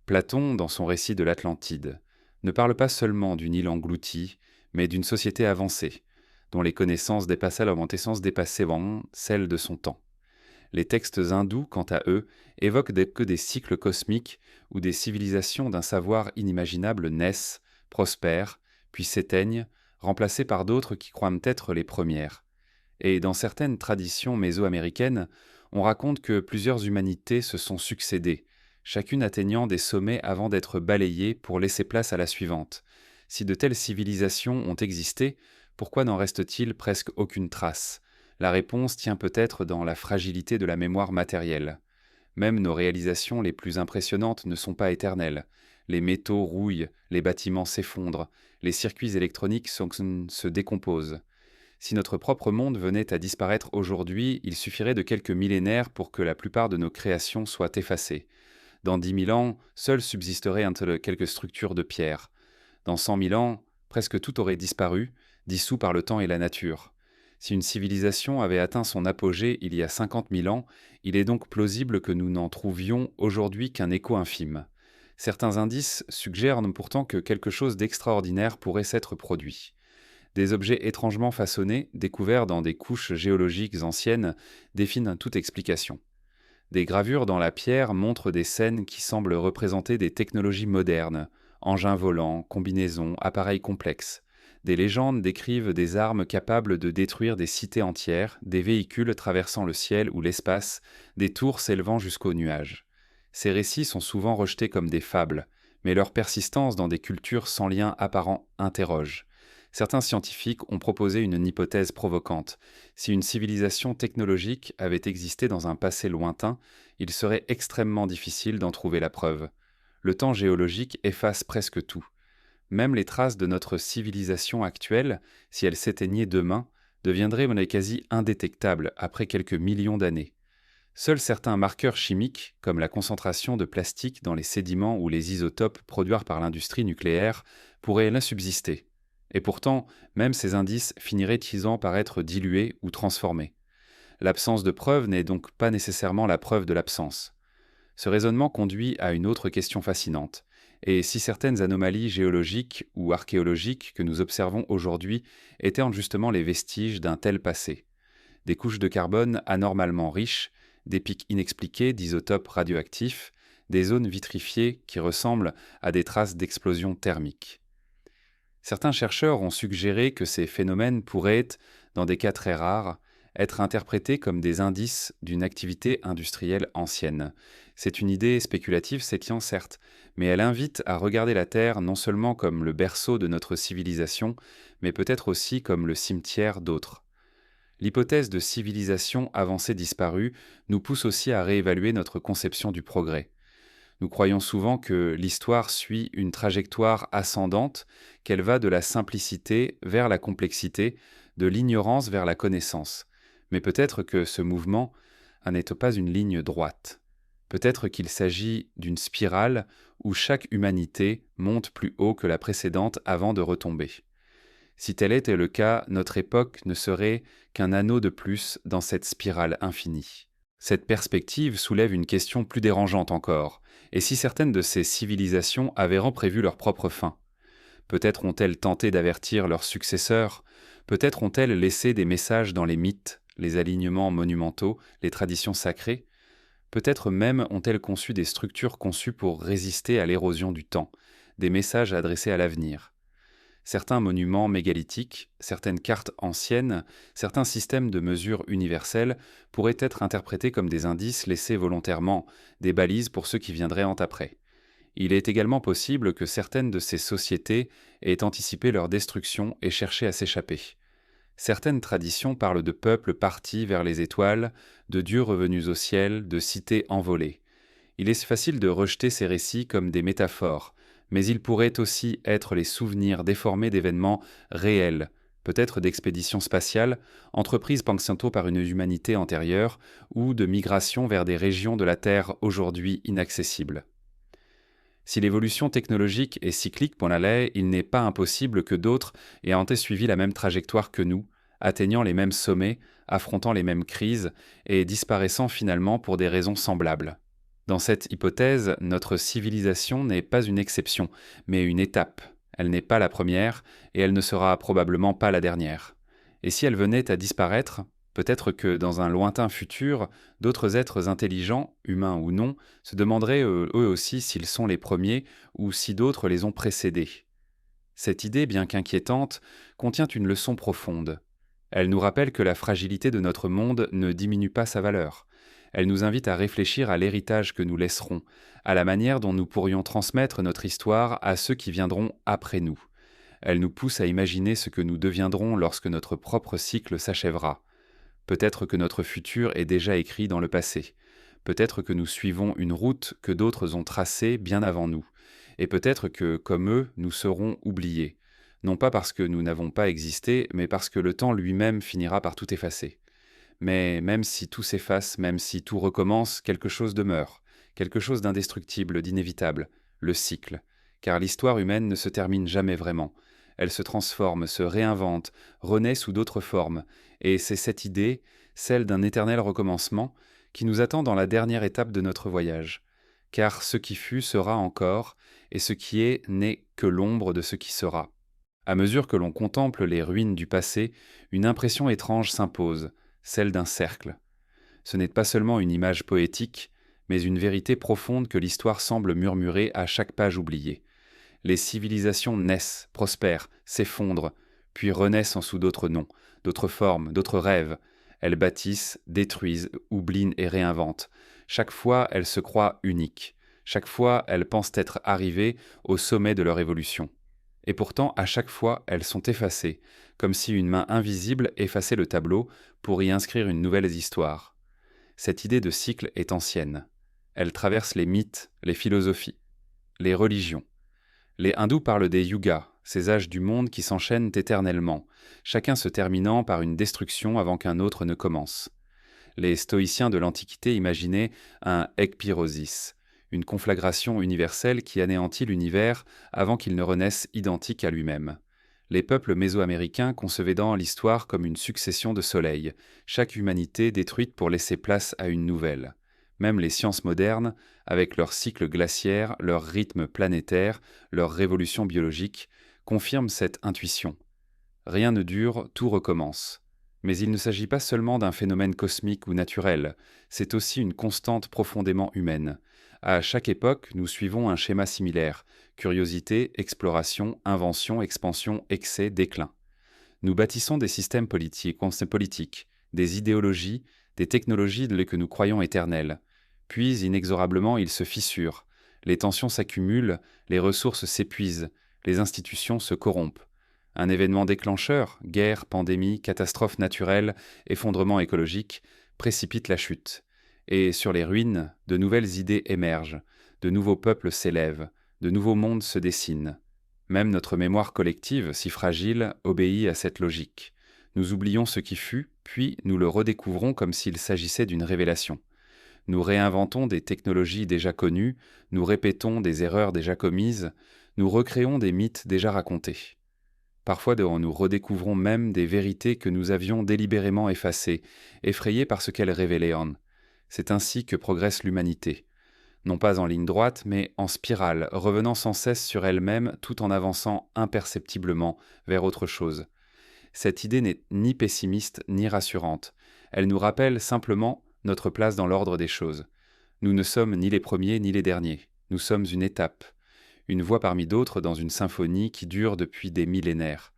Platon, dans son récit de l'Atlantide, ne parle pas seulement d'une île engloutie, mais d'une société avancée, dont les connaissances dépassaient vraiment celles de son temps. Les textes hindous, quant à eux, évoquent que des cycles cosmiques où des civilisations d'un savoir inimaginable naissent, prospèrent, puis s'éteignent, remplacées par d'autres qui croient être les premières. Et dans certaines traditions mésoaméricaines, on raconte que plusieurs humanités se sont succédées, chacune atteignant des sommets avant d'être balayée pour laisser place à la suivante. Si de telles civilisations ont existé, pourquoi n'en reste-t-il presque aucune trace? La réponse tient peut-être dans la fragilité de la mémoire matérielle. Même nos réalisations les plus impressionnantes ne sont pas éternelles. Les métaux rouillent, les bâtiments s'effondrent, les circuits électroniques se décomposent. Si notre propre monde venait à disparaître aujourd'hui, il suffirait de quelques millénaires pour que la plupart de nos créations soient effacées. Dans 10 000 ans, seules subsisteraient quelques structures de pierre. Dans 100 000 ans, presque tout aurait disparu, dissous par le temps et la nature. Si une civilisation avait atteint son apogée il y a 50 000 ans, il est donc plausible que nous n'en trouvions aujourd'hui qu'un écho infime. Certains indices suggèrent pourtant que quelque chose d'extraordinaire pourrait s'être produit. Des objets étrangement façonnés, découverts dans des couches géologiques anciennes, définissent toute explication. Des gravures dans la pierre montrent des scènes qui semblent représenter des technologies modernes, engins volants, combinaisons, appareils complexes. Des légendes décrivent des armes capables de détruire des cités entières, des véhicules traversant le ciel ou l'espace, des tours s'élevant jusqu'aux nuages. Ces récits sont souvent rejetés comme des fables, mais leur persistance dans des cultures sans lien apparent interroge. Certains scientifiques ont proposé une hypothèse provocante. Si une civilisation technologique avait existé dans un passé lointain, il serait extrêmement difficile d'en trouver la preuve. Le temps géologique efface presque tout. Même les traces de notre civilisation actuelle, si elles s'éteignaient demain, deviendraient quasi indétectables après quelques millions d'années. Seuls certains marqueurs chimiques, comme la concentration de plastique dans les sédiments ou les isotopes produits par l'industrie nucléaire, pourraient là subsister. Et pourtant, même ces indices finiraient-ils par être dilués ou transformés. L'absence de preuve n'est donc pas nécessairement la preuve de l'absence. Ce raisonnement conduit à une autre question fascinante. Et si certaines anomalies géologiques ou archéologiques que nous observons aujourd'hui étaient justement les vestiges d'un tel passé? Des couches de carbone anormalement riches, des pics inexpliqués d'isotopes radioactifs, des zones vitrifiées qui ressemblent à des traces d'explosions thermiques. Certains chercheurs ont suggéré que ces phénomènes pourraient, dans des cas très rares, être interprétés comme des indices d'une activité industrielle ancienne. C'est une idée spéculative, s'étient certes, mais elle invite à regarder la Terre non seulement comme le berceau de notre civilisation, mais peut-être aussi comme le cimetière d'autres. L'hypothèse de civilisation avancée disparue nous pousse aussi à réévaluer notre conception du progrès. Nous croyons souvent que l'histoire suit une trajectoire ascendante, qu'elle va de la simplicité vers la complexité, de l'ignorance vers la connaissance. Mais peut-être que ce mouvement n'est pas une ligne droite. Peut-être qu'il s'agit d'une spirale où chaque humanité monte plus haut que la précédente avant de retomber. Si tel était le cas, notre époque ne serait qu'un anneau de plus dans cette spirale infinie. Cette perspective soulève une question plus dérangeante encore. Et si certaines de ces civilisations avaient prévu leur propre fin? Peut-être ont-elles tenté d'avertir leurs successeurs, peut-être ont-elles laissé des messages dans les mythes, les alignements monumentaux, les traditions sacrées, peut-être même ont-elles conçu des structures conçues pour résister à l'érosion du temps, des messages adressés à l'avenir. Certains monuments mégalithiques, certaines cartes anciennes, certains systèmes de mesure universels pourraient être interprétés comme des indices laissés volontairement, des balises pour ceux qui viendraient après. Il est également possible que certaines de ces sociétés aient anticipé leur destruction et cherché à s'échapper. Certaines traditions parlent de peuples partis vers les étoiles, de dieux revenus au ciel, de cités envolées. Il est facile de rejeter ces récits comme des métaphores, mais ils pourraient aussi être les souvenirs déformés d'événements réels, peut-être d'expéditions spatiales, entreprises bientôt par une humanité antérieure, ou de migrations vers des régions de la Terre aujourd'hui inaccessibles. Si l'évolution technologique est cyclique pour la lait, il n'est pas impossible que d'autres aient suivi la même trajectoire que nous, atteignant les mêmes sommets, affrontant les mêmes crises et disparaissant finalement pour des raisons semblables. Dans cette hypothèse, notre civilisation n'est pas une exception, mais une étape. Elle n'est pas la première, et elle ne sera probablement pas la dernière. Et si elle venait à disparaître, peut-être que dans un lointain futur, d'autres êtres intelligents, humains ou non, se demanderaient eux aussi s'ils sont les premiers ou si d'autres les ont précédés. Cette idée, bien qu'inquiétante, contient une leçon profonde. Elle nous rappelle que la fragilité de notre monde ne diminue pas sa valeur. Elle nous invite à réfléchir à l'héritage que nous laisserons, à la manière dont nous pourrions transmettre notre histoire à ceux qui viendront après nous. Elle nous pousse à imaginer ce que nous deviendrons lorsque notre propre cycle s'achèvera. Peut-être que notre futur est déjà écrit dans le passé. Peut-être que nous suivons une route que d'autres ont tracée bien avant nous. Et peut-être que, comme eux, nous serons oubliés. Non pas parce que nous n'avons pas existé, mais parce que le temps lui-même finira par tout effacer. Mais même si tout s'efface, même si tout recommence, quelque chose demeure, quelque chose d'indestructible, d'inévitable, le cycle. Car l'histoire humaine ne se termine jamais vraiment. Elle se transforme, se réinvente, renaît sous d'autres formes, et c'est cette idée, celle d'un éternel recommencement, qui nous attend dans la dernière étape de notre voyage. Car ce qui fut sera encore, et ce qui est n'est que l'ombre de ce qui sera. À mesure que l'on contemple les ruines du passé, une impression étrange s'impose, celle d'un cercle. Ce n'est pas seulement une image poétique, mais une vérité profonde que l'histoire semble murmurer à chaque page oubliée. Les civilisations naissent, prospèrent, s'effondrent, puis renaissent en sous d'autres noms, d'autres formes, d'autres rêves. Elles bâtissent, détruisent, oublient et réinventent. Chaque fois, elles se croient uniques. Chaque fois, elles pensent être arrivées au sommet de leur évolution. Et pourtant, à chaque fois, elles sont effacées, comme si une main invisible effaçait le tableau pour y inscrire une nouvelle histoire. Cette idée de cycle est ancienne. Elle traverse les mythes, les philosophies, les religions. Les hindous parlent des yugas, ces âges du monde qui s'enchaînent éternellement, chacun se terminant par une destruction avant qu'un autre ne commence. Les stoïciens de l'Antiquité imaginaient un ekpyrosis, une conflagration universelle qui anéantit l'univers avant qu'il ne renaisse identique à lui-même. Les peuples mésoaméricains concevaient dans l'histoire comme une succession de soleils, chaque humanité détruite pour laisser place à une nouvelle. Même les sciences modernes, avec leurs cycles glaciaires, leurs rythmes planétaires, leurs révolutions biologiques, confirment cette intuition. Rien ne dure, tout recommence. Mais il ne s'agit pas seulement d'un phénomène cosmique ou naturel, c'est aussi une constante profondément humaine. À chaque époque, nous suivons un schéma similaire: curiosité, exploration, invention, expansion, excès, déclin. Nous bâtissons des systèmes politiques, des idéologies, des technologies que nous croyons éternelles. Puis, inexorablement, ils se fissurent. Les tensions s'accumulent, les ressources s'épuisent, les institutions se corrompent. Un événement déclencheur, guerre, pandémie, catastrophe naturelle, effondrement écologique, précipite la chute. Et sur les ruines, de nouvelles idées émergent, de nouveaux peuples s'élèvent, de nouveaux mondes se dessinent. Même notre mémoire collective, si fragile, obéit à cette logique. Nous oublions ce qui fut, puis nous le redécouvrons comme s'il s'agissait d'une révélation. Nous réinventons des technologies déjà connues, nous répétons des erreurs déjà commises, nous recréons des mythes déjà racontés. Parfois, nous redécouvrons même des vérités que nous avions délibérément effacées, effrayés par ce qu'elles révélaient. C'est ainsi que progresse l'humanité. Non pas en ligne droite, mais en spirale, revenant sans cesse sur elle-même tout en avançant imperceptiblement vers autre chose. Cette idée n'est ni pessimiste ni rassurante. Elle nous rappelle simplement notre place dans l'ordre des choses. Nous ne sommes ni les premiers ni les derniers. Nous sommes une étape, une voix parmi d'autres dans une symphonie qui dure depuis des millénaires.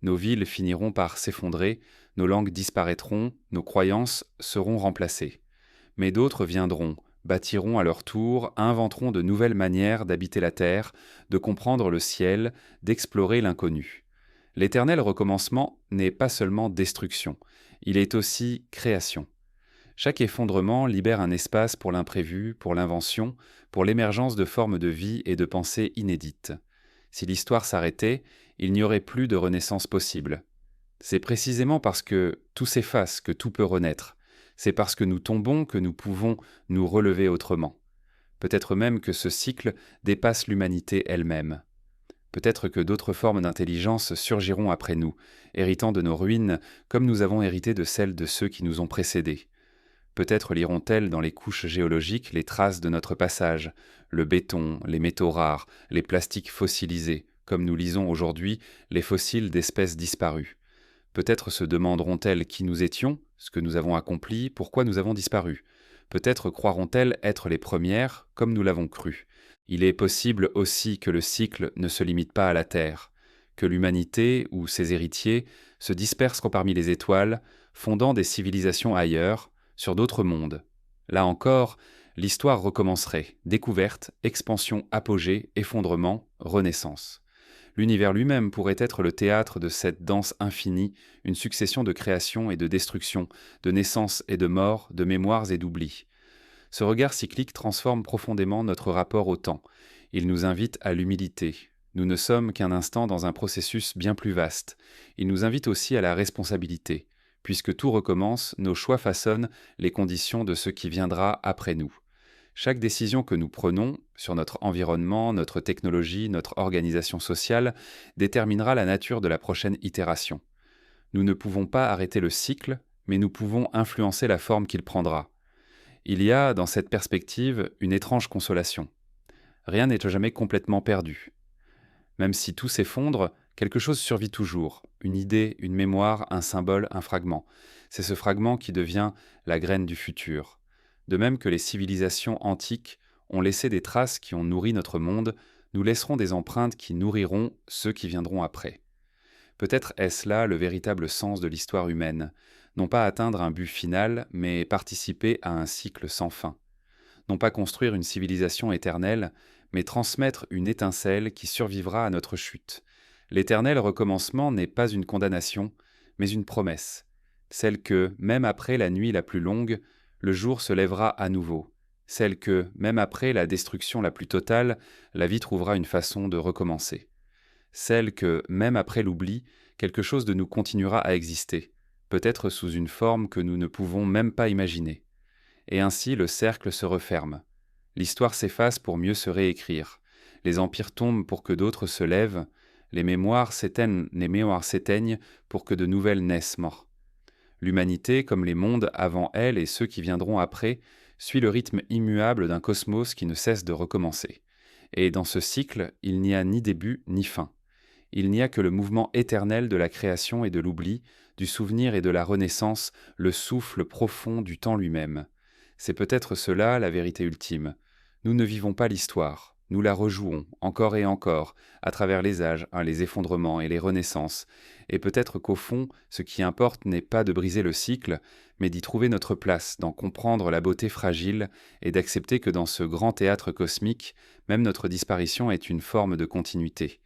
Nos villes finiront par s'effondrer, nos langues disparaîtront, nos croyances seront remplacées. Mais d'autres viendront, bâtiront à leur tour, inventeront de nouvelles manières d'habiter la terre, de comprendre le ciel, d'explorer l'inconnu. L'éternel recommencement n'est pas seulement destruction, il est aussi création. Chaque effondrement libère un espace pour l'imprévu, pour l'invention, pour l'émergence de formes de vie et de pensées inédites. Si l'histoire s'arrêtait, il n'y aurait plus de renaissance possible. C'est précisément parce que tout s'efface que tout peut renaître. C'est parce que nous tombons que nous pouvons nous relever autrement. Peut-être même que ce cycle dépasse l'humanité elle-même. Peut-être que d'autres formes d'intelligence surgiront après nous, héritant de nos ruines comme nous avons hérité de celles de ceux qui nous ont précédés. Peut-être liront-elles dans les couches géologiques les traces de notre passage, le béton, les métaux rares, les plastiques fossilisés, comme nous lisons aujourd'hui les fossiles d'espèces disparues. Peut-être se demanderont-elles qui nous étions, ce que nous avons accompli, pourquoi nous avons disparu. Peut-être croiront-elles être les premières, comme nous l'avons cru. Il est possible aussi que le cycle ne se limite pas à la Terre, que l'humanité ou ses héritiers se dispersent parmi les étoiles, fondant des civilisations ailleurs, sur d'autres mondes. Là encore, l'histoire recommencerait, découverte, expansion, apogée, effondrement, renaissance. L'univers lui-même pourrait être le théâtre de cette danse infinie, une succession de créations et de destructions, de naissances et de morts, de mémoires et d'oublis. Ce regard cyclique transforme profondément notre rapport au temps. Il nous invite à l'humilité. Nous ne sommes qu'un instant dans un processus bien plus vaste. Il nous invite aussi à la responsabilité. Puisque tout recommence, nos choix façonnent les conditions de ce qui viendra après nous. Chaque décision que nous prenons sur notre environnement, notre technologie, notre organisation sociale déterminera la nature de la prochaine itération. Nous ne pouvons pas arrêter le cycle, mais nous pouvons influencer la forme qu'il prendra. Il y a, dans cette perspective, une étrange consolation. Rien n'est jamais complètement perdu. Même si tout s'effondre, quelque chose survit toujours, une idée, une mémoire, un symbole, un fragment. C'est ce fragment qui devient la graine du futur. De même que les civilisations antiques ont laissé des traces qui ont nourri notre monde, nous laisserons des empreintes qui nourriront ceux qui viendront après. Peut-être est-ce là le véritable sens de l'histoire humaine, non pas atteindre un but final, mais participer à un cycle sans fin. Non pas construire une civilisation éternelle, mais transmettre une étincelle qui survivra à notre chute. L'éternel recommencement n'est pas une condamnation, mais une promesse, celle que, même après la nuit la plus longue, le jour se lèvera à nouveau, celle que, même après la destruction la plus totale, la vie trouvera une façon de recommencer. Celle que, même après l'oubli, quelque chose de nous continuera à exister, peut-être sous une forme que nous ne pouvons même pas imaginer. Et ainsi le cercle se referme. L'histoire s'efface pour mieux se réécrire. Les empires tombent pour que d'autres se lèvent. Les mémoires s'éteignent pour que de nouvelles naissent morts. L'humanité, comme les mondes avant elle et ceux qui viendront après, suit le rythme immuable d'un cosmos qui ne cesse de recommencer. Et dans ce cycle, il n'y a ni début ni fin. Il n'y a que le mouvement éternel de la création et de l'oubli, du souvenir et de la renaissance, le souffle profond du temps lui-même. C'est peut-être cela la vérité ultime. Nous ne vivons pas l'histoire, nous la rejouons encore et encore, à travers les âges, les effondrements et les renaissances. Et peut-être qu'au fond, ce qui importe n'est pas de briser le cycle, mais d'y trouver notre place, d'en comprendre la beauté fragile et d'accepter que dans ce grand théâtre cosmique, même notre disparition est une forme de continuité.